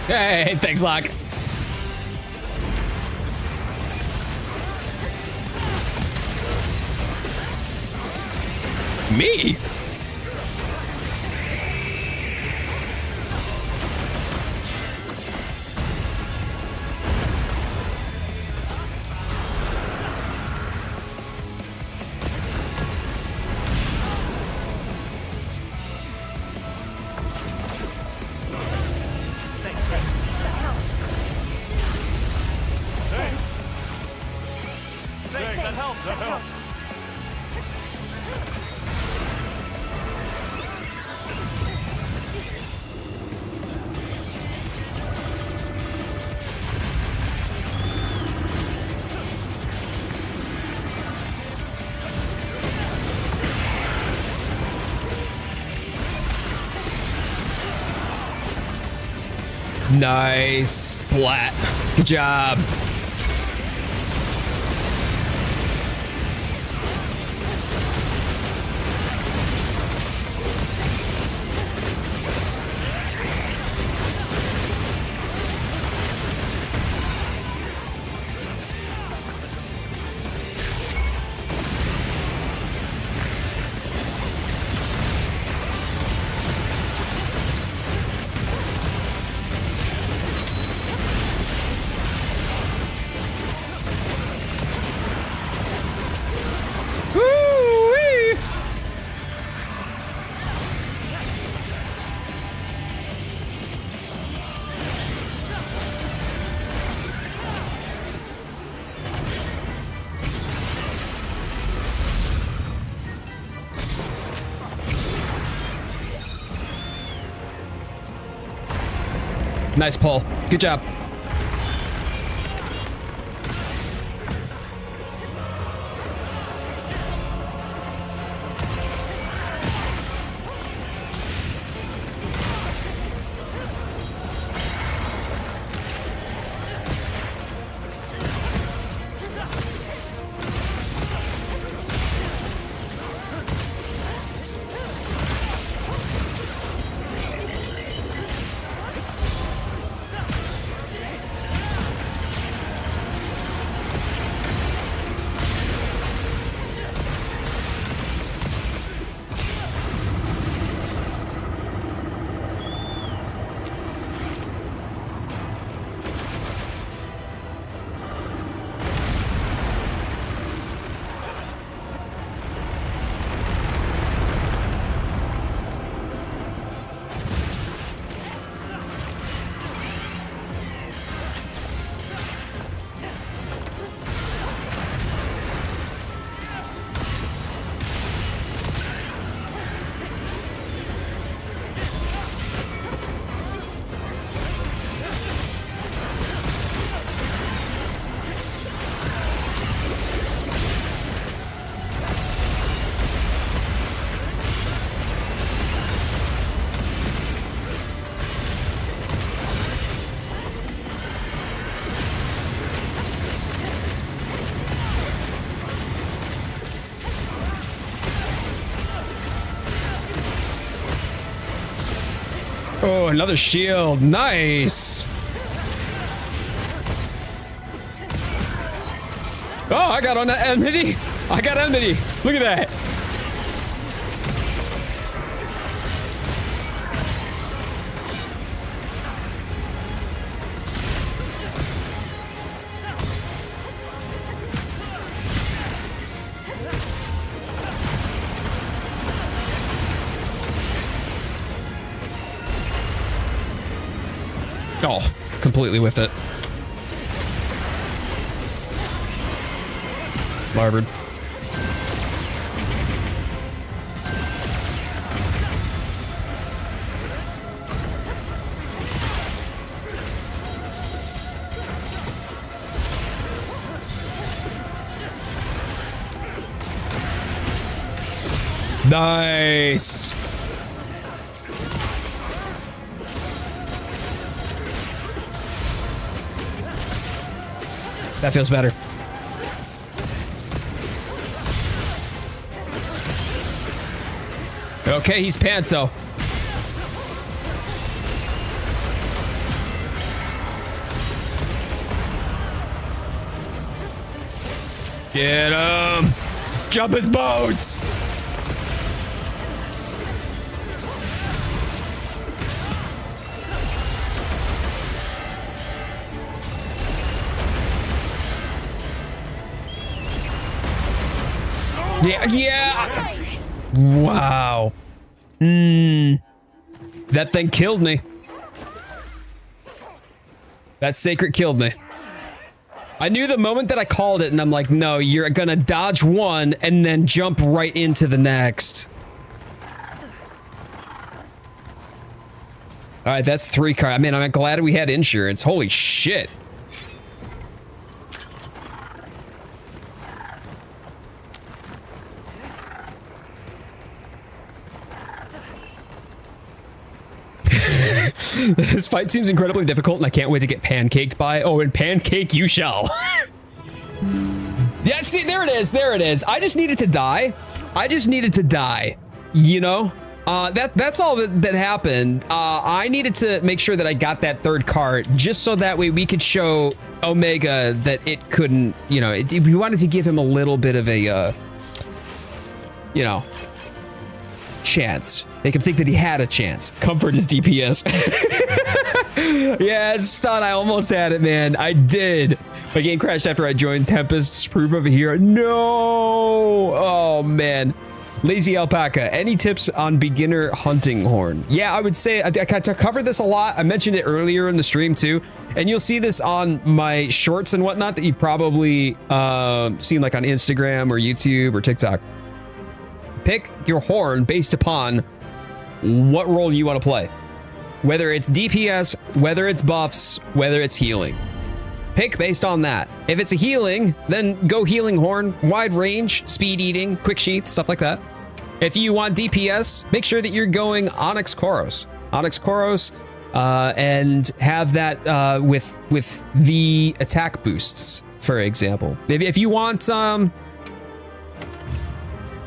Hey, thanks, Locke. Me? Thanks, that helped. That helped. Nice splat. Good job. Woo-wee. Nice pull. Good job. Oh, another shield. Nice. Oh, I got on that enmity. I got enmity. Look at that. Oh, completely whiffed it. Larboard. Nice. That feels better. Okay, he's Panto. Get him! Jump his boats! Yeah. Wow. That thing killed me. That sacred killed me. I knew the moment that I called it, and I'm like, no, you're gonna dodge one and then jump right into the next. All right, that's 3 cars. I mean, I'm glad we had insurance. Holy shit. This fight seems incredibly difficult, and I can't wait to get pancaked by. Oh, and pancake you shall. Yeah, see, there it is. There it is. I just needed to die. I just needed to die. You know? That's all that happened. I needed to make sure that I got that 3rd cart, just so that way we could show Omega that it couldn't, you know, we wanted to give him a little bit of a, you know, chance. Make him think that he had a chance. Comfort his DPS. Yeah, stun. I almost had it, man. I did. My game crashed after I joined Tempest's proof of a hero. No. Oh, man. Lazy Alpaca. Any tips on beginner hunting horn? Yeah, I would say I covered this a lot. I mentioned it earlier in the stream too. And you'll see this on my shorts and whatnot that you've probably seen like on Instagram or YouTube or TikTok. Pick your horn based upon what role you want to play. Whether it's DPS, whether it's buffs, whether it's healing. Pick based on that. If it's a healing, then go healing horn, wide range, speed eating, quick sheath, stuff like that. If you want DPS, make sure that you're going Onyx Koros. Onyx Koros, and have that with the attack boosts, for example. If you want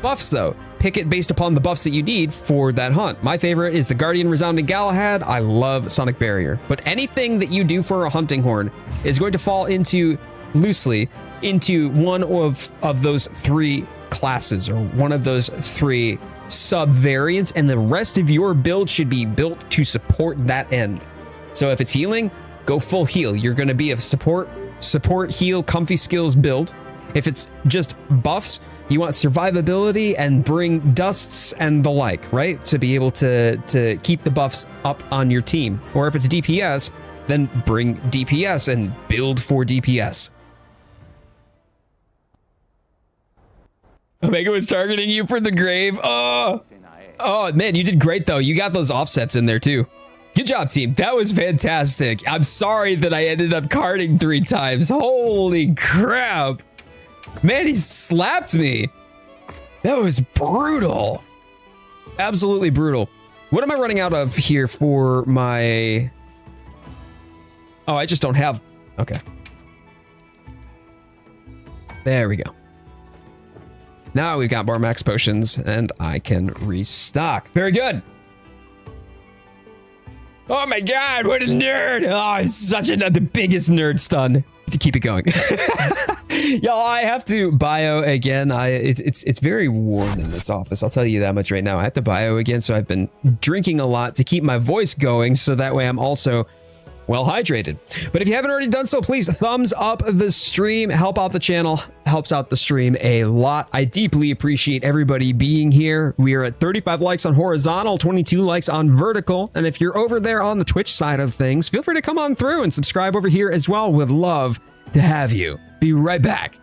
buffs though, pick it based upon the buffs that you need for that hunt. My favorite is the Guardian Resounding Galahad. I love Sonic Barrier. But anything that you do for a hunting horn is going to fall loosely into one of those 3 classes, or one of those 3 sub variants, and the rest of your build should be built to support that end. So if it's healing, go full heal. You're going to be a support heal comfy skills build. If it's just buffs, you want survivability and bring dusts and the like, right? To be able to keep the buffs up on your team. Or if it's DPS, then bring DPS and build for DPS. Omega was targeting you for the grave. Oh man, you did great though. You got those offsets in there too. Good job, team. That was fantastic. I'm sorry that I ended up carding 3 times. Holy crap. Man, he slapped me. That was brutal. Absolutely brutal. What am I running out of here for my... Oh, I just don't have... Okay. There we go. Now we've got more max potions, and I can restock. Very good. Oh my god, what a nerd! Oh, I'm such the biggest nerd stun. To keep it going. Y'all, I have to bio again. It's very warm in this office. I'll tell you that much right now. I have to bio again, so I've been drinking a lot to keep my voice going, so that way I'm also well hydrated. But if you haven't already done so, please thumbs up the stream, help out the channel, helps out the stream a lot. I deeply appreciate everybody being here. We are at 35 likes on horizontal, 22 likes on vertical. And if you're over there on the Twitch side of things, feel free to come on through and subscribe over here as well. Would love to have you. Be right back.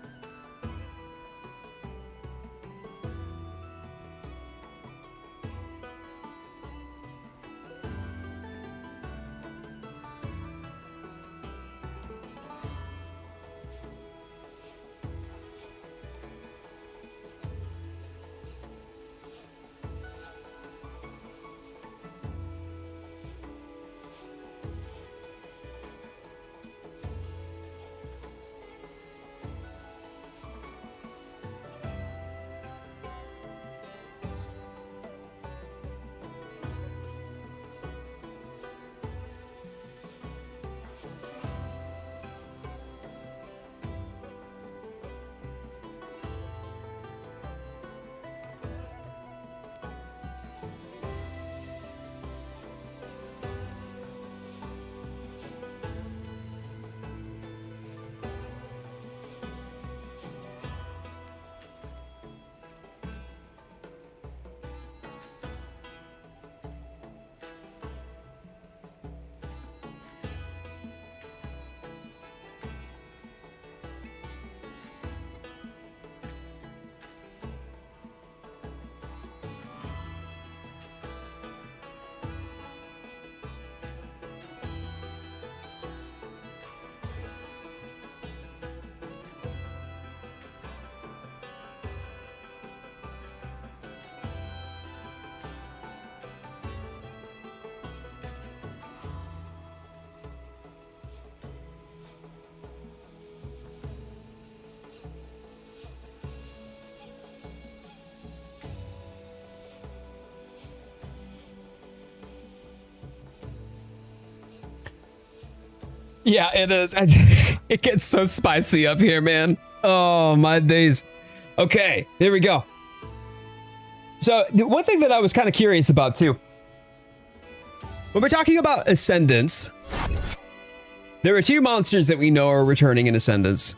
Yeah, it is. It gets so spicy up here, man. Oh, my days. Okay, here we go. So, the one thing that I was kind of curious about, too. When we're talking about Ascendants, there are two monsters that we know are returning in Ascendants.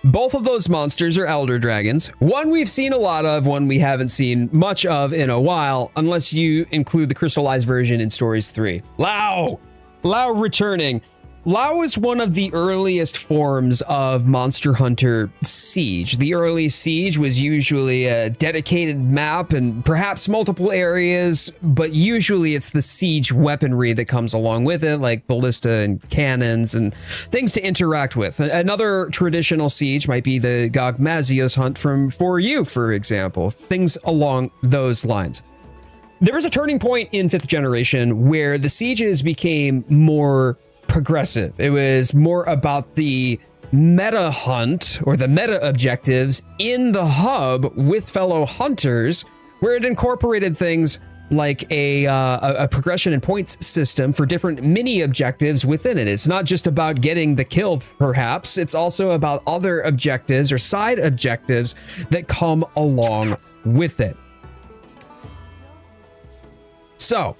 Both of those monsters are Elder Dragons. One we've seen a lot of, one we haven't seen much of in a while, unless you include the crystallized version in Stories 3. Lao! Lao returning. Lao is one of the earliest forms of Monster Hunter Siege. The early Siege was usually a dedicated map and perhaps multiple areas, but usually it's the Siege weaponry that comes along with it, like ballista and cannons and things to interact with. Another traditional Siege might be the Gogmazios hunt from 4U, for example. Things along those lines. There was a turning point in 5th generation where the Sieges became more progressive. It was more about the meta hunt or the meta objectives in the hub with fellow hunters, where it incorporated things like a progression and points system for different mini objectives within it. It's not just about getting the kill, perhaps. It's also about other objectives or side objectives that come along with it. So,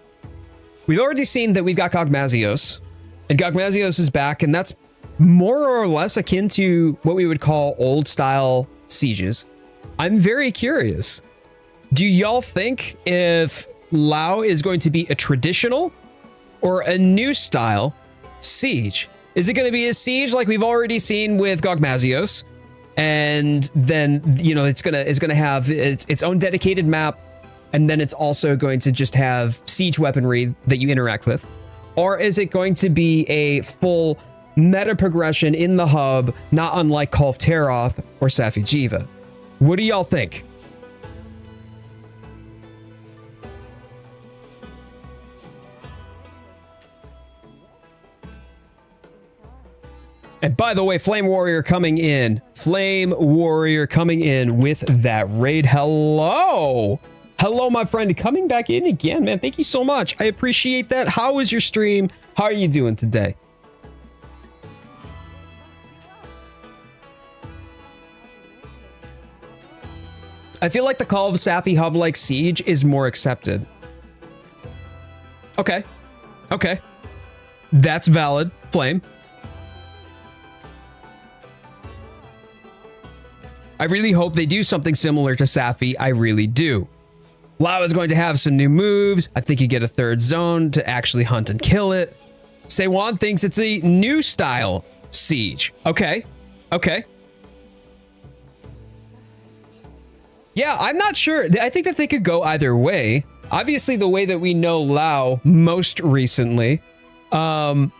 we've already seen that we've got Gogmazios. And Gogmazios is back, and that's more or less akin to what we would call old-style sieges. I'm very curious. Do y'all think if Lao is going to be a traditional or a new-style siege? Is it going to be a siege like we've already seen with Gogmazios, and then it's gonna have its own dedicated map, and then it's also going to just have siege weaponry that you interact with? Or is it going to be a full meta progression in the hub, not unlike Call of Teroth or Safi'jiiva? What do y'all think? And by the way, Flame Warrior coming in. Flame Warrior coming in with that raid. Hello! Hello, my friend. Coming back in again, man. Thank you so much. I appreciate that. How was your stream? How are you doing today? I feel like the Call of Safi hub-like siege is more accepted. Okay. Okay. That's valid. Flame. I really hope they do something similar to Safi. I really do. Lao is going to have some new moves. I think you get a third zone to actually hunt and kill it. Seiwan thinks it's a new style siege. Okay. Okay. Yeah, I'm not sure. I think that they could go either way. Obviously, the way that we know Lao most recently, it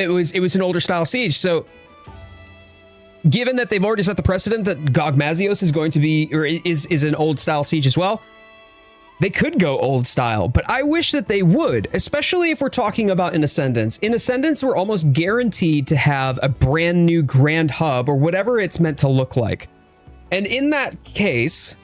was an older style siege. So, given that they've already set the precedent that Gogmazios is going to be, or is an old style siege as well, they could go old style, but I wish that they would, especially if we're talking about in Ascendance. In Ascendance, we're almost guaranteed to have a brand new grand hub or whatever it's meant to look like. And in that case,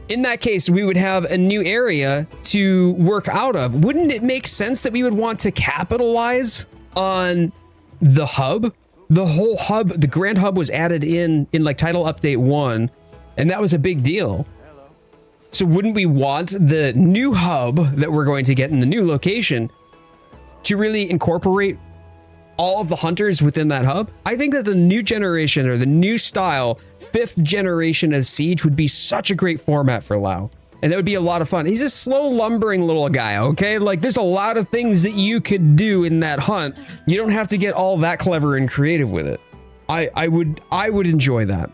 we would have a new area to work out of. Wouldn't it make sense that we would want to capitalize on the hub? The whole hub, the grand hub was added in like title update 1, and that was a big deal. So wouldn't we want the new hub that we're going to get in the new location to really incorporate all of the hunters within that hub? I think that the new generation or the new style 5th generation of Siege would be such a great format for Lao. And that would be a lot of fun. He's a slow lumbering little guy, okay? Like there's a lot of things that you could do in that hunt. You don't have to get all that clever and creative with it. I would enjoy that.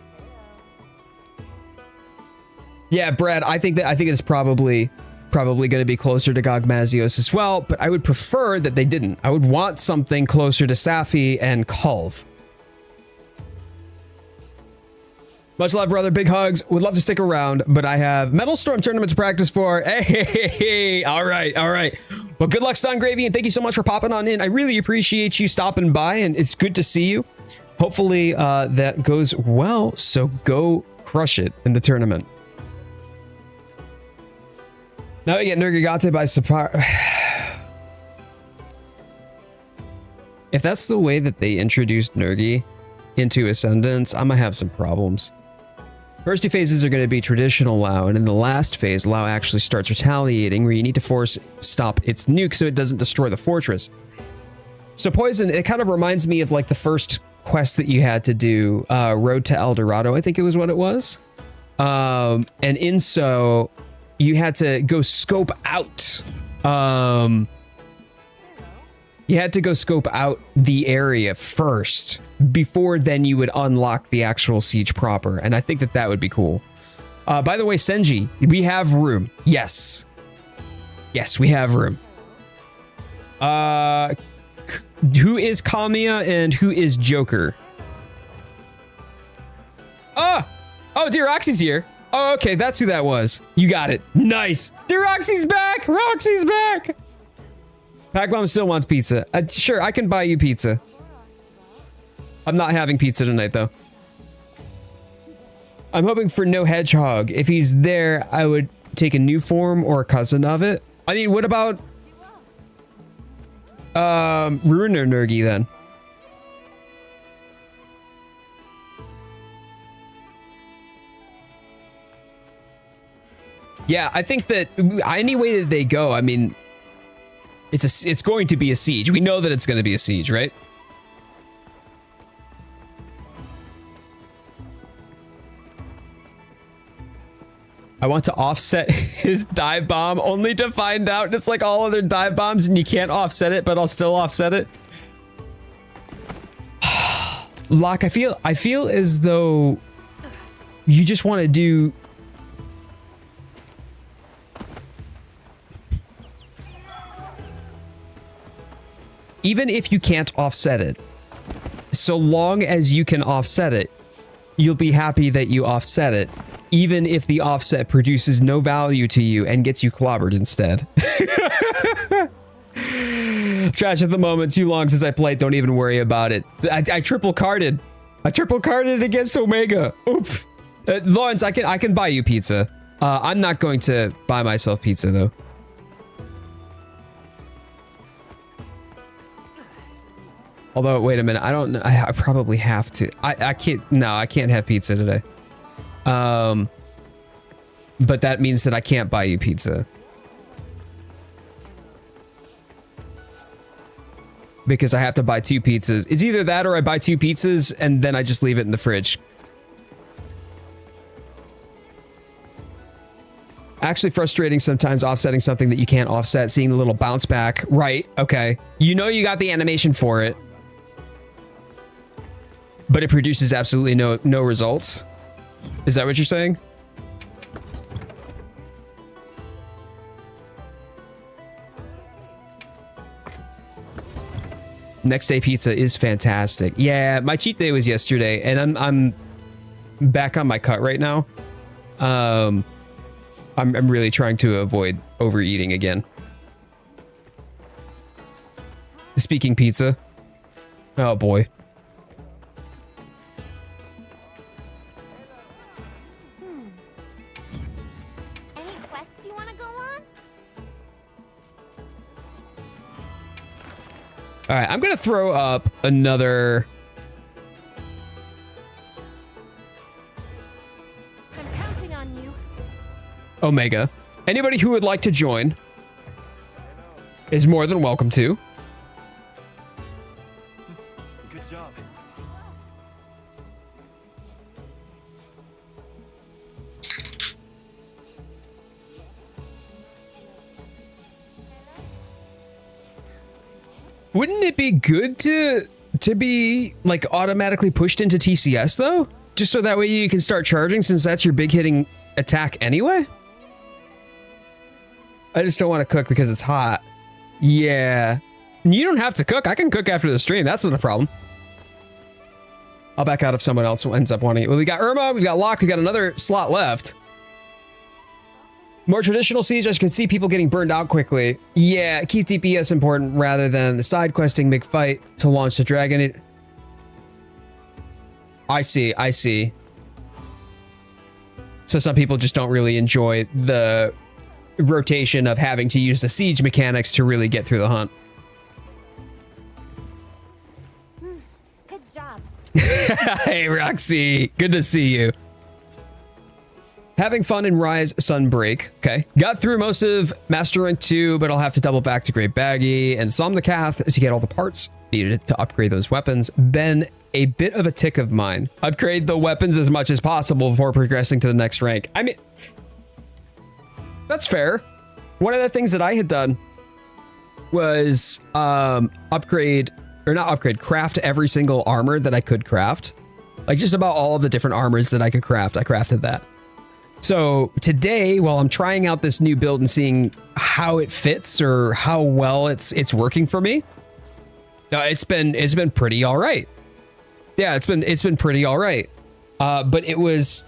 Yeah, Brad, I think it's probably going to be closer to Gogmazios as well, but I would prefer that they didn't. I would want something closer to Safi and Kulv. Much love, brother. Big hugs. Would love to stick around, but I have Metal Storm tournament to practice for. Hey, all right. Well, good luck, Stun Gravy, and thank you so much for popping on in. I really appreciate you stopping by, and it's good to see you. Hopefully that goes well, so go crush it in the tournament. Now we get Nergigante by surprise. If that's the way that they introduced Nergi into Ascendance, I'm gonna have some problems. First 2 phases are going to be traditional Lao, and in the last phase, Lao actually starts retaliating, where you need to force stop its nuke so it doesn't destroy the fortress. So Poison, it kind of reminds me of like the first quest that you had to do, Road to El Dorado, I think it was what it was. And in so, you had to go scope out. You had to go scope out the area first before then you would unlock the actual siege proper. And I think that that would be cool. By the way, Senji, we have room. Yes. Yes, we have room. Who is Kamiya and who is Joker? Oh, dear, Roxy's here. Oh, okay, that's who that was. You got it. Nice. Dear Roxy's back. Roxy's back. Pac-Bomb still wants pizza. Sure, I can buy you pizza. I'm not having pizza tonight, though. I'm hoping for no hedgehog. If he's there, I would take a new form or a cousin of it. I mean, what about Ruiner Nergi then? Yeah, I think that any way that they go, I mean, it's going to be a siege. We know that it's going to be a siege, right? I want to offset his dive bomb only to find out it's like all other dive bombs and you can't offset it, but I'll still offset it. Locke, I feel as though you just want to do... Even if you can't offset it, so long as you can offset it, you'll be happy that you offset it, even if the offset produces no value to you and gets you clobbered instead. Trash at the moment, too long since I played, don't even worry about it. I triple carded. I triple carded against Omega. Oof. Lawrence, I can buy you pizza. I'm not going to buy myself pizza though. Although, wait a minute, I don't know. I probably have to. I can't. No, I can't have pizza today. But that means that I can't buy you pizza. Because I have to buy 2 pizzas. It's either that or I buy 2 pizzas and then I just leave it in the fridge. Actually frustrating sometimes offsetting something that you can't offset, seeing the little bounce back. Right, okay. You know you got the animation for it. But it produces absolutely no results. Is that what you're saying? Next day pizza is fantastic. Yeah, my cheat day was yesterday, and I'm back on my cut right now. I'm really trying to avoid overeating again. Speaking pizza. Oh boy. Any quests you want to go on? All right, I'm gonna throw up another. I'm counting on you. Omega. Anybody who would like to join is more than welcome to. Good job. Wouldn't it be good to be like automatically pushed into TCS though? Just so that way you can start charging, since that's your big hitting attack anyway? I just don't want to cook because it's hot. Yeah. You don't have to cook. I can cook after the stream. That's not a problem. I'll back out if someone else ends up wanting it. Well, we got Irma, we've got Locke, we got another slot left. More traditional siege, I can see people getting burned out quickly. Yeah, keep DPS important rather than the side questing big fight to launch the dragon. I see. So some people just don't really enjoy the rotation of having to use the siege mechanics to really get through the hunt. Good job. Hey, Roxy. Good to see you. Having fun in Rise Sunbreak. Okay. Got through most of Master Rank 2, but I'll have to double back to Great Baggy and Somnicath to get all the parts needed to upgrade those weapons. Been a bit of a tick of mine. Upgrade the weapons as much as possible before progressing to the next rank. I mean, that's fair. One of the things that I had done was craft every single armor that I could craft. Like just about all of the different armors that I could craft, I crafted that. So today, while I'm trying out this new build and seeing how it fits or how well it's working for me, it's been pretty all right. Yeah, it's been pretty all right. But it was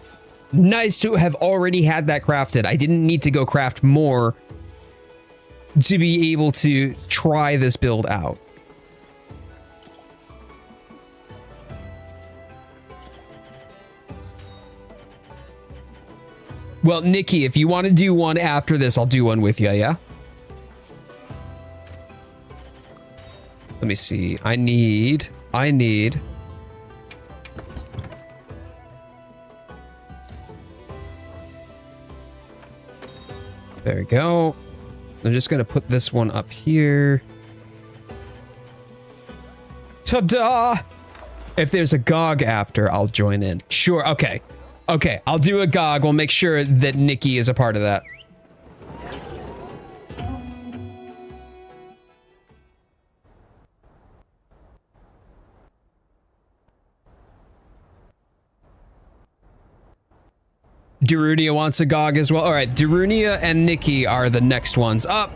nice to have already had that crafted. I didn't need to go craft more to be able to try this build out. Well, Nikki, if you want to do one after this, I'll do one with you, yeah? Let me see. I need... There we go. I'm just going to put this one up here. Ta-da! If there's a GOG after, I'll join in. Sure, okay. Okay, I'll do a GOG. We'll make sure that Nikki is a part of that. Darunia wants a GOG as well. All right, Darunia and Nikki are the next ones up.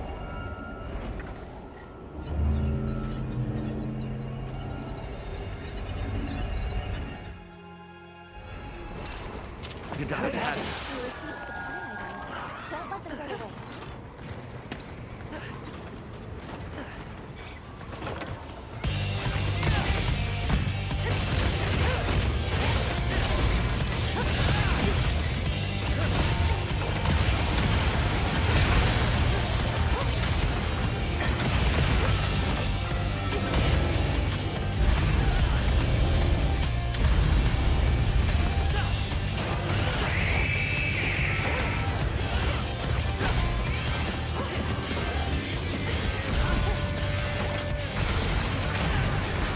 You died. You received supply items. Don't let them go to waste.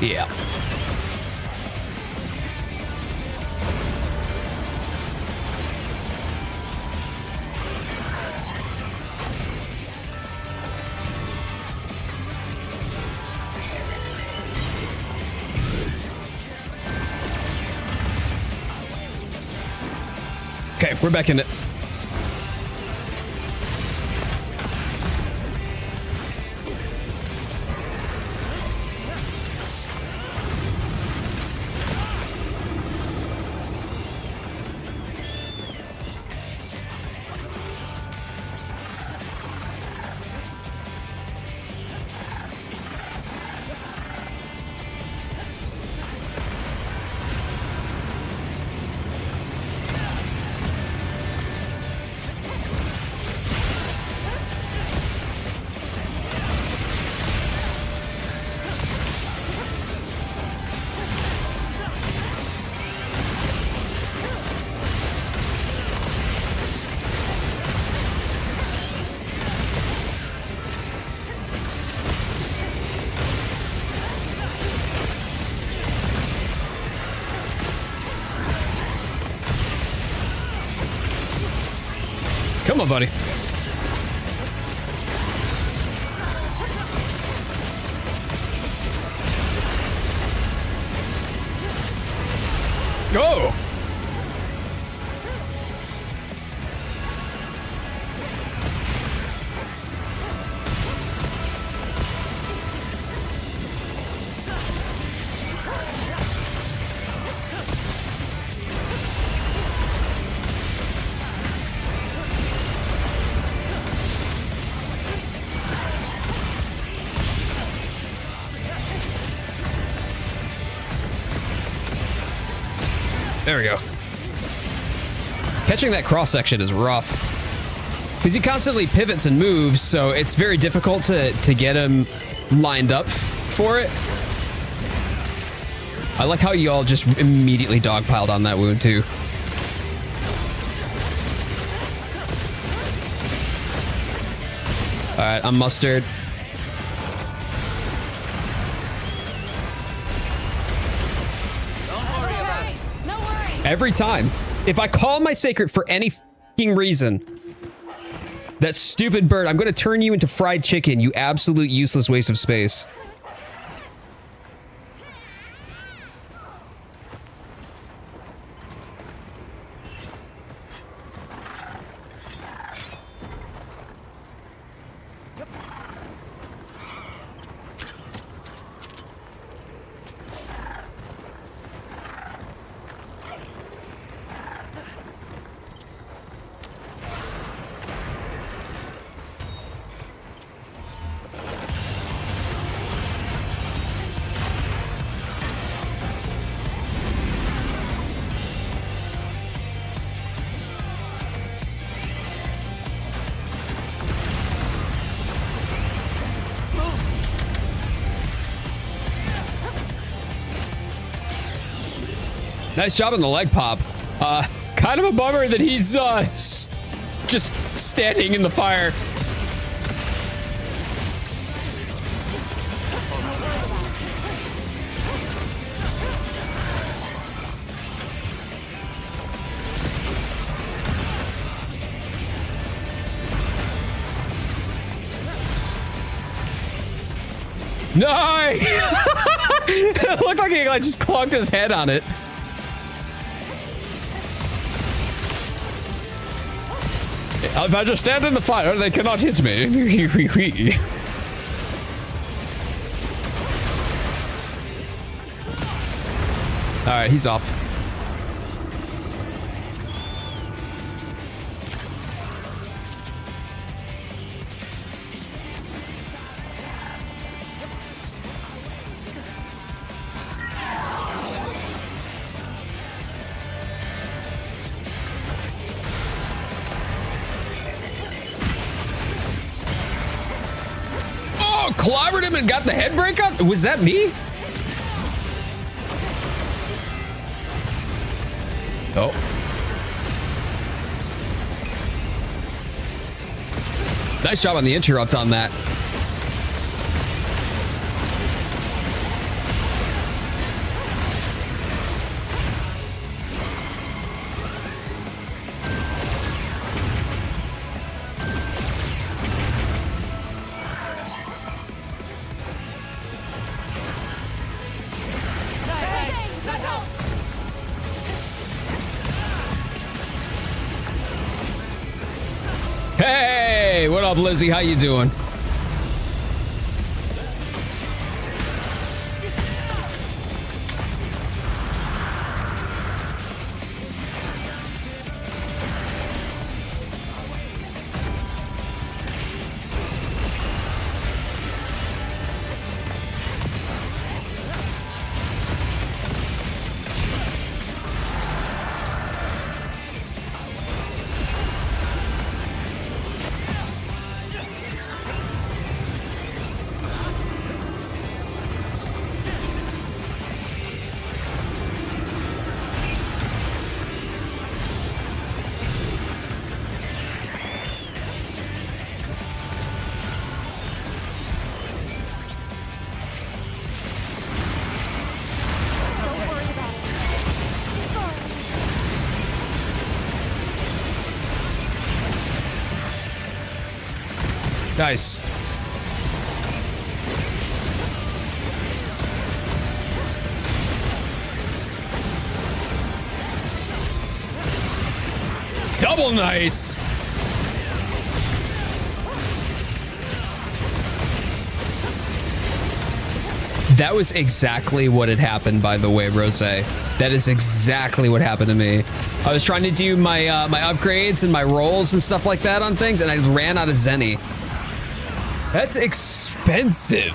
Yeah. Okay, we're back in it. Come on, buddy. Go! There we go. Catching that cross section is rough because he constantly pivots and moves, so it's very difficult to get him lined up for it. I like how you all just immediately dogpiled on that wound too. All right, I'm mustard. Every time. If I call my sacred for any fucking reason, that stupid bird, I'm going to turn you into fried chicken, you absolute useless waste of space. Nice job on the leg pop. Kind of a bummer that he's just standing in the fire. No! It looked like he just clunked his head on it. If I just stand in the fire, they cannot hit me. All right, he's off. Clobbered him and got the head break up? Was that me? Oh. Nice job on the interrupt on that. up, Lizzie? How you doing? Nice. Double nice. That was exactly what had happened, by the way, Rose. That is exactly what happened to me. I was trying to do my my upgrades and my rolls and stuff like that on things, and I ran out of Zenny. That's expensive.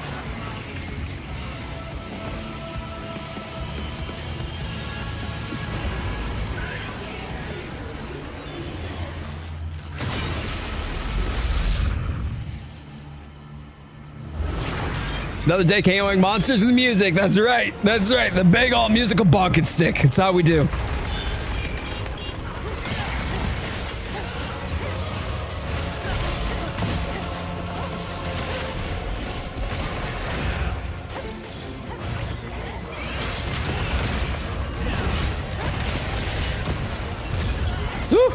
Another day KOing monsters with music. That's right. That's right. The big old musical bucket stick. It's how we do. Woo.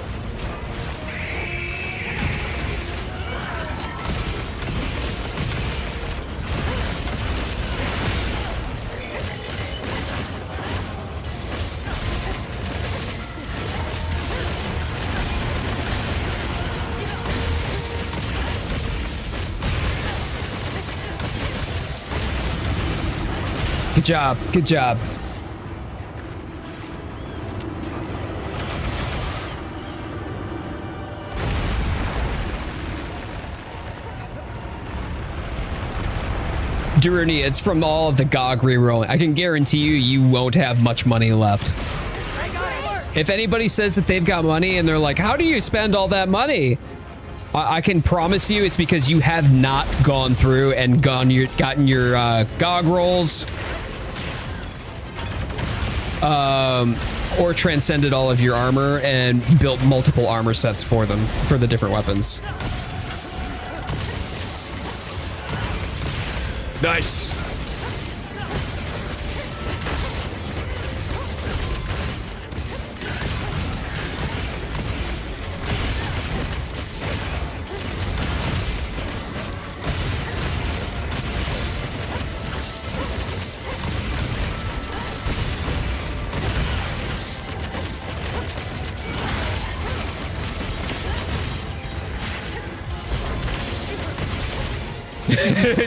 Good job. Good job. Duruni, it's from all of the GOG rerolling. I can guarantee you, you won't have much money left. If anybody says that they've got money and they're like, how do you spend all that money? I can promise you it's because you have not gone through and gotten your GOG rolls. Or transcended all of your armor and built multiple armor sets for them, for the different weapons. Nice.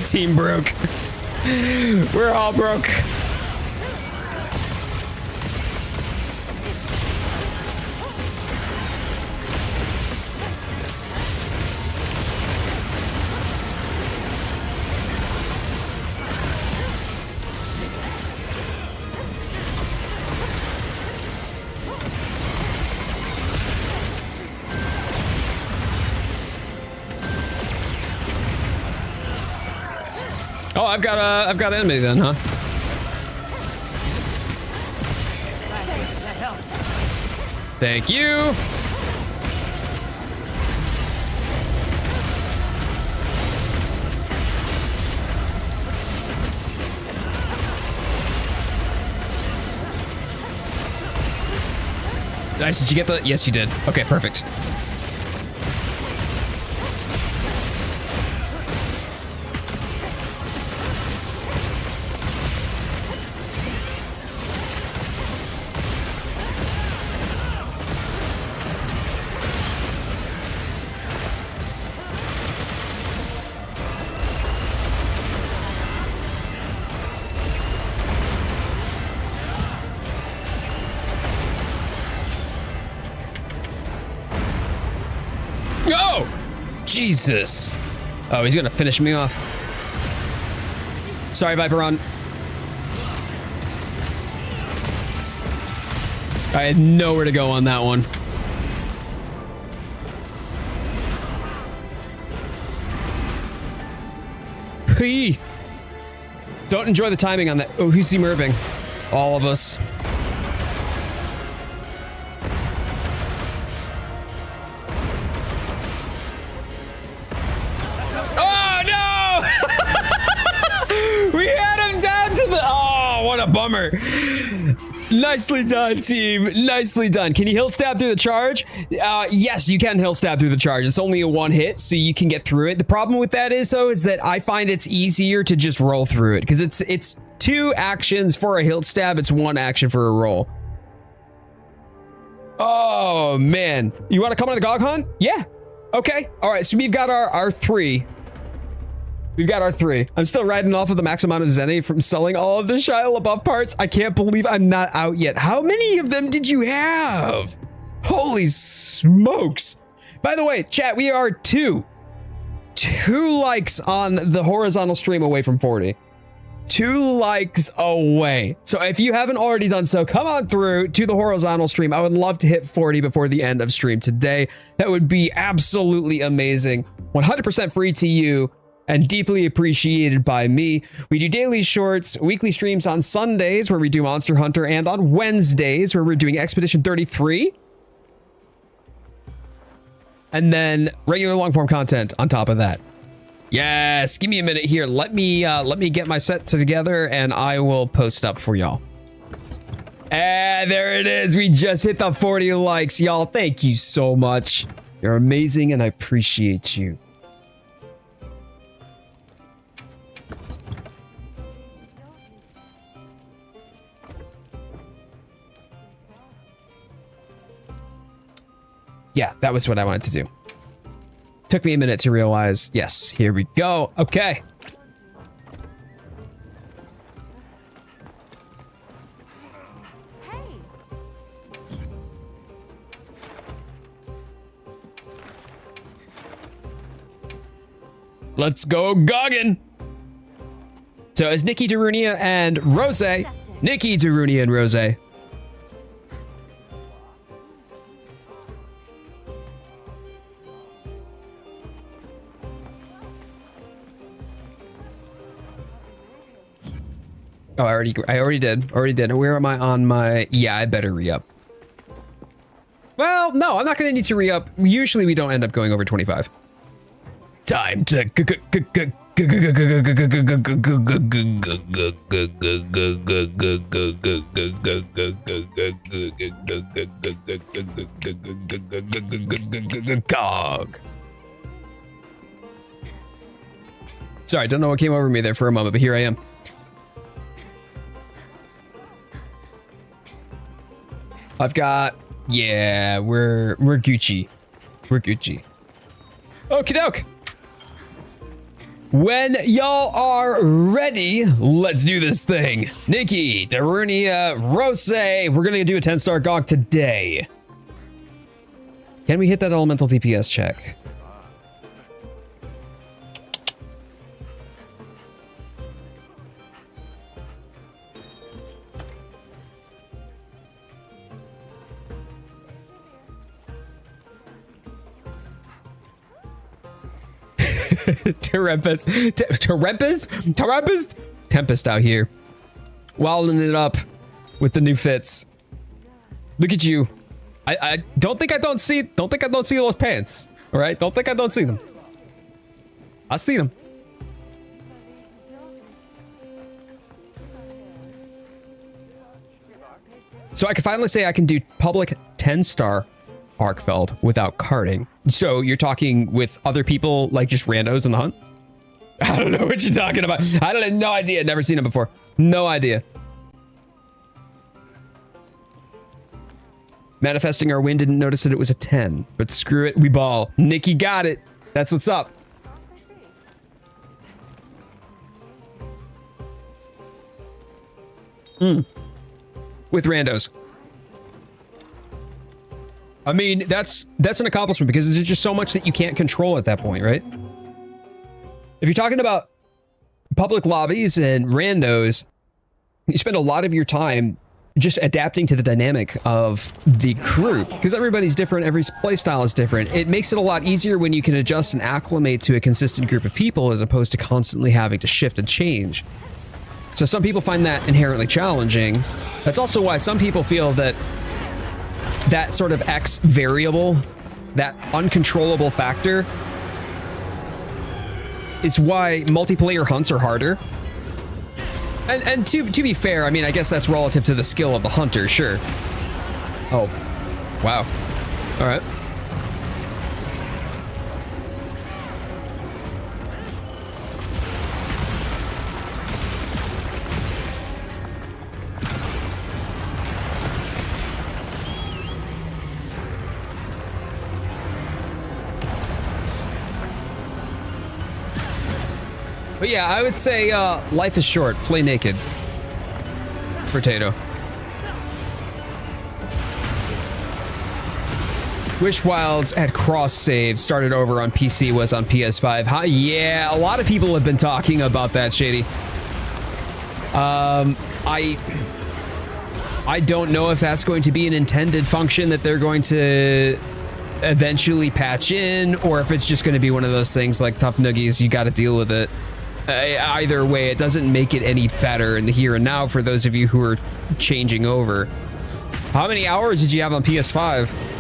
Team broke. We're all broke. Oh, I've got an enemy then, huh? Thank you. Nice. Did you get the? Yes, you did. Okay, perfect. Jesus. Oh, he's gonna finish me off. Sorry, Viperon. I had nowhere to go on that one. Hey. Don't enjoy the timing on that. Oh, who's emerving? All of us. Oh, no! We had him down to the... Oh, what a bummer. Nicely done, team. Nicely done. Can you hill stab through the charge? Yes, you can hill stab through the charge. It's only a one hit, so you can get through it. The problem with that is, though, is that I find it's easier to just roll through it because it's 2 actions for a hill stab. It's 1 action for a roll. Oh, man. You want to come on the Gog Hunt? Yeah. Okay. All right. So we've got our 3. We've got our 3. I'm still riding off of the max amount of Zenny from selling all of the Shia LaBeouf parts. I can't believe I'm not out yet. How many of them did you have? Holy smokes. By the way, chat, we are 2 likes on the horizontal stream away from 40. 2 likes away. So if you haven't already done so, come on through to the horizontal stream. I would love to hit 40 before the end of stream today. That would be absolutely amazing. 100% free to you. And deeply appreciated by me. We do daily shorts, weekly streams on Sundays where we do Monster Hunter, and on Wednesdays where we're doing Expedition 33. And then regular long form content on top of that. Yes, give me a minute here. Let me get my set together and I will post up for y'all. And there it is. We just hit the 40 likes, y'all. Thank you so much. You're amazing and I appreciate you. Yeah, that was what I wanted to do. Took me a minute to realize. Yes, here we go. Okay. Hey. Let's go Goggin. So it's Nikki, Darunia, and Rose. Nikki, Darunia, and Rose. Oh, I already did. Where am I on my... Yeah, I better re-up. Well, no, I'm not going to need to re-up. Usually we don't end up going over 25. Time to... Gog. Sorry, I don't know what came over me there for a moment, but here I am. I've got, yeah, we're Gucci. We're Gucci. Okie doke. When y'all are ready, let's do this thing. Nikki, Darunia, Rose, we're gonna do a 10-star GOG today. Can we hit that elemental DPS check? Tempest out here, wilding it up with the new fits. Look at you. I don't think I don't see those pants. All right, don't think I don't see them. I see them. So I can finally say I can do public 10-star Arkfeld without carding. So you're talking with other people, like just randos in the hunt? I don't know what you're talking about. I don't have no idea. Never seen him before. No idea. Manifesting our win, didn't notice that it was a 10, but screw it, we ball. Nikki got it. That's what's up. With randos. I mean, that's an accomplishment because there's just so much that you can't control at that point, right? If you're talking about public lobbies and randos, you spend a lot of your time just adapting to the dynamic of the crew because everybody's different. Every playstyle is different. It makes it a lot easier when you can adjust and acclimate to a consistent group of people as opposed to constantly having to shift and change. So some people find that inherently challenging. That's also why some people feel that that sort of X variable, that uncontrollable factor, is why multiplayer hunts are harder. And to be fair, I mean, I guess that's relative to the skill of the hunter, sure. Oh, wow. All right. But yeah, I would say life is short. Play naked. Potato. Wish Wilds had cross save, started over on PC, was on PS5. Huh? Yeah, a lot of people have been talking about that, Shady. I don't know if that's going to be an intended function that they're going to eventually patch in, or if it's just going to be one of those things like tough noogies, you got to deal with it. Either way, it doesn't make it any better in the here and now for those of you who are changing over. How many hours did you have on PS5?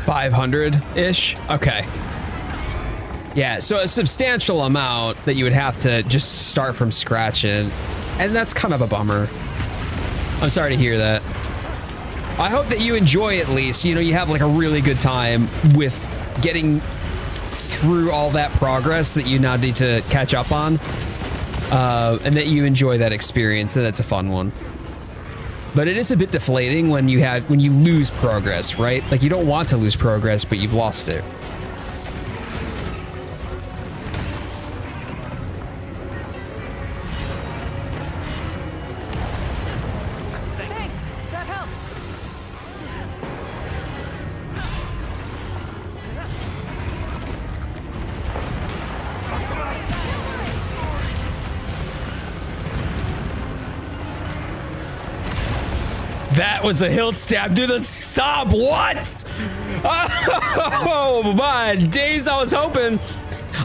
$500-ish? Okay. Yeah, so a substantial amount that you would have to just start from scratch in. And that's kind of a bummer. I'm sorry to hear that. I hope that you enjoy at least, you know, you have like a really good time with getting through all that progress that you now need to catch up on. And that you enjoy that experience, and that's a fun one. But it is a bit deflating when you lose progress, right? Like you don't want to lose progress, but you've lost it. Thanks. That helped. That was a hilt stab to the stomp. What? Oh my days, I was hoping.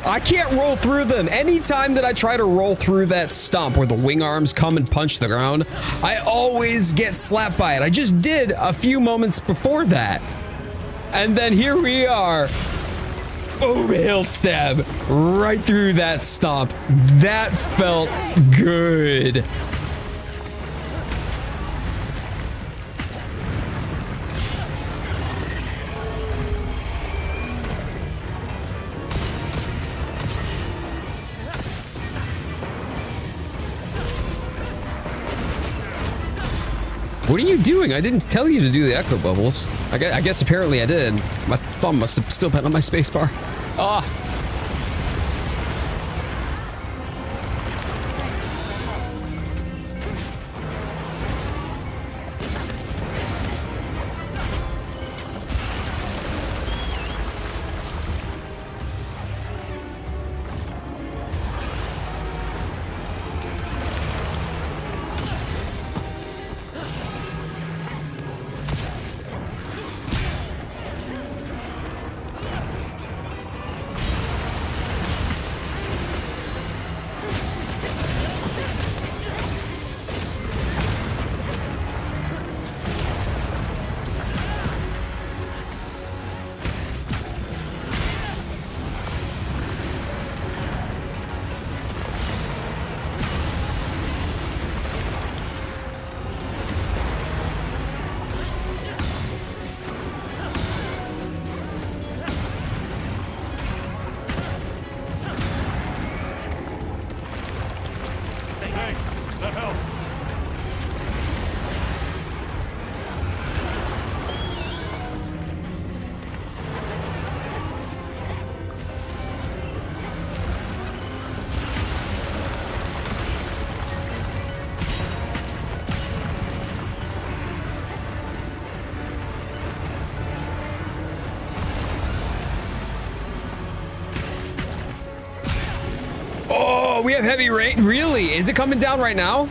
I can't roll through them. Anytime that I try to roll through that stomp where the wing arms come and punch the ground, I always get slapped by it. I just did a few moments before that. And then here we are. Boom, hilt stab right through that stomp. That felt good. What are you doing? I didn't tell you to do the echo bubbles. I guess apparently I did. My thumb must have still been on my spacebar. Ah. Thanks. That helped. Oh, we have heavy rain. Really? Is it coming down right now?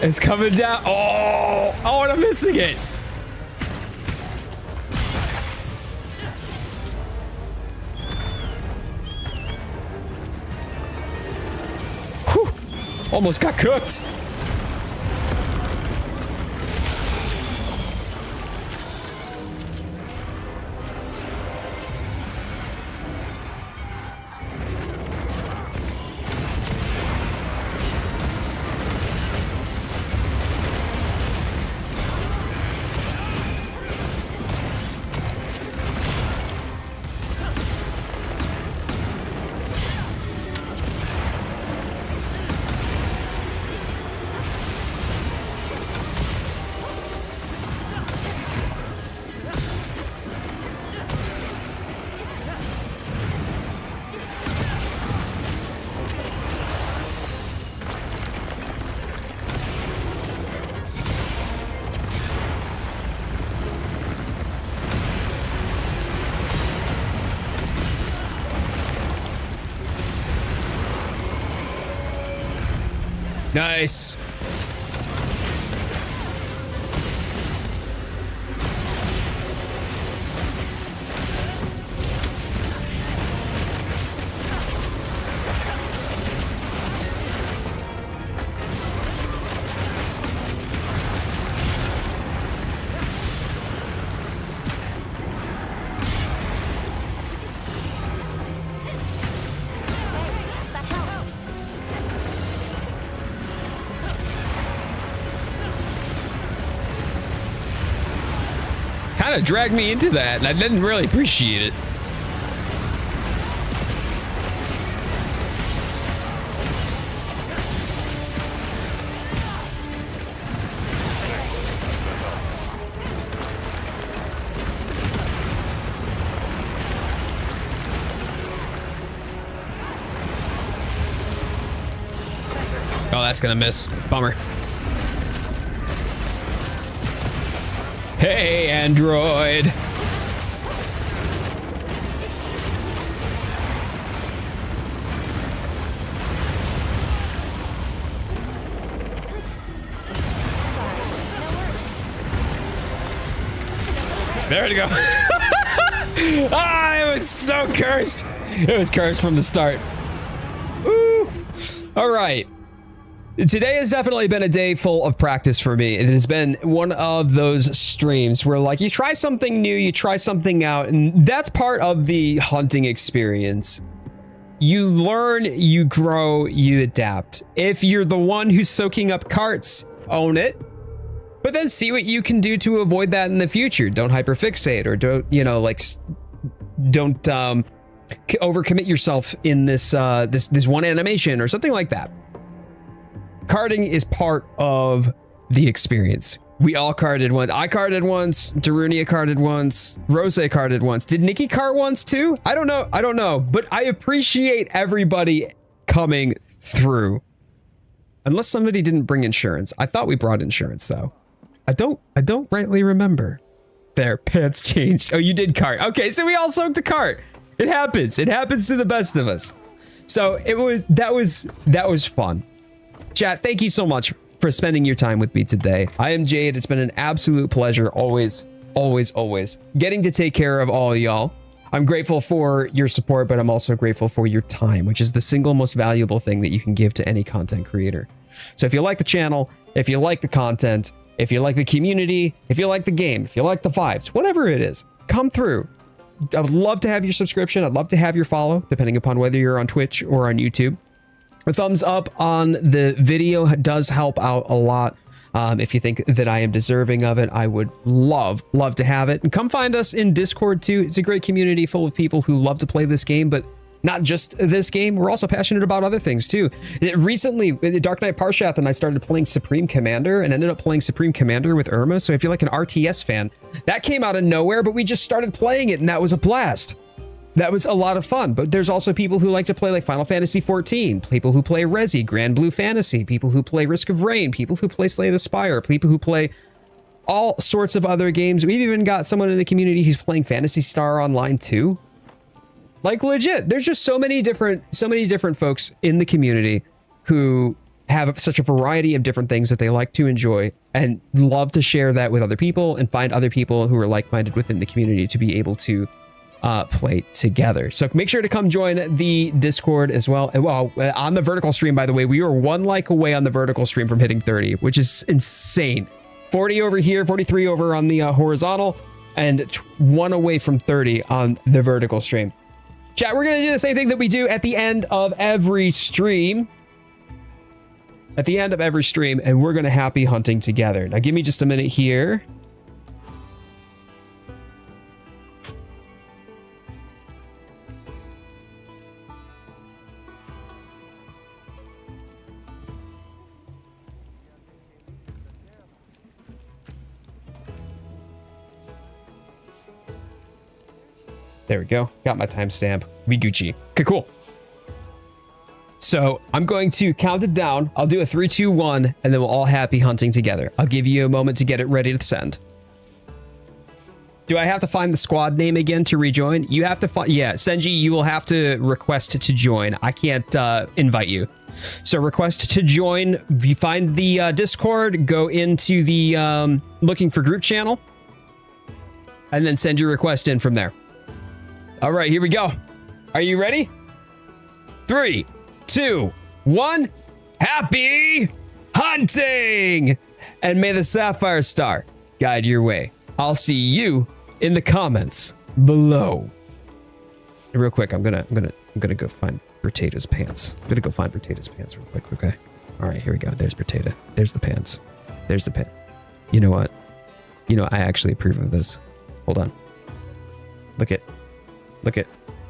It's coming down. Oh, and I'm missing it. Whew. Almost got cooked. Nice. Kind of dragged me into that, and I didn't really appreciate it. Oh, that's gonna miss. Bummer. Hey, Android. There we go. Ah, it was so cursed. It was cursed from the start. Woo. All right. Today has definitely been a day full of practice for me. It has been one of those streams where, like, you try something new, you try something out, and that's part of the hunting experience. You learn, you grow, you adapt. If you're the one who's soaking up carts, own it, but then see what you can do to avoid that in the future. Don't hyperfixate, or don't, you know, like, don't overcommit yourself in this this one animation or something like that. Carding is part of the experience. We all carded once. I carded once. Darunia carded once. Rose carded once. Did Nikki cart once too? I don't know. I don't know. But I appreciate everybody coming through. Unless somebody didn't bring insurance. I thought we brought insurance though. I don't rightly remember. There, pants changed. Oh, you did cart. Okay, so we all soaked a cart. It happens. It happens to the best of us. So that was fun. Chat, thank you so much for spending your time with me today. I am Jade. It's been an absolute pleasure, always getting to take care of all y'all. I'm grateful for your support, but I'm also grateful for your time, which is the single most valuable thing that you can give to any content creator. So if you like the channel, if you like the content, if you like the community, if you like the game, if you like the vibes, whatever it is, come through. I would love to have your subscription. I'd love to have your follow, depending upon whether you're on Twitch or on YouTube. A thumbs up on the video does help out a lot. If you think that I am deserving of it, I would love to have it. And come find us in Discord too. It's a great community full of people who love to play this game, but not just this game. We're also passionate about other things too. Recently, Dark Knight Parshath and I started playing Supreme Commander and ended up playing Supreme Commander with Irma. So if you're like an RTS fan, that came out of nowhere, but we just started playing it and that was a blast. That was a lot of fun. But there's also people who like to play like Final Fantasy 14, people who play Resi, Grand Blue Fantasy, people who play Risk of Rain, people who play Slay the Spire, people who play all sorts of other games. We've even got someone in the community who's playing Phantasy Star Online too. Like legit, there's just so many different folks in the community who have such a variety of different things that they like to enjoy and love to share that with other people and find other people who are like-minded within the community to be able to play together. So make sure to come join the Discord as well. And well, on the vertical stream, by the way, we are 1 like away on the vertical stream from hitting 30, which is insane. 40 over here, 43 over on the horizontal, and 1 away from 30 on the vertical stream. Chat, we're going to do the same thing that we do at the end of every stream. At the end of every stream, and we're going to happy hunting together. Now, give me just a minute here. There we go. Got my timestamp. We Gucci. Okay, cool. So I'm going to count it down. I'll do a 3, 2, 1, and then we'll all happy hunting together. I'll give you a moment to get it ready to send. Do I have to find the squad name again to rejoin? You have to find, yeah, Senji, you will have to request to join. I can't invite you. So request to join. If you find the Discord, go into the looking for group channel, and then send your request in from there. All right, here we go. Are you ready? 3, 2, 1. Happy hunting! And may the Sapphire Star guide your way. I'll see you in the comments below. Real quick, I'm gonna go find Bertata's pants. I'm gonna go find Bertata's pants real quick, okay? All right, here we go. There's Bertata. There's the pants. There's the pants. You know what? You know, I actually approve of this. Hold on. Look at.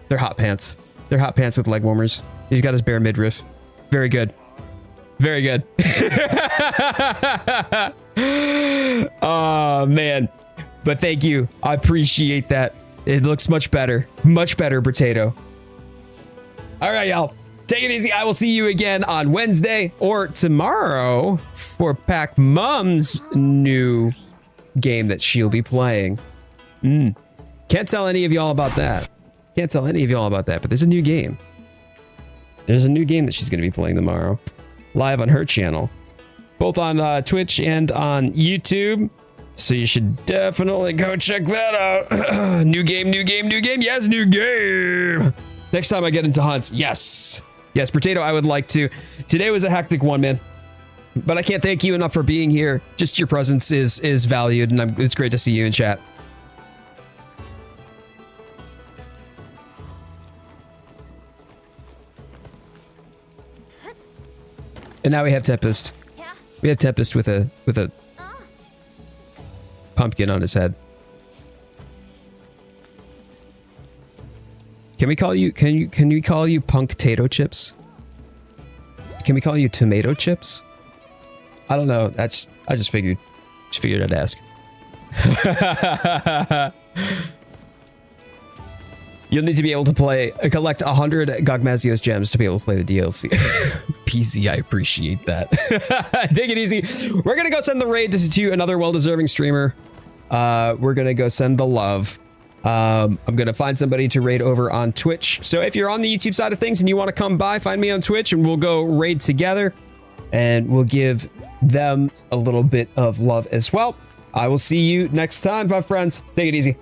They're hot pants. They're hot pants with leg warmers. He's got his bare midriff. Very good. Very good. Oh, man. But thank you. I appreciate that. It looks much better. Much better, Potato. All right, y'all. Take it easy. I will see you again on Wednesday or tomorrow for Pac Mom's new game that she'll be playing. Can't tell any of y'all about that. Can't tell any of y'all about that, but there's a new game. There's a new game that she's going to be playing tomorrow. Live on her channel. Both on Twitch and on YouTube. So you should definitely go check that out. New game, new game, new game. Yes, new game. Next time I get into hunts. Yes. Yes, Potato, I would like to. Today was a hectic one, man. But I can't thank you enough for being here. Just your presence is valued, and it's great to see you in chat. And now we have Tempest. Yeah. We have Tempest with a pumpkin on his head. Can we call you? Can we call you Punk-tato chips? Can we call you tomato chips? I don't know. I just figured I'd ask. You'll need to be able to collect 100 Gogmazios gems to be able to play the DLC. PC, I appreciate that. Take it easy. We're gonna go send the raid to another well-deserving streamer. We're gonna go send the love. I'm gonna find somebody to raid over on Twitch. So if you're on the YouTube side of things and you want to come by, find me on Twitch and we'll go raid together. And we'll give them a little bit of love as well. I will see you next time, my friends. Take it easy.